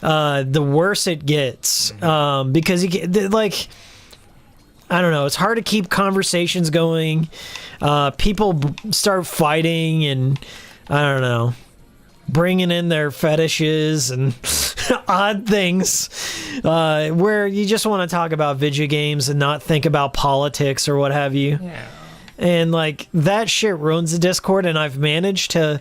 Speaker 3: the worse it gets. Because you get, like, I don't know, it's hard to keep conversations going. People start fighting and, I don't know, bringing in their fetishes and odd things, where you just want to talk about video games and not think about politics or what have you.
Speaker 6: Yeah.
Speaker 3: And like that shit ruins the Discord, and I've managed to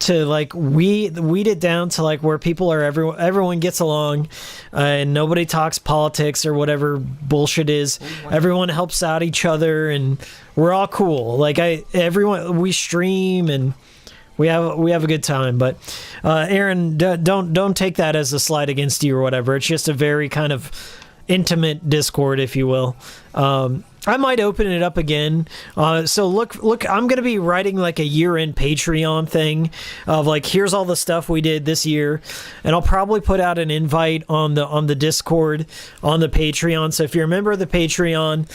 Speaker 3: like weed it down to like where people are, everyone gets along, and nobody talks politics or whatever bullshit is. Everyone helps out each other and we're all cool. Like we stream and we have a good time. But Aaron, don't take that as a slight against you or whatever. It's just a very kind of intimate Discord, if you will. I might open it up again. So look, I'm going to be writing like a year-end Patreon thing of like, here's all the stuff we did this year. And I'll probably put out an invite on the Discord, on the Patreon. So if you're a member of the Patreon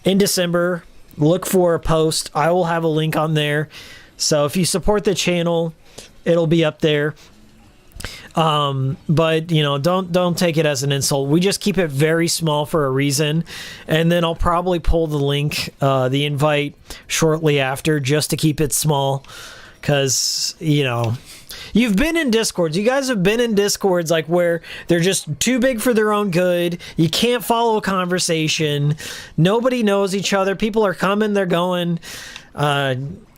Speaker 3: in December, look for a post. I will have a link on there. So if you support the channel, it'll be up there. But you know, don't take it as an insult. We just keep it very small for a reason, and then I'll probably pull the link, the invite shortly after, just to keep it small, because you know, you've been in Discords. You guys have been in Discords like where they're just too big for their own good. You can't follow a conversation. Nobody knows each other. People are coming, they're going.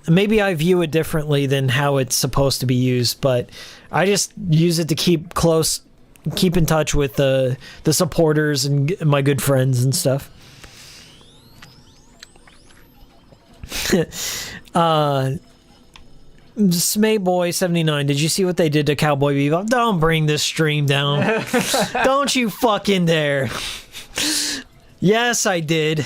Speaker 3: Maybe I view it differently than how it's supposed to be used, but I just use it to keep in touch with the supporters and my good friends and stuff. Smayboy79, did you see what they did to Cowboy Bebop? Don't bring this stream down. Don't you fucking dare. Yes, I did.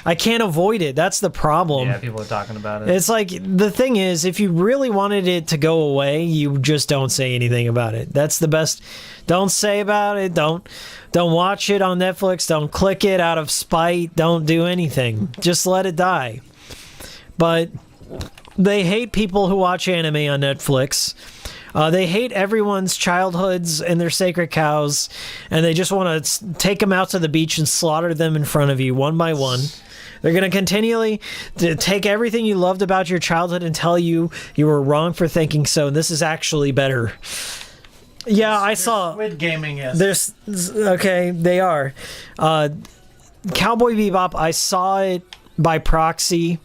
Speaker 3: I can't avoid it. That's the problem.
Speaker 6: Yeah, people are talking about it.
Speaker 3: It's like, the thing is, if you really wanted it to go away, you just don't say anything about it. That's the best. Don't say about it. Don't watch it on Netflix. Don't click it out of spite. Don't do anything. Just let it die. But they hate people who watch anime on Netflix. They hate everyone's childhoods and their sacred cows, and they just want to take them out to the beach and slaughter them in front of you one by one. They're going to continually take everything you loved about your childhood and tell you you were wrong for thinking so, and this is actually better. Yeah, I saw...
Speaker 5: Squid Gaming is.
Speaker 3: There's... Okay, they are. Cowboy Bebop, I saw it by proxy.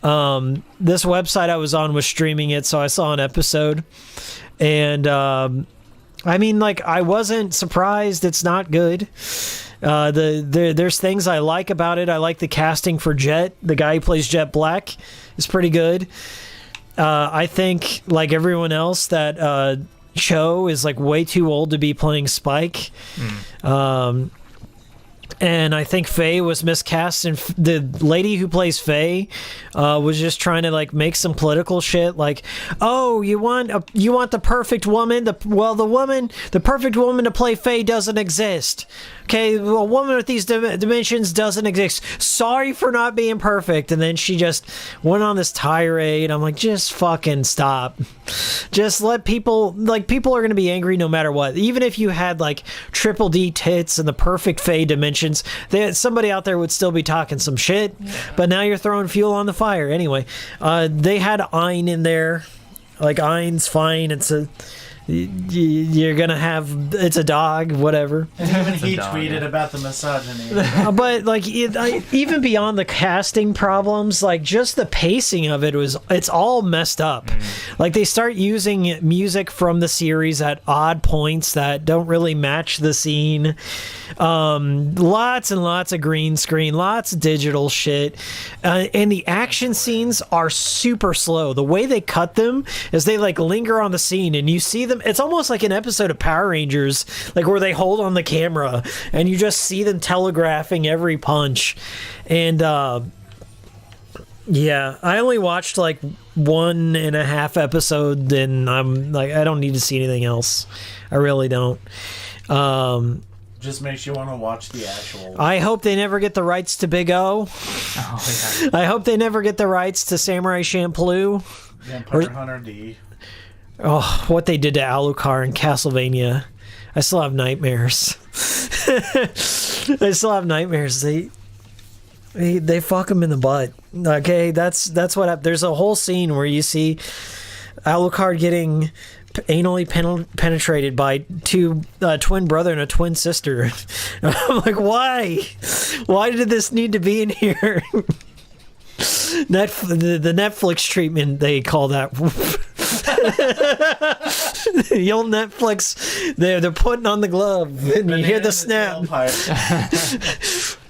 Speaker 3: This website I was on was streaming it, so I saw an episode. And, I mean, like, I wasn't surprised. It's not good. There's things I like about it. I like the casting for Jet. The guy who plays Jet Black is pretty good. I think, like everyone else, that Cho is like way too old to be playing Spike. And I think Faye was miscast, and the lady who plays Faye was just trying to like make some political shit, like, oh, you want the perfect woman? The perfect woman to play Faye doesn't exist. Okay, a woman with these dimensions doesn't exist. Sorry for not being perfect. And then she just went on this tirade. I'm like, just fucking stop. Just let people are going to be angry no matter what. Even if you had like triple D tits and the perfect Faye dimensions, somebody out there would still be talking some shit. Yeah. But now you're throwing fuel on the fire. Anyway, they had Ein in there. Like, Ein's fine. You're gonna have, it's a dog, whatever.
Speaker 5: And even he tweeted about the misogyny.
Speaker 3: But like, even beyond the casting problems, like just the pacing of it's all messed up. Like, they start using music from the series at odd points that don't really match the scene. Lots and lots of green screen, lots of digital shit, and the action scenes are super slow. The way they cut them is they like linger on the scene, and you see them. It's almost like an episode of Power Rangers, like where they hold on the camera and you just see them telegraphing every punch. And yeah, I only watched like 1.5 episodes, and I'm like, I don't need to see anything else. I really don't.
Speaker 5: Just makes you want to watch the actual.
Speaker 3: I hope they never get the rights to Big O.
Speaker 6: Oh, yeah.
Speaker 3: I hope they never get the rights to Samurai Champloo.
Speaker 5: Vampire Hunter D.
Speaker 3: Oh, what they did to Alucard in Castlevania. I still have nightmares. I still have nightmares. They fuck him in the butt. Okay, that's what there's a whole scene where you see Alucard getting anally penetrated by two twin brother and a twin sister. I'm like, why did this need to be in here? The Netflix treatment, they call that. The old Netflix, they're putting on the glove and you hear the snap.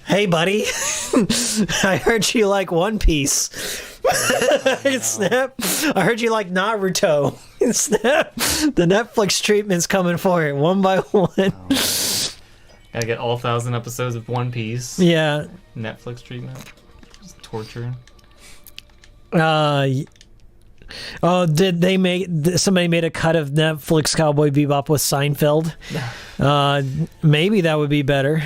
Speaker 3: Hey buddy, I heard you like One Piece. Snap. I heard you like Naruto. Snap. The Netflix treatment's coming for it one by one.
Speaker 6: Gotta get all 1,000 episodes of One Piece.
Speaker 3: Yeah.
Speaker 6: Netflix treatment. torture.
Speaker 3: Oh, did they make? Somebody made a cut of Netflix Cowboy Bebop with Seinfeld. Maybe that would be better.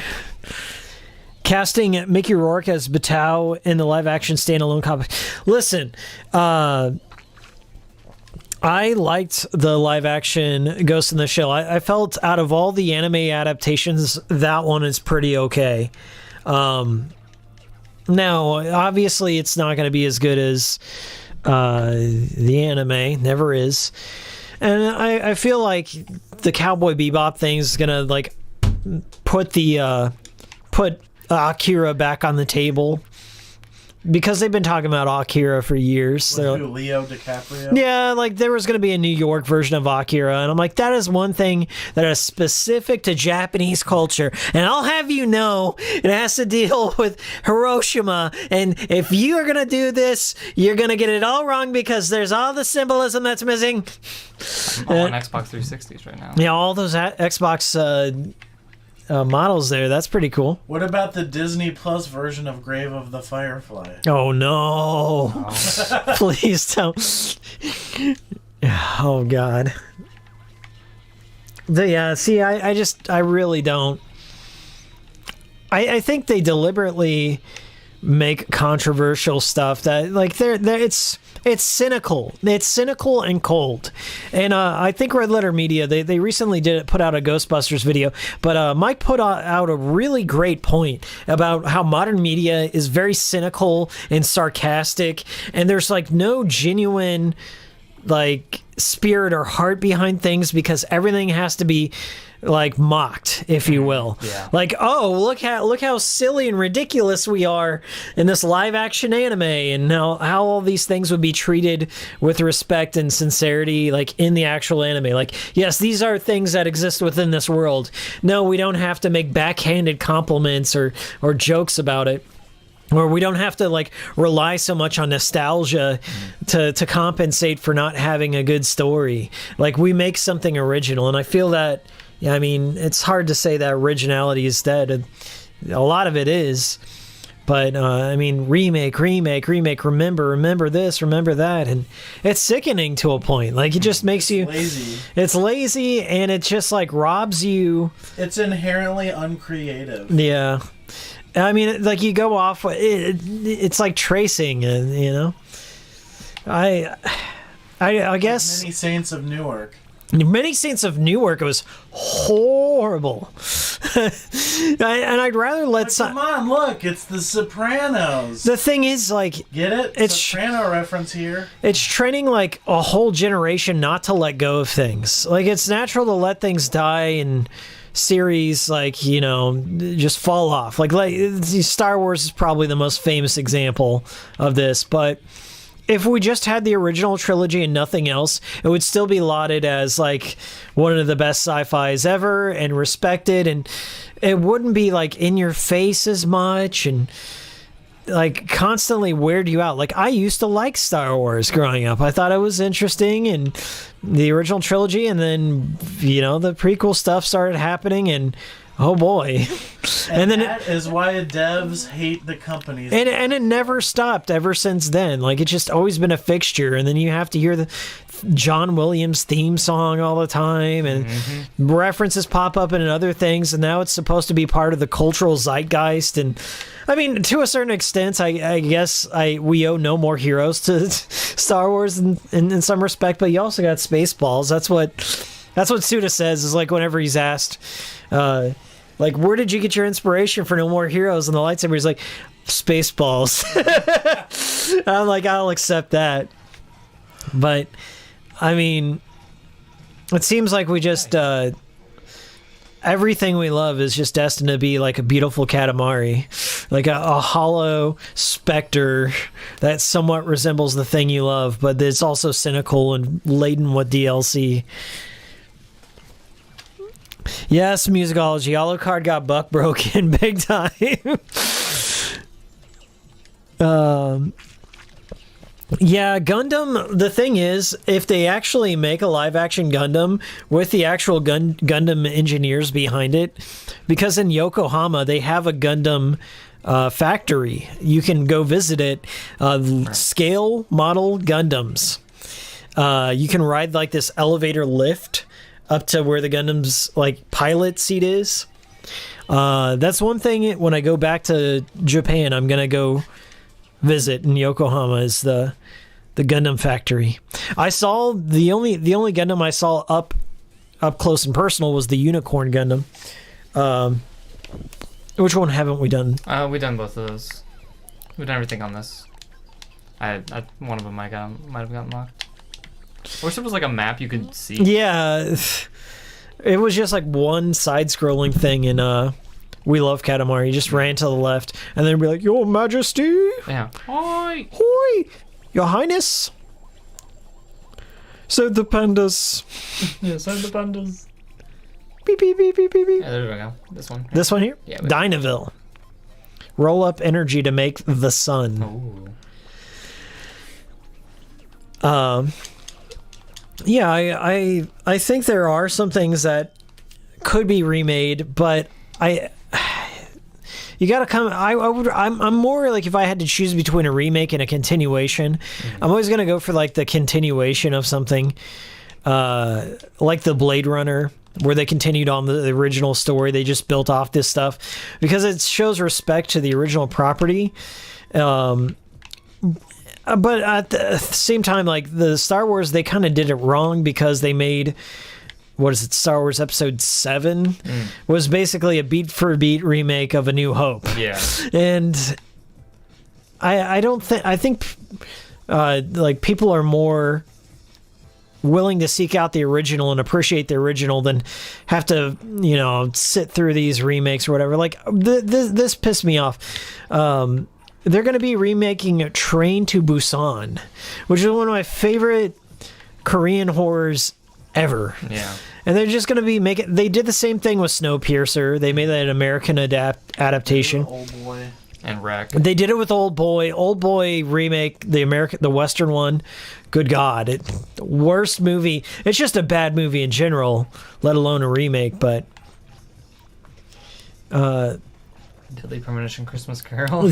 Speaker 3: Casting Mickey Rourke as Batao in the live-action standalone comic. Listen, I liked the live-action Ghost in the Shell. I felt out of all the anime adaptations, that one is pretty okay. Now, obviously, it's not going to be as good as the anime. Never is. And I feel like the Cowboy Bebop thing is going to like put Akira back on the table, because they've been talking about Akira for years.
Speaker 5: With who, Leo DiCaprio?
Speaker 3: Yeah, like there was going to be a New York version of Akira, and I'm like, that is one thing that is specific to Japanese culture, and I'll have you know, it has to deal with Hiroshima, and if you are going to do this, you're going to get it all wrong because there's all the symbolism that's missing.
Speaker 6: I'm on Xbox 360s right now.
Speaker 3: Yeah, all those Xbox models there. That's pretty cool.
Speaker 5: What about the Disney Plus version of Grave of the Firefly?
Speaker 3: Oh no! Please don't. Oh god. I really don't. I think they deliberately make controversial stuff that like it's cynical. It's cynical and cold. And I think Red Letter Media, they recently put out a Ghostbusters video, but Mike put out a really great point about how modern media is very cynical and sarcastic, and there's like no genuine like spirit or heart behind things because everything has to be like mocked, if you will.
Speaker 6: Yeah.
Speaker 3: Like, oh, look how silly and ridiculous we are in this live action anime, and how all these things would be treated with respect and sincerity, like in the actual anime. Like, yes, these are things that exist within this world. No, we don't have to make backhanded compliments or jokes about it. Or we don't have to like rely so much on nostalgia to compensate for not having a good story. Like, we make something original, and I feel that. Yeah, I mean, it's hard to say that originality is dead. A lot of it is. But, I mean, remake, remember this, remember that. And it's sickening to a point. Like, it just makes you...
Speaker 5: lazy.
Speaker 3: It's lazy, and it just, like, robs you...
Speaker 5: It's inherently uncreative.
Speaker 3: Yeah. I mean, like, you go off... It's like tracing, you know? I guess...
Speaker 5: Many Saints of Newark.
Speaker 3: Many Saints of Newark, it was horrible. And I'd rather let
Speaker 5: Come on, look, it's The Sopranos.
Speaker 3: The thing is, like...
Speaker 5: Get it?
Speaker 3: It's
Speaker 5: Soprano reference here.
Speaker 3: It's training, like, a whole generation not to let go of things. Like, it's natural to let things die and series, like, you know, just fall off. Like Star Wars is probably the most famous example of this, but... if we just had the original trilogy and nothing else, it would still be lauded as like one of the best sci-fis ever and respected, and it wouldn't be like in your face as much and like constantly weird you out. Like, I used to like Star Wars growing up. I thought it was interesting, and the original trilogy, and then, you know, the prequel stuff started happening, and oh boy.
Speaker 5: And then that is why devs hate the companies.
Speaker 3: And it never stopped ever since then. Like, it's just always been a fixture. And then you have to hear the John Williams theme song all the time, and references pop up in other things, and now it's supposed to be part of the cultural zeitgeist. And I mean, to a certain extent, I guess we owe No More Heroes to Star Wars in some respect, but you also got Spaceballs. That's what Suda says, is like whenever he's asked, like, where did you get your inspiration for No More Heroes and the lightsaber? He's like, Spaceballs. I'm like, I'll accept that. But, I mean, it seems like we just, everything we love is just destined to be like a beautiful Katamari. Like a hollow specter that somewhat resembles the thing you love, but it's also cynical and laden with DLC. Yes, musicology. Alucard got buck broken big time. Yeah, Gundam, the thing is, if they actually make a live-action Gundam with the actual Gundam engineers behind it, because in Yokohama, they have a Gundam factory. You can go visit it. Scale model Gundams. You can ride like this elevator lift up to where the Gundam's like pilot seat is. That's one thing when I go back to Japan, I'm gonna go visit in Yokohama is the Gundam factory. I saw the only Gundam I saw up close and personal was the Unicorn Gundam. Which one haven't we done?
Speaker 6: We've done both of those. We've done everything on this. I one of them might have gotten locked. I wish there was like a map you could see.
Speaker 3: Yeah, it was just like one side-scrolling thing in We Love Katamari. You just ran to the left, and then be like, "Your Majesty."
Speaker 6: Yeah. Hoi!
Speaker 3: Hoi! Your Highness. Save the pandas.
Speaker 6: Yeah, save the pandas.
Speaker 3: Beep beep beep beep beep beep.
Speaker 6: Yeah, there we go. This one.
Speaker 3: This one here?
Speaker 6: Yeah.
Speaker 3: Dynaville. Roll up energy to make the sun.
Speaker 6: Ooh.
Speaker 3: Yeah, I think there are some things that could be remade, but you gotta come. I'm more like if I had to choose between a remake and a continuation, I'm always gonna go for like the continuation of something, like the Blade Runner, where they continued on the original story. They just built off this stuff because it shows respect to the original property. But at the same time, like the Star Wars, they kind of did it wrong because they made, what is it, Star Wars Episode 7 was basically a beat for beat remake of A New Hope.
Speaker 6: Yeah.
Speaker 3: And I think like people are more willing to seek out the original and appreciate the original than have to, sit through these remakes or whatever. Like this pissed me off. They're going to be remaking Train to Busan, which is one of my favorite Korean horrors ever.
Speaker 6: Yeah.
Speaker 3: And they're just going to be making... They did the same thing with Snowpiercer. They made that an American adaptation.
Speaker 5: Old Boy.
Speaker 6: And Wreck.
Speaker 3: They did it with Old Boy. Old Boy remake, the Western one. Good God. Worst movie. It's just a bad movie in general, let alone a remake, but...
Speaker 6: Deadly Premonition Christmas Carol.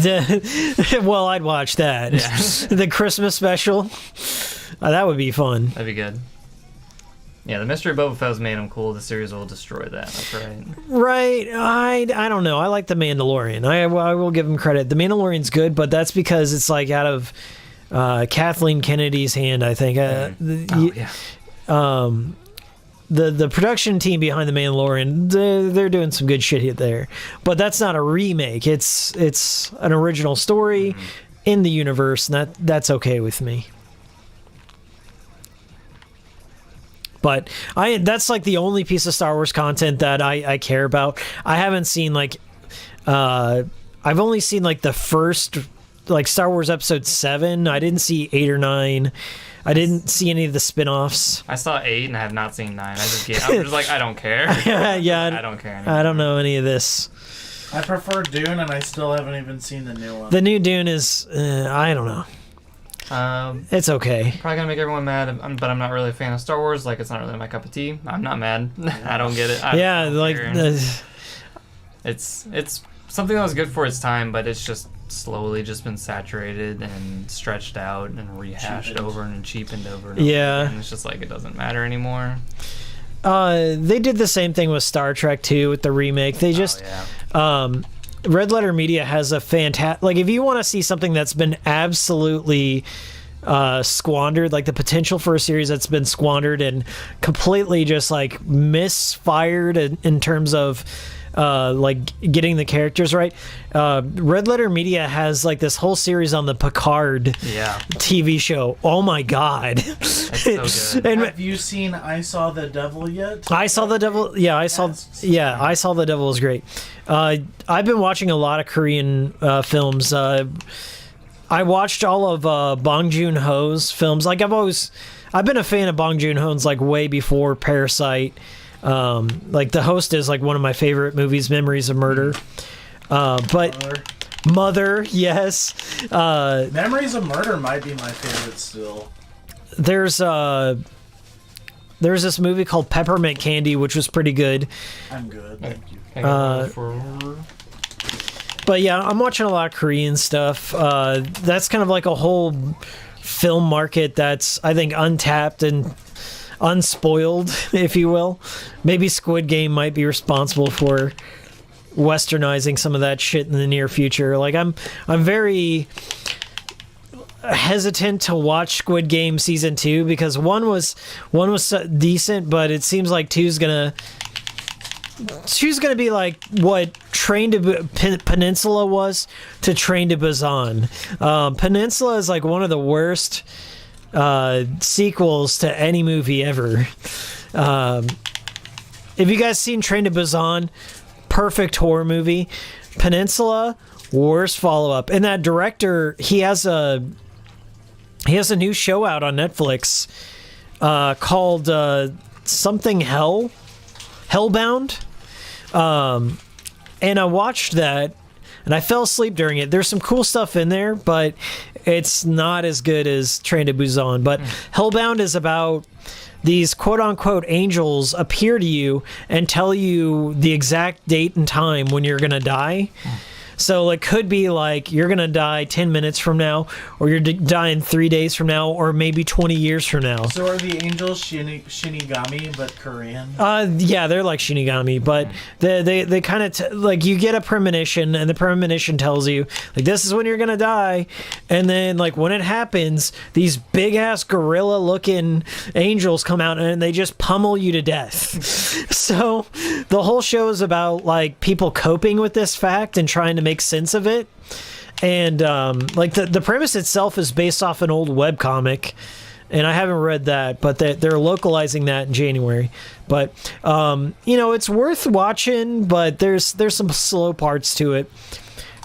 Speaker 3: Well, I'd watch that. Yeah. The Christmas special. That would be fun.
Speaker 6: That'd be good. Yeah, the Mystery of Boba Fett's made him cool. The series will destroy that. That's right.
Speaker 3: Right. I don't know. I like The Mandalorian. I will give him credit. The Mandalorian's good, but that's because it's like out of Kathleen Kennedy's hand, I think. The production team behind The Mandalorian, they're doing some good shit there. But that's not a remake. It's an original story in the universe, and that's okay with me. But that's like the only piece of Star Wars content that I care about. I haven't seen like I've only seen like the first like Star Wars Episode 7. I didn't see 8 or 9. I didn't see any of the spin-offs.
Speaker 6: I saw 8 and I have not seen 9. I'm just like, I don't care.
Speaker 3: Yeah,
Speaker 6: I don't care anymore.
Speaker 3: I don't know any of this.
Speaker 5: I prefer Dune, and I still haven't even seen the new one.
Speaker 3: The new Dune is, I don't know. It's okay.
Speaker 6: Probably gonna make everyone mad, but I'm not really a fan of Star Wars. Like, it's not really my cup of tea. I'm not mad. I don't get it. I don't
Speaker 3: like
Speaker 6: it's something that was good for its time, but it's just slowly just been saturated and stretched out and rehashed over and cheapened over and over again. It's just like it doesn't matter anymore.
Speaker 3: They did the same thing with Star Trek too with the remake. They just Red Letter Media has a fantastic, like, if you want to see something that's been absolutely squandered, like the potential for a series that's been squandered and completely just like misfired in terms of like getting the characters right. Red Letter Media has like this whole series on the Picard TV show. Oh my God.
Speaker 6: That's so good.
Speaker 3: And
Speaker 5: have you seen I Saw the Devil yet?
Speaker 3: I Saw the Devil. Yeah, I saw the Devil was great. I've been watching a lot of Korean films. I watched all of Bong Joon-ho's films. Like I've been a fan of Bong Joon-ho's like way before Parasite. Like The Host is like one of my favorite movies, Memories of Murder. But Mother, yes.
Speaker 5: Memories of Murder might be my favorite still.
Speaker 3: There's this movie called Peppermint Candy, which was pretty good.
Speaker 5: I'm good, thank you.
Speaker 3: But yeah, I'm watching a lot of Korean stuff. That's kind of like a whole film market that's, I think, untapped and unspoiled, if you will. Maybe Squid Game might be responsible for westernizing some of that shit in the near future. Like I'm very hesitant to watch Squid Game season 2 because one was decent, but it seems like two's gonna be like what Train to Peninsula was to Train to Busan. Peninsula is like one of the worst sequels to any movie ever. If you guys seen Train to Busan, perfect horror movie. Peninsula, worst follow-up. And that director, he has a new show out on Netflix called something Hellbound. And I watched that and I fell asleep during it. There's some cool stuff in there, but it's not as good as Train to Busan. But Hellbound is about these quote-unquote angels appear to you and tell you the exact date and time when you're gonna die. So it could be like you're going to die 10 minutes from now, or you're dying 3 days from now, or maybe 20 years from now.
Speaker 5: So are the angels Shinigami, but Korean?
Speaker 3: Yeah, they're like Shinigami, but they kind of, like, you get a premonition, and the premonition tells you, like, this is when you're going to die. And then, like, when it happens, these big-ass gorilla-looking angels come out, and they just pummel you to death. So the whole show is about, like, people coping with this fact and trying to make sense of it. And like the premise itself is based off an old webcomic, and I haven't read that, but they're localizing that in January. But you know, it's worth watching, but there's some slow parts to it.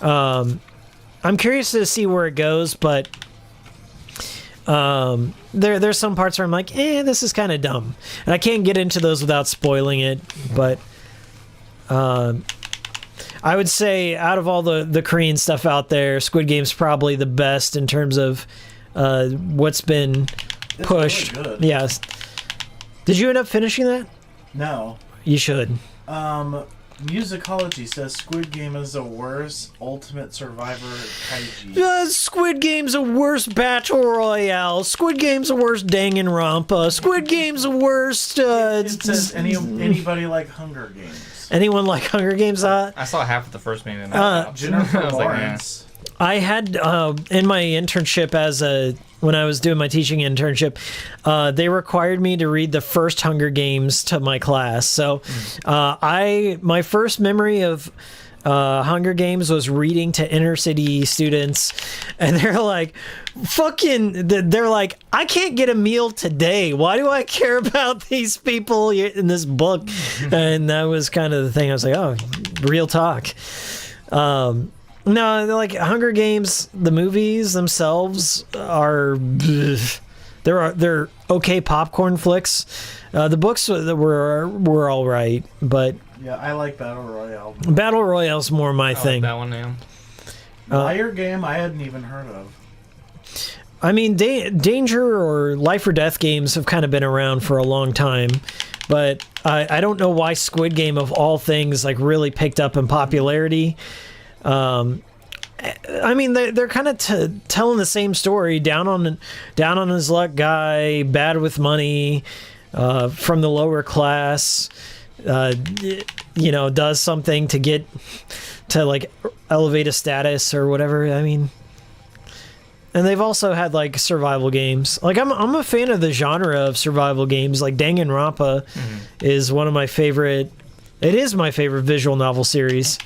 Speaker 3: I'm curious to see where it goes, but there's some parts where I'm like, this is kind of dumb, and I can't get into those without spoiling it. But I would say out of all the Korean stuff out there, Squid Game's probably the best in terms of what's been pushed.
Speaker 5: Really good.
Speaker 3: Yes. Did you end up finishing that?
Speaker 5: No.
Speaker 3: You should.
Speaker 5: Musicology says Squid Game is the worst Ultimate Survivor kaiji.
Speaker 3: Squid Game's the worst Battle Royale. Squid Game's the worst Danganronpa. Squid Game's the worst...
Speaker 5: it says anybody like Hunger Games.
Speaker 3: Anyone like Hunger Games?
Speaker 6: I saw half of the first movie.
Speaker 5: Jennifer
Speaker 6: I was
Speaker 5: Lawrence.
Speaker 3: I had in my internship when I was doing my teaching internship, they required me to read the first Hunger Games to my class. So my first memory of Hunger Games was reading to inner city students, and they're like, I can't get a meal today. Why do I care about these people in this book? And that was kind of the thing. I was like, oh, real talk. No, like Hunger Games, the movies themselves are they're okay popcorn flicks. The books were all right, but
Speaker 5: yeah, I like Battle Royale.
Speaker 3: Battle Royale's more my thing.
Speaker 6: Like that one, yeah.
Speaker 5: Liar Game, I hadn't even heard of.
Speaker 3: I mean, Danger or Life or Death games have kind of been around for a long time, but I don't know why Squid Game, of all things, like really picked up in popularity. I mean, they're kind of telling the same story. Down on his luck guy, bad with money, from the lower class. Does something to like elevate a status or whatever. I mean, and they've also had like survival games. Like I'm a fan of the genre of survival games. Like Danganronpa is one of my favorite. It is my favorite visual novel series.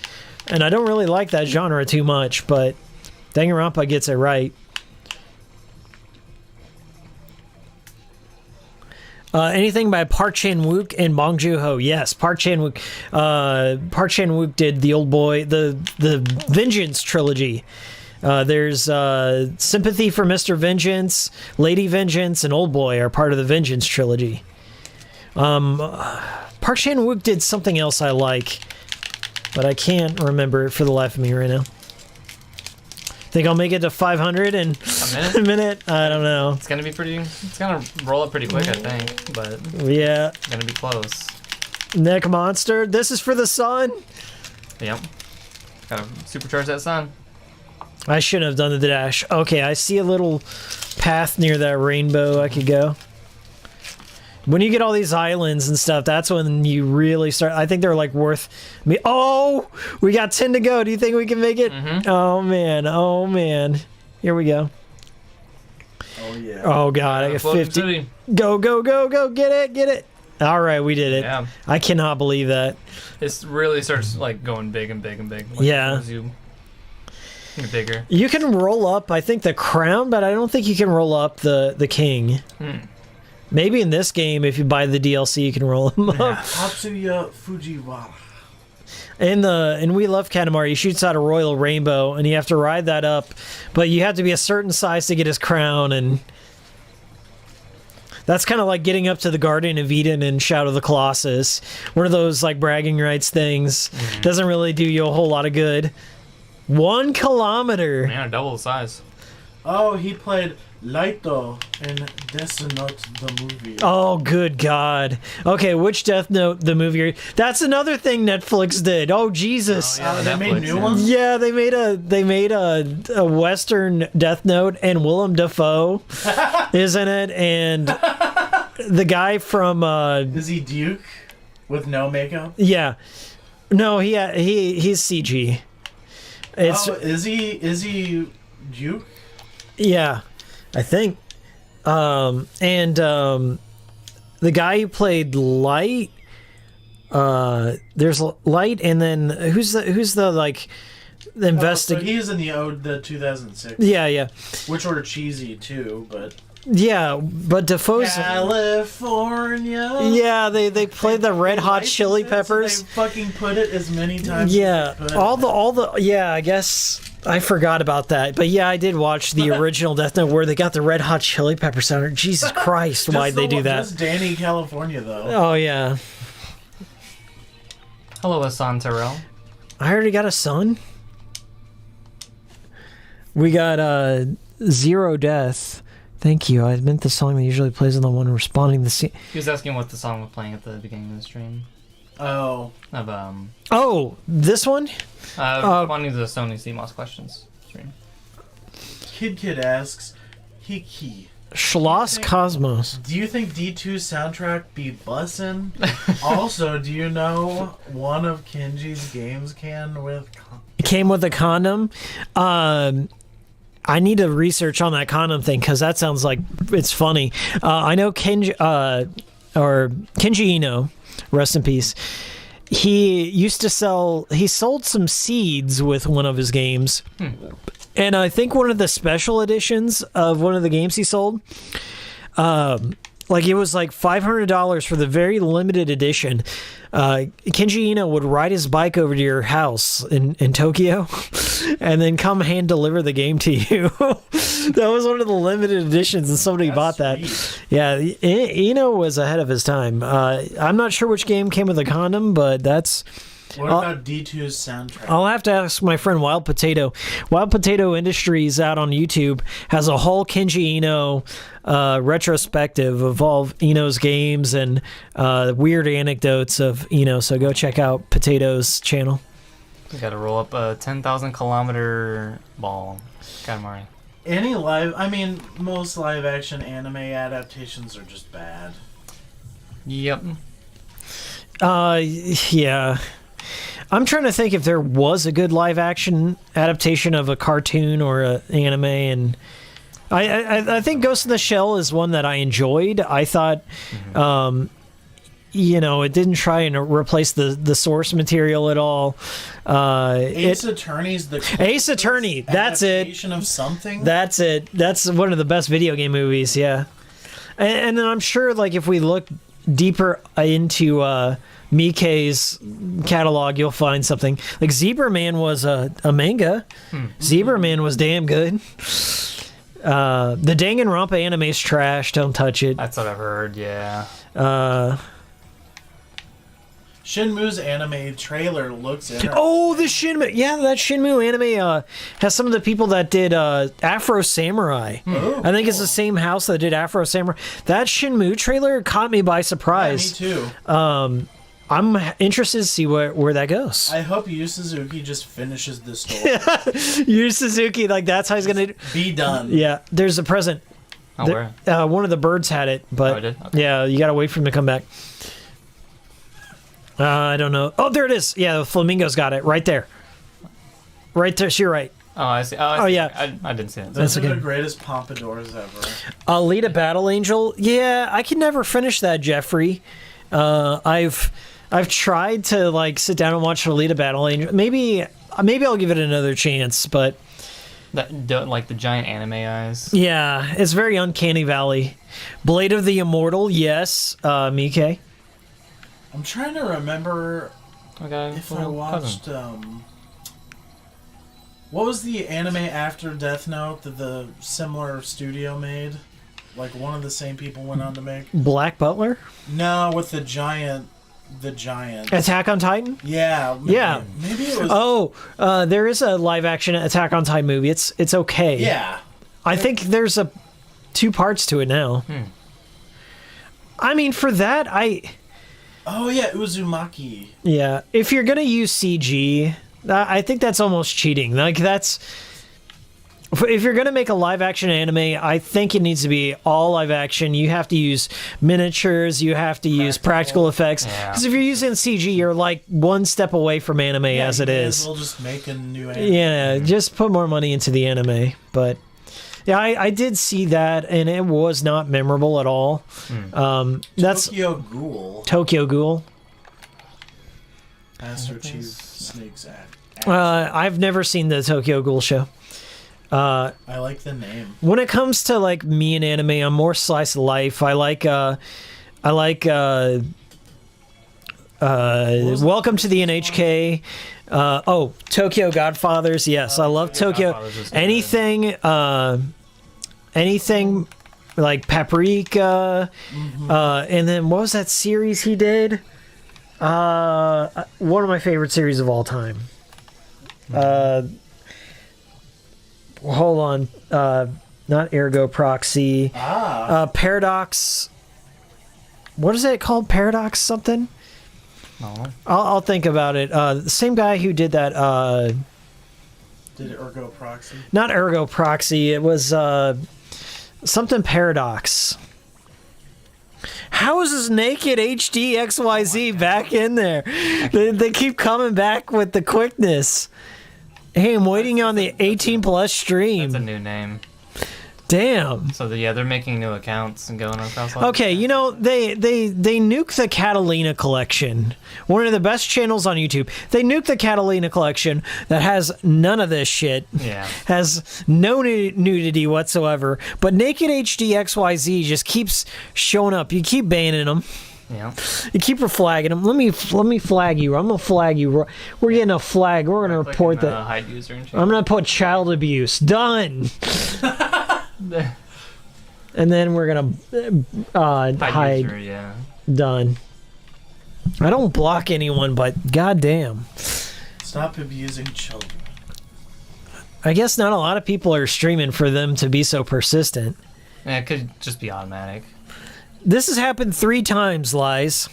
Speaker 3: And I don't really like that genre too much, but Danganronpa gets it right. Anything by Park Chan-wook and Bong Joon-ho? Yes, Park Chan-wook. Park Chan-wook did the Vengeance trilogy. There's Sympathy for Mr. Vengeance, Lady Vengeance, and Old Boy are part of the Vengeance trilogy. Park Chan-wook did something else I like, but I can't remember it for the life of me right now. Think I'll make it to 500 in a minute? I don't know.
Speaker 6: It's gonna roll up pretty quick, I think, but
Speaker 3: yeah,
Speaker 6: it's gonna be close.
Speaker 3: Neck Monster. This is for the sun.
Speaker 6: Yep. Gotta supercharge that sun.
Speaker 3: I shouldn't have done the dash. Okay, I see a little path near that rainbow I could go. When you get all these islands and stuff, that's when you really start. I think they're like worth me. Oh, we got 10 to go. Do you think we can make it? Oh man. Oh man. Here we go.
Speaker 5: Oh yeah.
Speaker 3: Oh god, I got
Speaker 6: Floating
Speaker 3: 50.
Speaker 6: City.
Speaker 3: Go, go, go, go. Get it, get it. All right, we did it.
Speaker 6: Yeah.
Speaker 3: I cannot believe that.
Speaker 6: It really starts like going big and big and big. Like,
Speaker 3: Yeah.
Speaker 6: as you get bigger.
Speaker 3: You can roll up, I think, the crown, but I don't think you can roll up the king. Maybe in this game, if you buy the DLC, you can roll them up.
Speaker 5: Tatsuya Fujiwara.
Speaker 3: And We Love Katamari, he shoots out a royal rainbow, and you have to ride that up, but you have to be a certain size to get his crown, and that's kind of like getting up to the Garden of Eden in Shadow of the Colossus. One of those like bragging rights things. Doesn't really do you a whole lot of good. 1 kilometer.
Speaker 6: Yeah, double the size.
Speaker 5: Oh, he played Laito in Death Note the movie.
Speaker 3: Oh, good God. Okay, which Death Note, the movie? That's another thing Netflix did. Oh, Jesus.
Speaker 6: Oh, yeah,
Speaker 5: they made
Speaker 6: Netflix,
Speaker 5: new
Speaker 6: yeah.
Speaker 5: ones?
Speaker 3: Yeah, they made a Western Death Note, and Willem Dafoe is in it, and the guy from
Speaker 5: Is he Duke with no makeup?
Speaker 3: yeah, no, he's CG. It's
Speaker 5: Is he Duke?
Speaker 3: yeah, I think, the guy who played Light. There's Light, and then who's the like the
Speaker 5: So
Speaker 3: investigator?
Speaker 5: he is in the 2006,
Speaker 3: Yeah,
Speaker 5: which were cheesy too, but
Speaker 3: but Defoe's.
Speaker 5: California.
Speaker 3: Yeah, they played the Red Hot
Speaker 5: licensed
Speaker 3: Chili
Speaker 5: it, so
Speaker 3: Peppers.
Speaker 5: they fucking put it as many times.
Speaker 3: Yeah,
Speaker 5: as they could.
Speaker 3: all the yeah. I guess I forgot about that, but yeah, I did watch the original Death Note where they got the Red Hot Chili Pepper sound. Jesus Christ,
Speaker 5: Just
Speaker 3: why'd they do that?
Speaker 5: Just Danny California though.
Speaker 3: Oh yeah,
Speaker 6: Hello, Hassan Terrell.
Speaker 3: I already got a son. We got Zero Death. Thank you. I meant the song that usually plays on the one responding to the scene.
Speaker 6: He was asking what the song was playing at the beginning of the stream.
Speaker 5: Oh,
Speaker 6: Of
Speaker 3: Oh, this one?
Speaker 6: responding to the Sony CMOS questions stream.
Speaker 5: Kid asks, Hiki,
Speaker 3: Schloss Cosmos.
Speaker 5: do you think D2 soundtrack be bussin'? Also, do you know one of Kenji's games came with
Speaker 3: Came with a condom. I need to research on that condom thing because that sounds like it's funny. I know Kenji Ino, rest in peace. He sold some seeds with one of his games. And I think one of the special editions of one of the games he sold, like it was like $500 for the very limited edition. Kenji Ino would ride his bike over to your house in Tokyo and then come hand deliver the game to you. That was one of the limited editions and somebody bought that.
Speaker 5: sweet.
Speaker 3: Yeah, Ino was ahead of his time. I'm not sure which game came with a condom, but that's...
Speaker 5: What about D2's soundtrack?
Speaker 3: I'll have to ask my friend Wild Potato. Wild Potato Industries out on YouTube has a whole Kenji Ino retrospective of all of Ino's games and weird anecdotes of Ino. So go check out Potato's channel.
Speaker 6: We gotta roll up a 10,000 kilometer ball. Katamari.
Speaker 5: Most live action anime adaptations are just bad.
Speaker 6: Yep.
Speaker 3: Yeah. I'm trying to think if there was a good live action adaptation of a cartoon or an anime, and I think Ghost in the Shell is one that I enjoyed. I thought, it didn't try and replace the source material at all.
Speaker 5: Ace Attorney's the
Speaker 3: Ace Attorney, that's it.
Speaker 5: adaptation of something.
Speaker 3: That's it. That's one of the best video game movies. Yeah, and then I'm sure like if we look deeper into Miike's catalog, you'll find something like Zebra Man was a manga. Zebra Man was damn good. The Danganronpa anime's trash. Don't touch it.
Speaker 6: That's what I've heard, yeah.
Speaker 5: Shenmue's anime trailer looks interesting.
Speaker 3: Oh, the Shenmue. Yeah, that Shenmue anime has some of the people that did Afro Samurai. I think it's the same house that did Afro Samurai. That Shenmue trailer caught me by surprise.
Speaker 5: Yeah, me too.
Speaker 3: I'm interested to see where that goes.
Speaker 5: I hope Yu Suzuki just finishes this story.
Speaker 3: Yu Suzuki, like that's how he's gonna
Speaker 5: Be done.
Speaker 3: Yeah, there's a present.
Speaker 6: Oh, where?
Speaker 3: One of the birds had it, but
Speaker 6: Oh, it did? Okay.
Speaker 3: yeah, you gotta wait for him to come back. I don't know. Oh, there it is. Yeah, the flamingo's got it right there. Right there. You're right.
Speaker 6: Oh, I see. I see.
Speaker 3: Yeah.
Speaker 6: I didn't see it.
Speaker 5: Those
Speaker 3: That's
Speaker 5: are
Speaker 3: okay.
Speaker 5: the greatest pompadours ever.
Speaker 3: Alita Battle Angel. Yeah, I can never finish that, Jeffrey. I've tried to like sit down and watch Alita Battle Angel. Maybe I'll give it another chance, but
Speaker 6: Like the giant anime eyes.
Speaker 3: yeah, it's very Uncanny Valley. Blade of the Immortal. Yes, Mike.
Speaker 5: I'm trying to remember
Speaker 6: Okay.
Speaker 5: if I watched. What was the anime after Death Note that the similar studio made? Like one of the same people went on to make.
Speaker 3: Black Butler.
Speaker 5: No, with the giant. The giant.
Speaker 3: Attack on Titan.
Speaker 5: Yeah. Maybe,
Speaker 3: Yeah.
Speaker 5: Maybe it was.
Speaker 3: Oh, there is a live action Attack on Titan movie. It's okay.
Speaker 5: Yeah.
Speaker 3: I think there's 2 parts to it now. I mean, for that,
Speaker 5: Oh yeah, Uzumaki.
Speaker 3: yeah. If you're gonna use CG, I think that's almost cheating. Like that's. If you're gonna make a live action anime, I think it needs to be all live action. You have to use miniatures. You have to use practical effects.
Speaker 6: Yeah.
Speaker 3: Because if you're using CG, you're like one step away from anime as it is.
Speaker 5: We'll just make a new anime.
Speaker 3: Yeah, just put more money into the anime. But yeah, I did see that, and it was not memorable at all. That's
Speaker 5: Tokyo Ghoul.
Speaker 3: Tokyo Ghoul.
Speaker 5: Master Chief Snake's act.
Speaker 3: I've never seen the Tokyo Ghoul show.
Speaker 5: I like the name.
Speaker 3: When it comes to like me and anime, I'm more slice of life. I like Welcome to the NHK. Tokyo Godfathers. Yes, I love Tokyo.
Speaker 6: Godfathers is good.
Speaker 3: Anything like Paprika. And then what was that series he did? One of my favorite series of all time. Hold on. Not Ergo Proxy. Paradox. What is it called? Paradox something?
Speaker 6: No.
Speaker 3: I'll think about it. The same guy who did that.
Speaker 5: Did it Ergo Proxy?
Speaker 3: Not Ergo Proxy. It was something Paradox. How is this naked HD XYZ back in there? They keep coming back with the quickness. Hey, I'm waiting on the 18 plus stream.
Speaker 6: That's a new name.
Speaker 3: Damn.
Speaker 6: So they're making new accounts and going across. All
Speaker 3: Okay, you know they nuke the Catalina collection, one of the best channels on YouTube. They nuke the Catalina collection that has none of this shit.
Speaker 6: Yeah.
Speaker 3: Has no nudity whatsoever. But Naked HD XYZ just keeps showing up. You keep banning them.
Speaker 6: Yeah.
Speaker 3: You keep flagging them. Let me flag you. I'm gonna flag you. We're getting a flag. We're gonna report that.
Speaker 6: Hide user and
Speaker 3: I'm gonna put child abuse. Done. And then we're gonna hide.
Speaker 6: User, yeah.
Speaker 3: Done. I don't block anyone, but goddamn.
Speaker 5: Stop abusing children.
Speaker 3: I guess not a lot of people are streaming for them to be so persistent.
Speaker 6: Yeah, it could just be automatic.
Speaker 3: This has happened 3 times, Lies.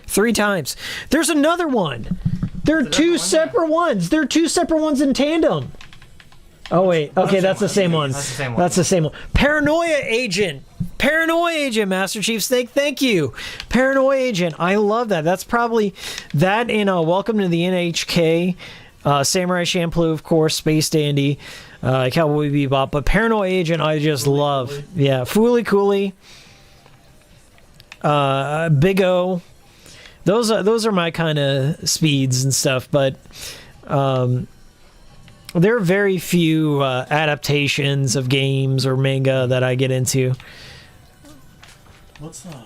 Speaker 3: 3 times. There's another one. There are 2 separate ones. There are 2 separate ones in tandem. Oh wait. Okay, that's the same one.
Speaker 6: That's the same one.
Speaker 3: That's the same one. Paranoia Agent. Paranoia Agent, Master Chief Snake. Thank you. Paranoia Agent. I love that. That's probably that in Welcome to the NHK. Samurai Champloo, of course. Space Dandy. Cowboy Bebop. But Paranoia Agent, I just love. Yeah. Fooly Cooly. Big O. Those are my kind of speeds and stuff, but there are very few adaptations of games or manga that I get into.
Speaker 5: What's the?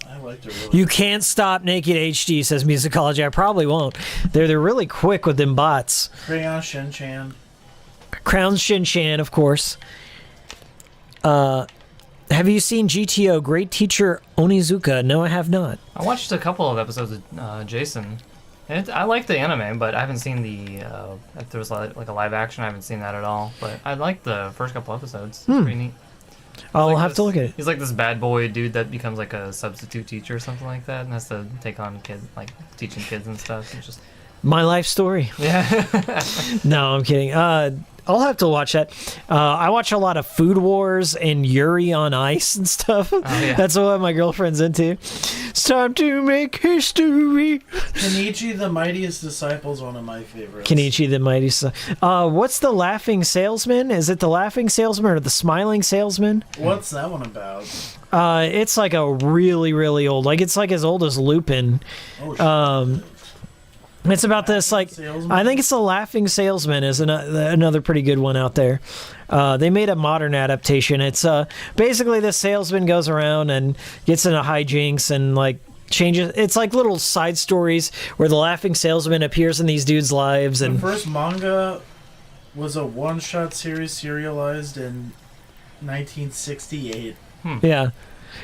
Speaker 5: I like to really.
Speaker 3: You can't stop Naked HD, says Musicology. I probably won't. They're really quick with them bots.
Speaker 5: Crayon Shin-chan.
Speaker 3: Crown Shin-chan, of course. Have you seen GTO, Great Teacher Onizuka? No, I have not.
Speaker 6: I watched a couple of episodes of Jason. I like the anime, but I haven't seen the. If there was like a live action, I haven't seen that at all. But I liked the first couple episodes. It's pretty neat.
Speaker 3: I'll
Speaker 6: like
Speaker 3: have
Speaker 6: this,
Speaker 3: to look at it.
Speaker 6: He's like this bad boy dude that becomes like a substitute teacher or something like that, and has to take on kids, like teaching kids and stuff. It's just
Speaker 3: My life story.
Speaker 6: yeah.
Speaker 3: No, I'm kidding. I'll have to watch that. I watch a lot of Food Wars and Yuri on Ice and stuff.
Speaker 6: yeah.
Speaker 3: That's what my girlfriend's into. It's time to make history.
Speaker 5: Kenichi the Mightiest Disciple is one of my favorites.
Speaker 3: Kenichi the Mighty. What's the Laughing Salesman? Is it the Laughing Salesman or the Smiling Salesman?
Speaker 5: What's that one about?
Speaker 3: It's like a really, really old. Like it's like as old as Lupin.
Speaker 5: Oh, shit.
Speaker 3: It's about this like
Speaker 5: Salesman?
Speaker 3: I think it's the Laughing Salesman is another pretty good one out there. They made a modern adaptation. It's basically the salesman goes around and gets into hijinks and like changes. It's like little side stories where the Laughing Salesman appears in these dudes' lives.
Speaker 5: The
Speaker 3: And
Speaker 5: first manga was a one-shot series serialized in 1968.
Speaker 3: yeah,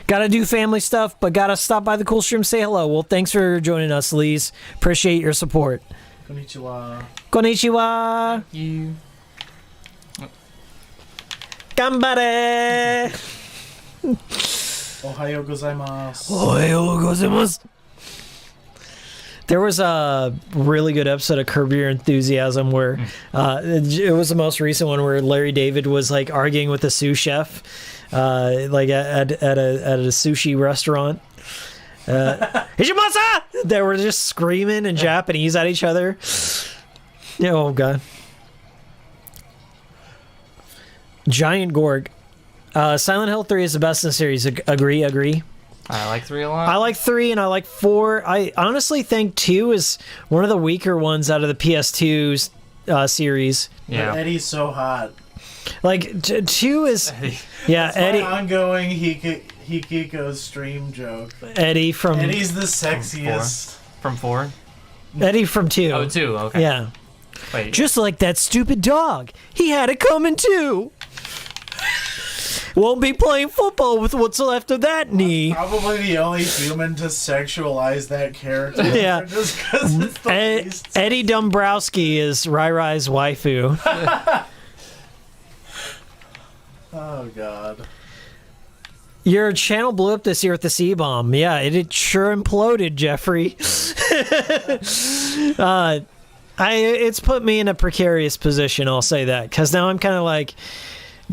Speaker 3: gotta do family stuff, but gotta stop by the cool stream, say hello. Well, thanks for joining us, Lees. Appreciate your support.
Speaker 5: Konnichiwa.
Speaker 3: Konnichiwa.
Speaker 6: You.
Speaker 3: Gambare.
Speaker 5: Ohayo gozaimasu.
Speaker 3: Ohayou gozaimasu. There was a really good episode of Curb Your Enthusiasm where it was the most recent one where Larry David was like arguing with a sous chef, like at a sushi restaurant. Hijimasa! They were just screaming in Japanese at each other. Oh god. Giant Gorg. Silent Hill 3 is the best in the series. Agree.
Speaker 6: I like 3 a lot.
Speaker 3: I like 3 and I like 4. I honestly think 2 is one of the weaker ones out of the PS2's series.
Speaker 6: yeah.
Speaker 5: But Eddie's so hot.
Speaker 3: Like 2 is yeah,
Speaker 5: It's
Speaker 3: Eddie
Speaker 5: my ongoing Hikiko's stream joke.
Speaker 3: Eddie from
Speaker 5: Eddie's the sexiest.
Speaker 6: From 4.
Speaker 3: Eddie from 2.
Speaker 6: Oh, 2. Okay.
Speaker 3: Yeah.
Speaker 6: Wait.
Speaker 3: Just like that stupid dog. He had it coming too. Won't be playing football with what's left of that knee.
Speaker 5: Probably the only human to sexualize that character.
Speaker 3: Yeah.
Speaker 5: Just because it's the least.
Speaker 3: Eddie Dombrowski is Rai Rai's waifu.
Speaker 5: Oh, God.
Speaker 3: Your channel blew up this year with the C-bomb. Yeah, it sure imploded, Jeffrey. It's put me in a precarious position, I'll say that. Because now I'm kind of like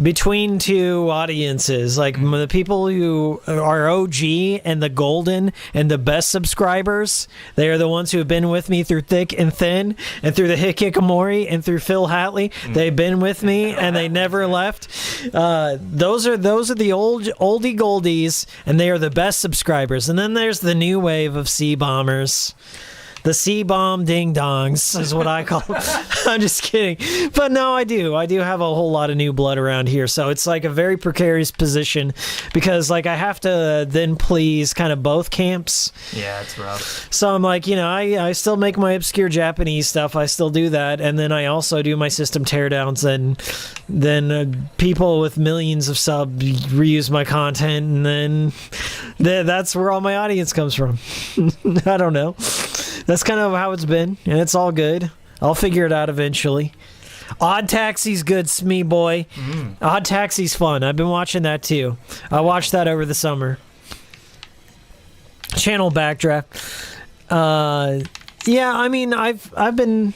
Speaker 3: between two audiences. Like the people who are OG and the golden and the best subscribers, they are the ones who have been with me through thick and thin and through the Hikikomori and through Phil Hatley. They've been with me and they never left. Those are the oldie goldies, and they are the best subscribers. And then there's the new wave of C-bombers. The C-bomb ding-dongs is what I call them. I'm just kidding. But no, I do have a whole lot of new blood around here. So it's like a very precarious position because like I have to then please kind of both camps.
Speaker 6: Yeah, it's rough.
Speaker 3: So I'm like, I still make my obscure Japanese stuff. I still do that. And then I also do my system teardowns. And then people with millions of subs reuse my content. And then that's where all my audience comes from. I don't know. That's kind of how it's been, and it's all good. I'll figure it out eventually. Odd Taxi's good, Smee boy. Odd Taxi's fun. I've been watching that too. I watched that over the summer. Channel backdraft. Yeah, I mean, I've been,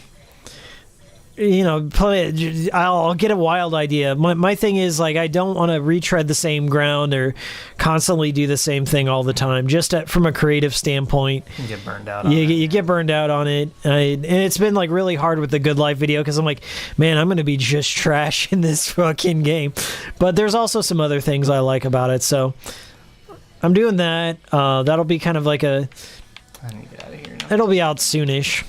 Speaker 3: I'll get a wild idea. My thing is like I don't want to retread the same ground or constantly do the same thing all the time. Just from a creative standpoint,
Speaker 6: You get burned out.
Speaker 3: you get burned out on it, and it's been like really hard with the Good Life video because I'm like, man, I'm gonna be just trash in this fucking game. But there's also some other things I like about it, so I'm doing that. That'll be kind of like
Speaker 6: I need to get out of here now.
Speaker 3: it'll be out soonish.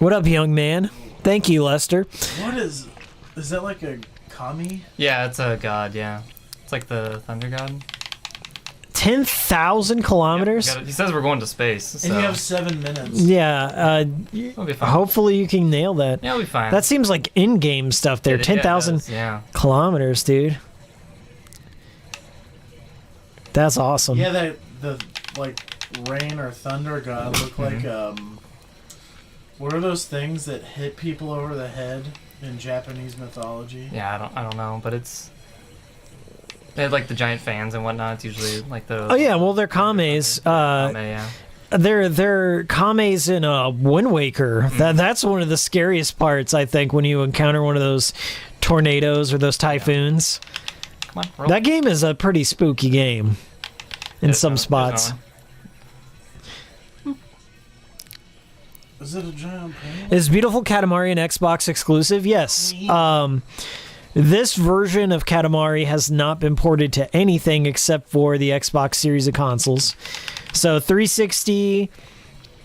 Speaker 3: What up, young man? Thank you, Lester.
Speaker 5: What is that like a kami?
Speaker 6: Yeah, it's a god. Yeah, it's like the thunder god.
Speaker 3: 10,000 kilometers?
Speaker 6: He says we're going to space. So
Speaker 5: And you have 7 minutes.
Speaker 3: Yeah,
Speaker 6: it'll be fine.
Speaker 3: hopefully you can nail that.
Speaker 6: Yeah, we'll be fine.
Speaker 3: That seems like in-game stuff there.
Speaker 6: Yeah, it
Speaker 3: 10,000
Speaker 6: does, yeah.
Speaker 3: kilometers, dude. That's awesome.
Speaker 5: Yeah, the like rain or thunder god look like what are those things that hit people over the head in Japanese mythology?
Speaker 6: Yeah, I don't know, but it's They had like the giant fans and whatnot. It's usually like the.
Speaker 3: Oh yeah, well they're kames.
Speaker 6: Yeah.
Speaker 3: They're kames in Wind Waker. That's one of the scariest parts, I think, when you encounter one of those tornadoes or those typhoons.
Speaker 6: Come on, roll.
Speaker 3: That game is a pretty spooky game in some spots.
Speaker 5: Is it a giant penguin?
Speaker 3: Is Beautiful Katamari an Xbox exclusive? Yes. This version of Katamari has not been ported to anything except for the Xbox series of consoles. So 360,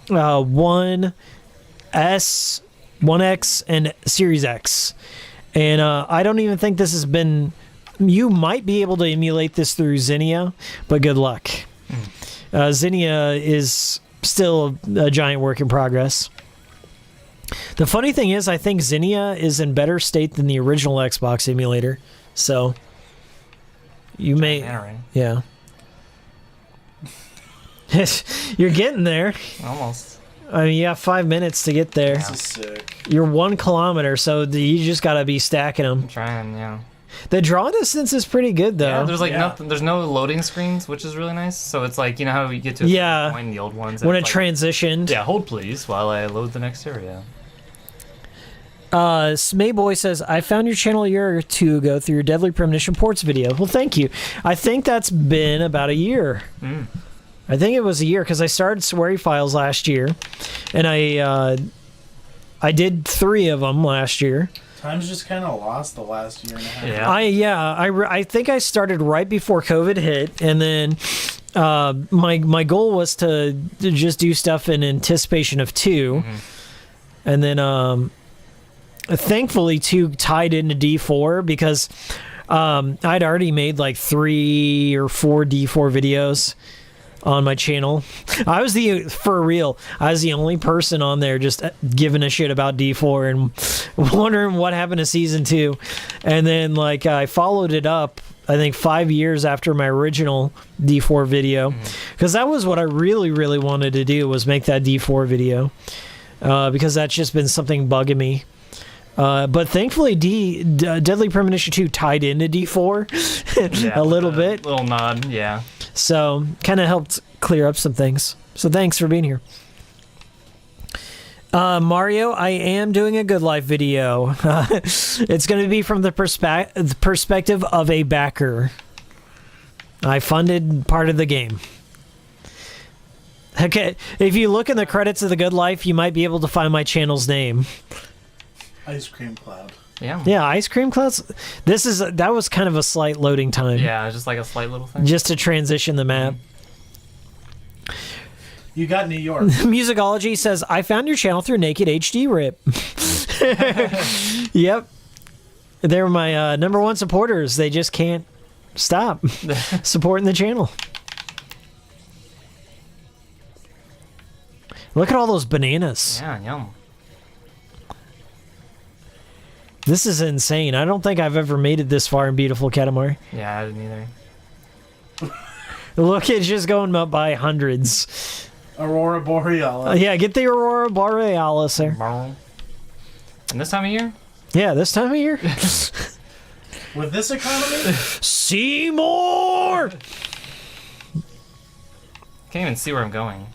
Speaker 3: One, S, 1X, and Series X. And I don't even think this has been... You might be able to emulate this through Zinnia, but good luck. Zinnia is still a giant work in progress. The funny thing is, I think Zinnia is in better state than the original Xbox emulator. So, you may... Yeah. You're getting there.
Speaker 6: Almost.
Speaker 3: I mean, you have 5 minutes to get there.
Speaker 5: This is sick.
Speaker 3: You're 1 kilometer, so you just gotta be stacking them.
Speaker 6: I'm trying, yeah.
Speaker 3: The draw distance is pretty good, though.
Speaker 6: Yeah, there's like nothing. There's no loading screens, which is really nice. So it's like, you know how you get to a point in the old ones.
Speaker 3: When it
Speaker 6: like,
Speaker 3: transitioned.
Speaker 6: Yeah, hold please while I load the next area.
Speaker 3: Smayboy says, I found your channel a year or two ago through your Deadly Premonition Ports video. Well, thank you. I think that's been about a year. I think it was a year because I started Swery Files last year, and I did 3 of them last year.
Speaker 5: Time's just kind of lost the last year and a half.
Speaker 6: Yeah.
Speaker 3: I think I started right before COVID hit, and then my goal was to just do stuff in anticipation of 2, and then thankfully 2 tied into D4 because I'd already made like 3 or 4 D4 videos on my channel. I was the only person on there just giving a shit about D4 and wondering what happened to season 2. And then like I followed it up, I think 5 years after my original D4 video, because that was what I really, really wanted to do, was make that D4 video, because that's just been something bugging me. But thankfully, Deadly Premonition 2 tied into D4 a little bit.
Speaker 6: Little nod, yeah.
Speaker 3: So, kind of helped clear up some things. So, thanks for being here. Mario, I am doing a Good Life video. It's going to be from the perspective of a backer. I funded part of the game. Okay, if you look in the credits of the Good Life, you might be able to find my channel's name.
Speaker 5: Ice Cream Cloud.
Speaker 6: Yeah,
Speaker 3: Ice Cream Clouds. That was kind of a slight loading time.
Speaker 6: Yeah, just like a slight little thing.
Speaker 3: Just to transition the map.
Speaker 5: You got New York.
Speaker 3: Musicology says, I found your channel through Naked HD Rip. Yep. They're my #1 supporters. They just can't stop supporting the channel. Look at all those bananas.
Speaker 6: Yeah, yum.
Speaker 3: This is insane. I don't think I've ever made it this far in Beautiful Katamari.
Speaker 6: Yeah, I didn't either.
Speaker 3: Look, it's just going up by hundreds.
Speaker 5: Aurora Borealis.
Speaker 3: Yeah, get the Aurora Borealis there.
Speaker 6: And this time of year?
Speaker 3: Yeah, this time of year.
Speaker 5: With this economy?
Speaker 3: Seymour!
Speaker 6: Can't even see where I'm going.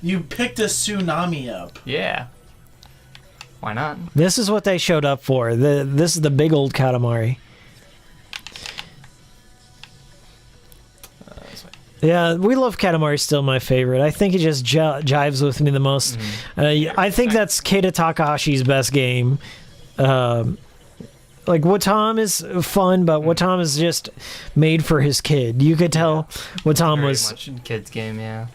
Speaker 5: You picked a tsunami up.
Speaker 6: Yeah. Why not?
Speaker 3: This is what they showed up for. This is the big old Katamari. Yeah, we love Katamari. Still my favorite. I think it just jives with me the most. I think that's Keita Takahashi's best game. Like Watam is fun, but Watam is just made for his kid. You could tell Watam was
Speaker 6: very much a kid's game. Yeah.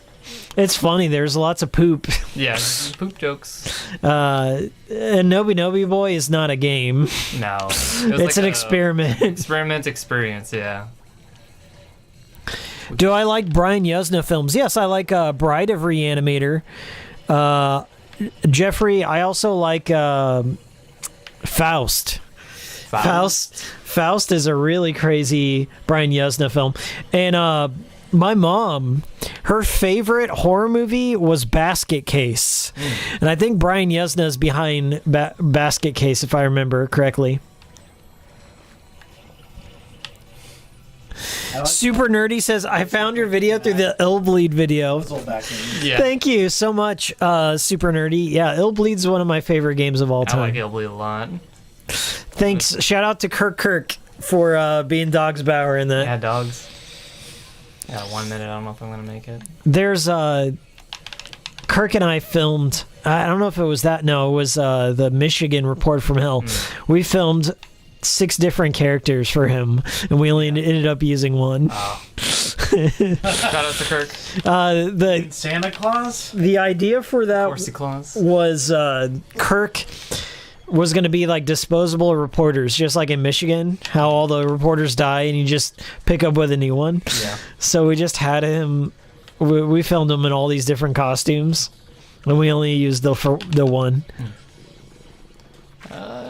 Speaker 3: It's funny. There's lots of poop.
Speaker 6: Yeah, poop jokes.
Speaker 3: And Nobi Nobi Boy is not a game.
Speaker 6: No,
Speaker 3: it's an experiment.
Speaker 6: Experiment experience. Yeah.
Speaker 3: Do I like Brian Yuzna films? Yes, I like Bride of Reanimator. Jeffrey, I also like Faust. Faust is a really crazy Brian Yuzna film. And my mom, her favorite horror movie was Basket Case. And I think Brian Yuzna is behind Basket Case, if I remember correctly. Super Nerdy says, I found your video through the Illbleed video.
Speaker 6: Yeah.
Speaker 3: Thank you so much, Super Nerdy. Yeah, Illbleed's one of my favorite games of all
Speaker 6: I
Speaker 3: time.
Speaker 6: like Illbleed a lot.
Speaker 3: Thanks. Shout out to Kirk for being Dog's Bower in that.
Speaker 6: Yeah, dogs. Yeah, 1 minute. I don't know if I'm gonna make it.
Speaker 3: There's Kirk and I filmed. I don't know if it was that. No, it was the Michigan Report from Hell. We filmed 6 different characters for him, and we only ended up using one.
Speaker 6: Oh. Shout out to Kirk.
Speaker 3: The
Speaker 5: Santa Claus?
Speaker 3: The idea for that
Speaker 6: Horsey Claus.
Speaker 3: was Kirk was going to be like disposable reporters, just like in Michigan, how all the reporters die and you just pick up with a new one.
Speaker 6: Yeah.
Speaker 3: So we just had him. We filmed him in all these different costumes, and we only used the one.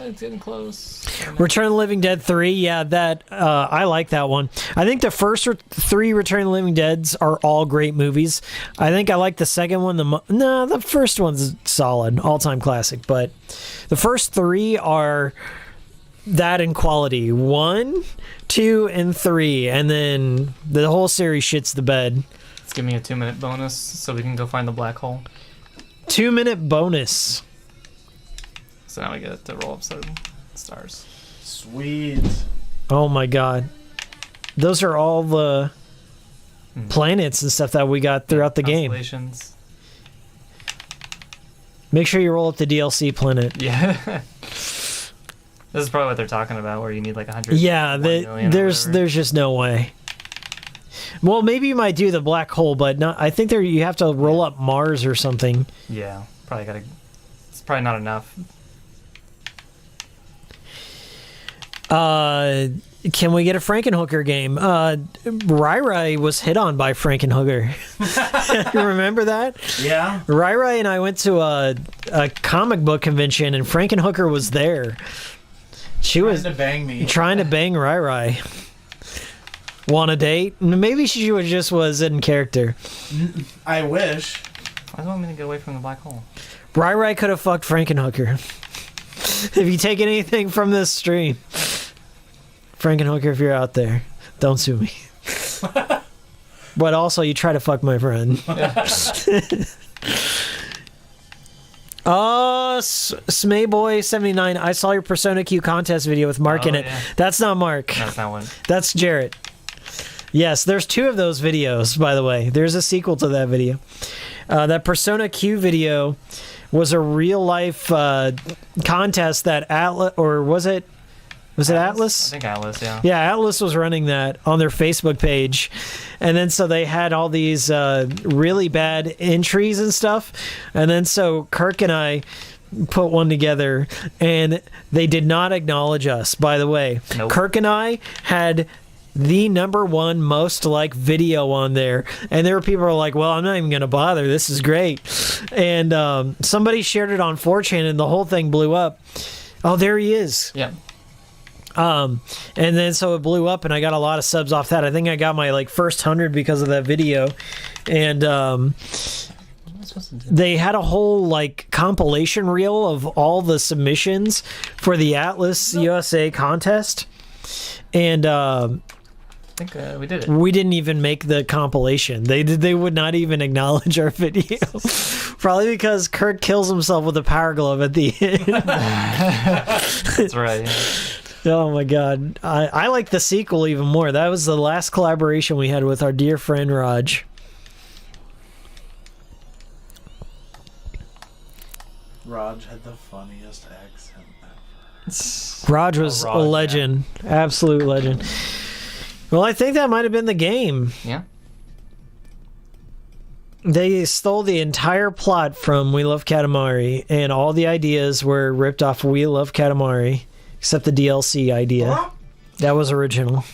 Speaker 6: It's getting close.
Speaker 3: Return of the Living Dead 3, yeah, that I like that one. I think the first 3 Return of the Living Deads are all great movies. I think I like the second one. The first one's solid, all-time classic, but the first 3 are that in quality. 1, 2, and 3, and then the whole series shits the bed.
Speaker 6: Let's give me a 2-minute bonus so we can go find the black hole.
Speaker 3: 2-minute bonus.
Speaker 6: So now we get to roll up some stars.
Speaker 5: Sweet.
Speaker 3: Oh my god. Those are all the planets and stuff that we got throughout the game.
Speaker 6: Constellations.
Speaker 3: Make sure you roll up the DLC planet.
Speaker 6: Yeah. This is probably what they're talking about, where you need like 100.
Speaker 3: Yeah, there's just no way. Well, maybe you might do the black hole, but not. I think you have to roll up Mars or something.
Speaker 6: Yeah, probably gotta. It's probably not enough.
Speaker 3: Can we get a Frankenhooker game? Rai was hit on by Frankenhooker. You remember that?
Speaker 5: Yeah.
Speaker 3: Rai and I went to a comic book convention, and Frankenhooker was there. She was
Speaker 5: trying to bang me.
Speaker 3: Trying to bang Rai. Want a date? Maybe she was in character.
Speaker 5: I wish.
Speaker 6: Why do you want me to get away from the black hole?
Speaker 3: Rai could have fucked Frankenhooker. If you take anything from this stream, Frankenhooker, if you're out there, don't sue me. But also, you try to fuck my friend. Oh, Smayboy79, I saw your Persona Q contest video with Mark in it.
Speaker 6: Yeah.
Speaker 3: That's not Mark.
Speaker 6: That's not one.
Speaker 3: That's Jarrett. Yes, there's 2 of those videos, by the way. There's a sequel to that video. That Persona Q video was a real-life contest that Atlas, or was it Atlas?
Speaker 6: I think Atlas, yeah.
Speaker 3: Yeah, Atlas was running that on their Facebook page. And then so they had all these really bad entries and stuff. And then so Kirk and I put one together, and they did not acknowledge us, by the way.
Speaker 6: Nope.
Speaker 3: Kirk and I had the #1 most liked video on there, and there were people who were like, well, I'm not even gonna bother, this is great. And somebody shared it on 4chan, and the whole thing blew up. Oh, there he is.
Speaker 6: Yeah.
Speaker 3: And then so it blew up, and I got a lot of subs off that. I think I got my first 100 because of that video. And they had a whole compilation reel of all the submissions for the Atlas USA contest. And
Speaker 6: I think we did it.
Speaker 3: we didn't even make the compilation. They would not even acknowledge our video. Probably because Kirk kills himself with a power glove at the end.
Speaker 6: That's right. Yeah.
Speaker 3: Oh my god. I like the sequel even more. That was the last collaboration we had with our dear friend Raj.
Speaker 5: Raj had the funniest accent ever.
Speaker 3: Raj was a legend. Yeah. Absolute legend. Well, I think that might have been the game.
Speaker 6: Yeah.
Speaker 3: They stole the entire plot from We Love Katamari, and all the ideas were ripped off We Love Katamari, except the DLC idea. That was original.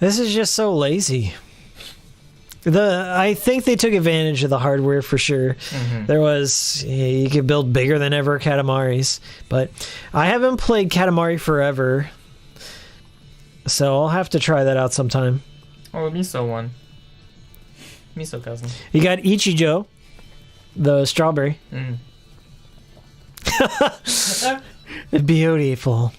Speaker 3: This is just so lazy. I think they took advantage of the hardware for sure. Mm-hmm. There was, you could build bigger than ever Katamaris, but I haven't played Katamari forever, so I'll have to try that out sometime.
Speaker 6: Oh, the miso one. Miso cousin.
Speaker 3: You got Ichijo, the strawberry. Beautiful.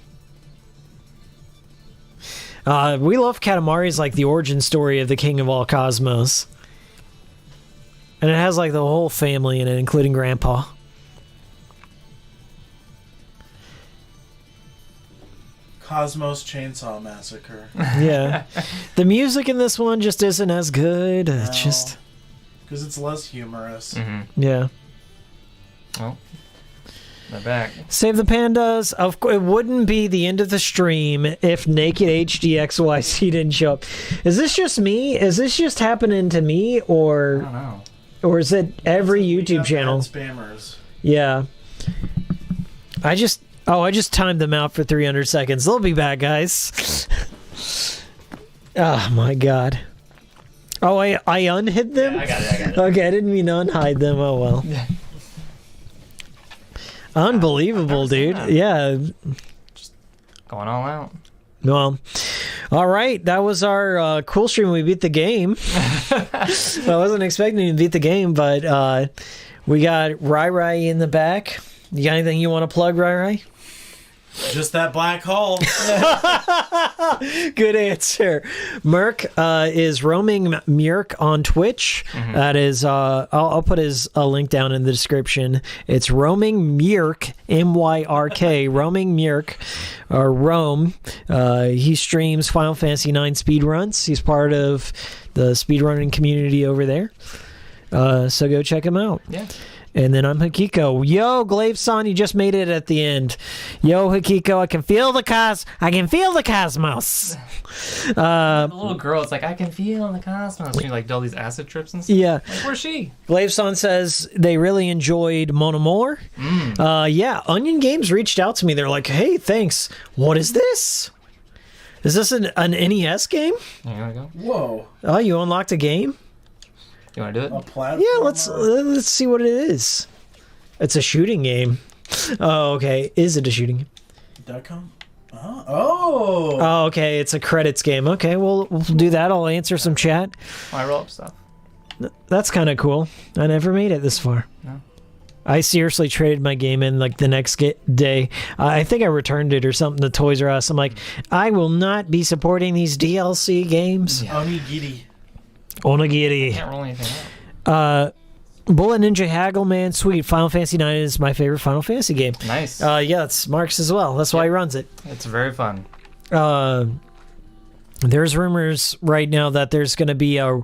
Speaker 3: We love Katamari is like the origin story of the king of all cosmos. And it has like the whole family in it, including Grandpa.
Speaker 5: Cosmos Chainsaw Massacre.
Speaker 3: Yeah. The music in this one just isn't as good. It's just...
Speaker 5: Because it's less humorous.
Speaker 3: Yeah.
Speaker 6: Well, they're back.
Speaker 3: Save the Pandas. Of course, it wouldn't be the end of the stream if Naked HDXYC didn't show up. Is this just me? Is this just happening to me,
Speaker 6: I
Speaker 3: or
Speaker 6: don't know.
Speaker 3: or is it every
Speaker 5: We
Speaker 3: YouTube
Speaker 5: got
Speaker 3: channel?
Speaker 5: bad spammers.
Speaker 3: Yeah. I just timed them out for 300 seconds. They'll be back, guys. Oh my god. Oh, I unhid them?
Speaker 6: Yeah, I got it.
Speaker 3: Okay, I didn't mean to unhide them. Oh well. Unbelievable, dude. Yeah.
Speaker 6: Going all out.
Speaker 3: Well, all right. That was our cool stream. We beat the game. I wasn't expecting to beat the game, but we got Rai Rai in the back. You got anything you want to plug, Rai Rai?
Speaker 5: Just that black hole.
Speaker 3: Good answer. Merc is roaming Murk on Twitch. That is, I'll put his link down in the description. It's roaming Murk, MYRK, roaming Murk, or Rome. He streams Final Fantasy IX speedruns. He's part of the speedrunning community over there. So go check him out.
Speaker 6: Yeah.
Speaker 3: And then I'm Hikiko. Yo, Glaive-san, you just made it at the end. Yo, Hikiko, I can feel the cosmos.
Speaker 6: The little girl, it's like, I can feel the cosmos. She like did all these acid trips and stuff.
Speaker 3: Yeah.
Speaker 6: Like, where's she?
Speaker 3: Glaive-san says they really enjoyed Mon Amour. Yeah, Onion Games reached out to me. They're like, hey, thanks. What is this? Is this an NES game?
Speaker 6: Here we go.
Speaker 5: Whoa.
Speaker 3: Oh, you unlocked a game?
Speaker 6: You want to do
Speaker 5: A
Speaker 6: it?
Speaker 5: platform?
Speaker 3: Yeah, let's see what it is. It's a shooting game. Oh, okay. Is it a shooting game?
Speaker 5: .com? Oh.
Speaker 3: Oh, okay. It's a credits game. Okay, we'll do that. I'll answer some chat.
Speaker 6: Oh, I roll up stuff.
Speaker 3: That's kind of cool. I never made it this far.
Speaker 6: No.
Speaker 3: I seriously traded my game in like the next day. I think I returned it or something to Toys R Us. I'm like, I will not be supporting these DLC games.
Speaker 5: Onigiri.
Speaker 3: Onigiri.
Speaker 6: Can't roll anything up.
Speaker 3: Bullet Ninja Haggleman, sweet. Final Fantasy IX is my favorite Final Fantasy game.
Speaker 6: Nice.
Speaker 3: Yeah, it's Mark's as well. That's why he runs it.
Speaker 6: It's very fun.
Speaker 3: There's rumors right now that there's going to be a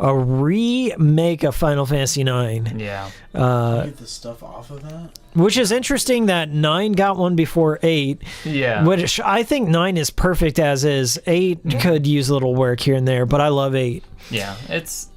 Speaker 3: remake of Final Fantasy IX.
Speaker 6: Yeah.
Speaker 5: Get the stuff off of that?
Speaker 3: Which is interesting that 9 got one before 8.
Speaker 6: Yeah.
Speaker 3: Which I think 9 is perfect as is. 8 could use a little work here and there, but I love 8.
Speaker 6: Yeah.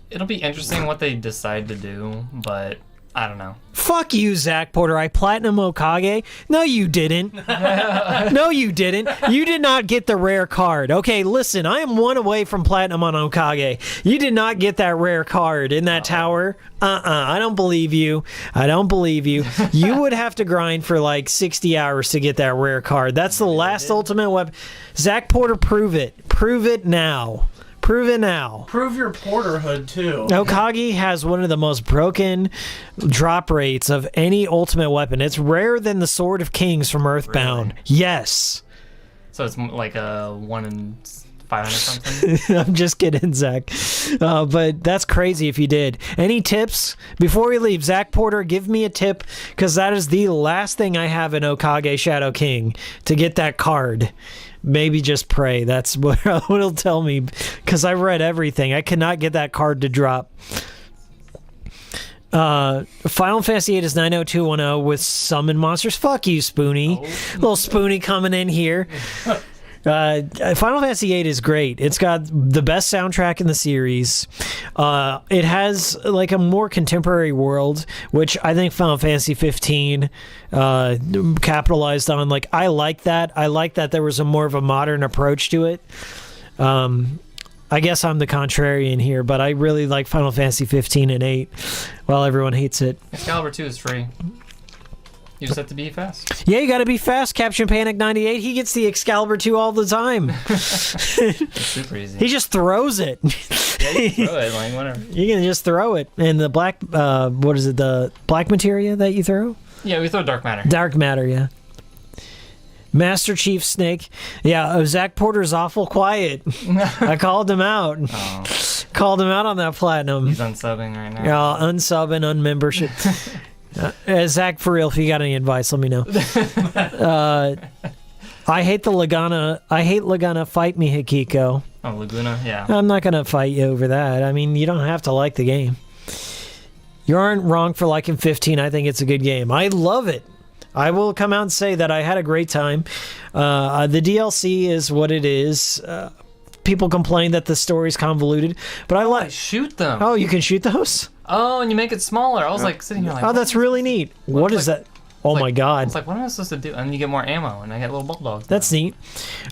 Speaker 6: It'll be interesting what they decide to do, but I don't know.
Speaker 3: Fuck you, Zach Porter. I platinum Okage. No, you didn't. No, you didn't. You did not get the rare card. Okay, listen, I am one away from platinum on Okage. You did not get that rare card in that tower. I don't believe you. I don't believe you. You would have to grind for like 60 hours to get that rare card. That's the last ultimate weapon. Zach Porter, prove it. Prove it now. Prove it now.
Speaker 5: Prove your porterhood, too.
Speaker 3: Okage has one of the most broken drop rates of any ultimate weapon. It's rarer than the Sword of Kings from Earthbound.
Speaker 6: Really?
Speaker 3: Yes.
Speaker 6: So it's like a 1 in 500 something?
Speaker 3: I'm just kidding, Zach. But that's crazy if you did. Any tips? Before we leave, Zach Porter, give me a tip, because that is the last thing I have in Okage Shadow King to get that card. Maybe just pray. That's what it'll tell me, because I've read everything. I cannot get that card to drop. Final Fantasy VIII is 90210 with summon monsters. Fuck you, Spoonie. Little Spoonie coming in here. Final Fantasy VIII is great. It's got the best soundtrack in the series. It has like a more contemporary world, which I think Final Fantasy 15 capitalized on. Like, I like that. I like that there was a more of a modern approach to it. I guess I'm the contrarian here, but I really like Final Fantasy 15 and 8, while everyone hates it.
Speaker 6: Excalibur 2 is free. You just have to be fast.
Speaker 3: Yeah, you gotta be fast, Captain Panic 98. He gets the Excalibur 2 all the time.
Speaker 6: It's super easy.
Speaker 3: He just throws it.
Speaker 6: Yeah, you can throw it, like, whatever.
Speaker 3: You can just throw it. And the black, what is it, the black materia that you throw?
Speaker 6: Yeah, we throw dark matter.
Speaker 3: Dark matter, yeah. Master Chief Snake. Yeah, Zach Porter's awful quiet. I called him out.
Speaker 6: Oh,
Speaker 3: Called him out on that platinum.
Speaker 6: he's unsubbing right now.
Speaker 3: Yeah, unsub and unmembership. Zach, for real, if you got any advice, let me know. I hate the Laguna. I hate Laguna. Fight me, Hikiko.
Speaker 6: Oh, Laguna, yeah.
Speaker 3: I'm not gonna fight you over that. I mean, you don't have to like the game. You aren't wrong for liking 15. I think it's a good game. I love it. I will come out and say that I had a great time. The DLC is what it is. People complain that the story's convoluted, but I like.
Speaker 6: Shoot them.
Speaker 3: Oh, you can shoot those?
Speaker 6: Oh, and you make it smaller. I was like sitting here like,
Speaker 3: Oh, that's really neat. What is that? Oh my god.
Speaker 6: It's like, what am I supposed to do? And you get more ammo, and I get little bulldogs.
Speaker 3: That's neat.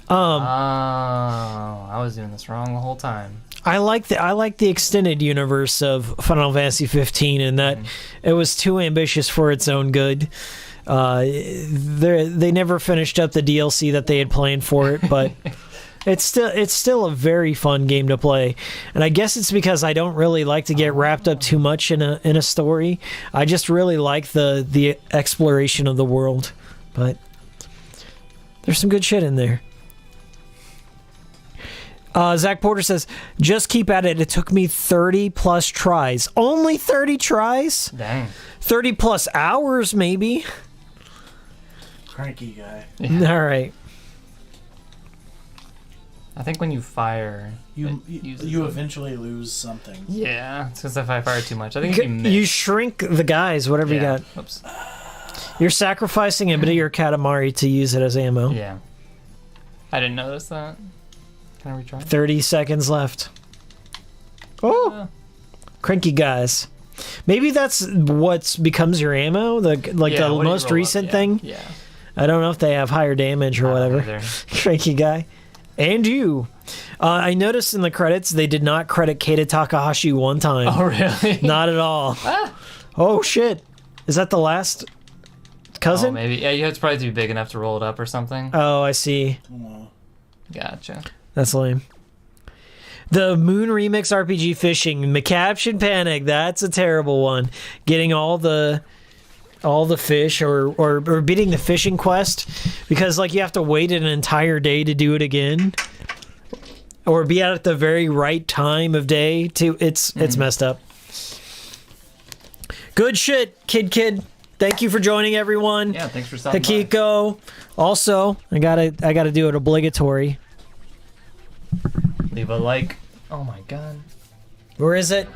Speaker 6: Oh, I was doing this wrong the whole time.
Speaker 3: I like the extended universe of Final Fantasy 15, and that it was too ambitious for its own good. They never finished up the DLC that they had planned for it, but it's still a very fun game to play. And I guess it's because I don't really like to get wrapped up too much in a story. I just really like the exploration of the world, but there's some good shit in there. Zach Porter says, just keep at it. It took me 30 plus tries. Only 30 tries?
Speaker 6: Dang.
Speaker 3: 30 plus hours, maybe.
Speaker 5: Cranky guy.
Speaker 3: All right.
Speaker 6: I think when you fire,
Speaker 5: You
Speaker 6: it uses
Speaker 5: you
Speaker 6: them.
Speaker 5: eventually lose something.
Speaker 6: Yeah, it's because if I fire too much, I think if you miss.
Speaker 3: You shrink the guys, whatever you got.
Speaker 6: Oops.
Speaker 3: You're sacrificing a bit of your Katamari to use it as ammo.
Speaker 6: Yeah. I didn't notice that. Can I retry?
Speaker 3: 30 seconds left. Oh, cranky guys. Maybe that's what becomes your ammo, the
Speaker 6: Yeah, what do you
Speaker 3: most
Speaker 6: roll up?
Speaker 3: recent
Speaker 6: Yeah,
Speaker 3: thing.
Speaker 6: Yeah.
Speaker 3: I don't know if they have higher damage or
Speaker 6: I don't
Speaker 3: whatever.
Speaker 6: either.
Speaker 3: Cranky guy. And you. I noticed in the credits they did not credit Keita Takahashi one time.
Speaker 6: Oh, really?
Speaker 3: Not at all. Oh, shit. Is that the last
Speaker 6: Oh,
Speaker 3: cousin?
Speaker 6: maybe. Yeah, you have to probably be big enough to roll it up or something.
Speaker 3: Oh, I see.
Speaker 6: Gotcha.
Speaker 3: That's lame. The Moon Remix RPG Fishing, Macaption Panic, that's a terrible one. Getting all the fish or beating the fishing quest because like you have to wait an entire day to do it again. Or be out at the very right time of day to it's messed up. Good shit, kid. Thank you for joining everyone.
Speaker 6: Yeah, thanks for stopping by.
Speaker 3: Hikiko. Also, I gotta do it obligatory.
Speaker 6: Leave a like. Oh my god.
Speaker 3: Where is it?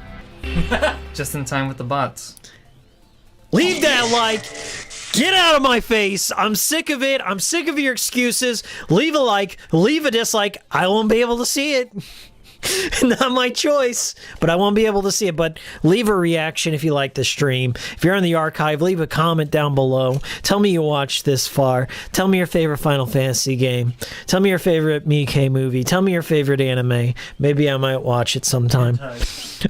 Speaker 6: Just in time with the bots.
Speaker 3: Leave that like. Get out of my face. I'm sick of it. I'm sick of your excuses. Leave a like. Leave a dislike. I won't be able to see it. Not my choice, but I won't be able to see it. But leave a reaction if you like the stream. If you're on the archive, leave a comment down below. Tell me you watched this far. Tell me your favorite Final Fantasy game. Tell me your favorite Miike movie. Tell me your favorite anime. Maybe I might watch it sometime.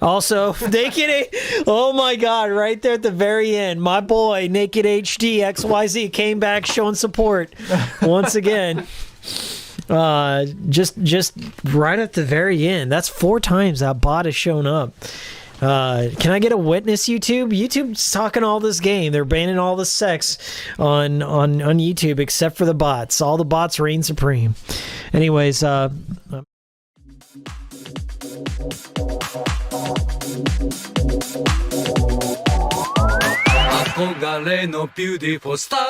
Speaker 3: Also, Naked oh my god, right there at the very end, my boy Naked HD XYZ came back showing support once again. Just right at the very end. That's 4 times that bot has shown up. Can I get a witness, YouTube? YouTube's talking all this game. They're banning all the sex on YouTube except for the bots. All the bots reign supreme. Anyways,
Speaker 1: 憧れのビューティフォースタイル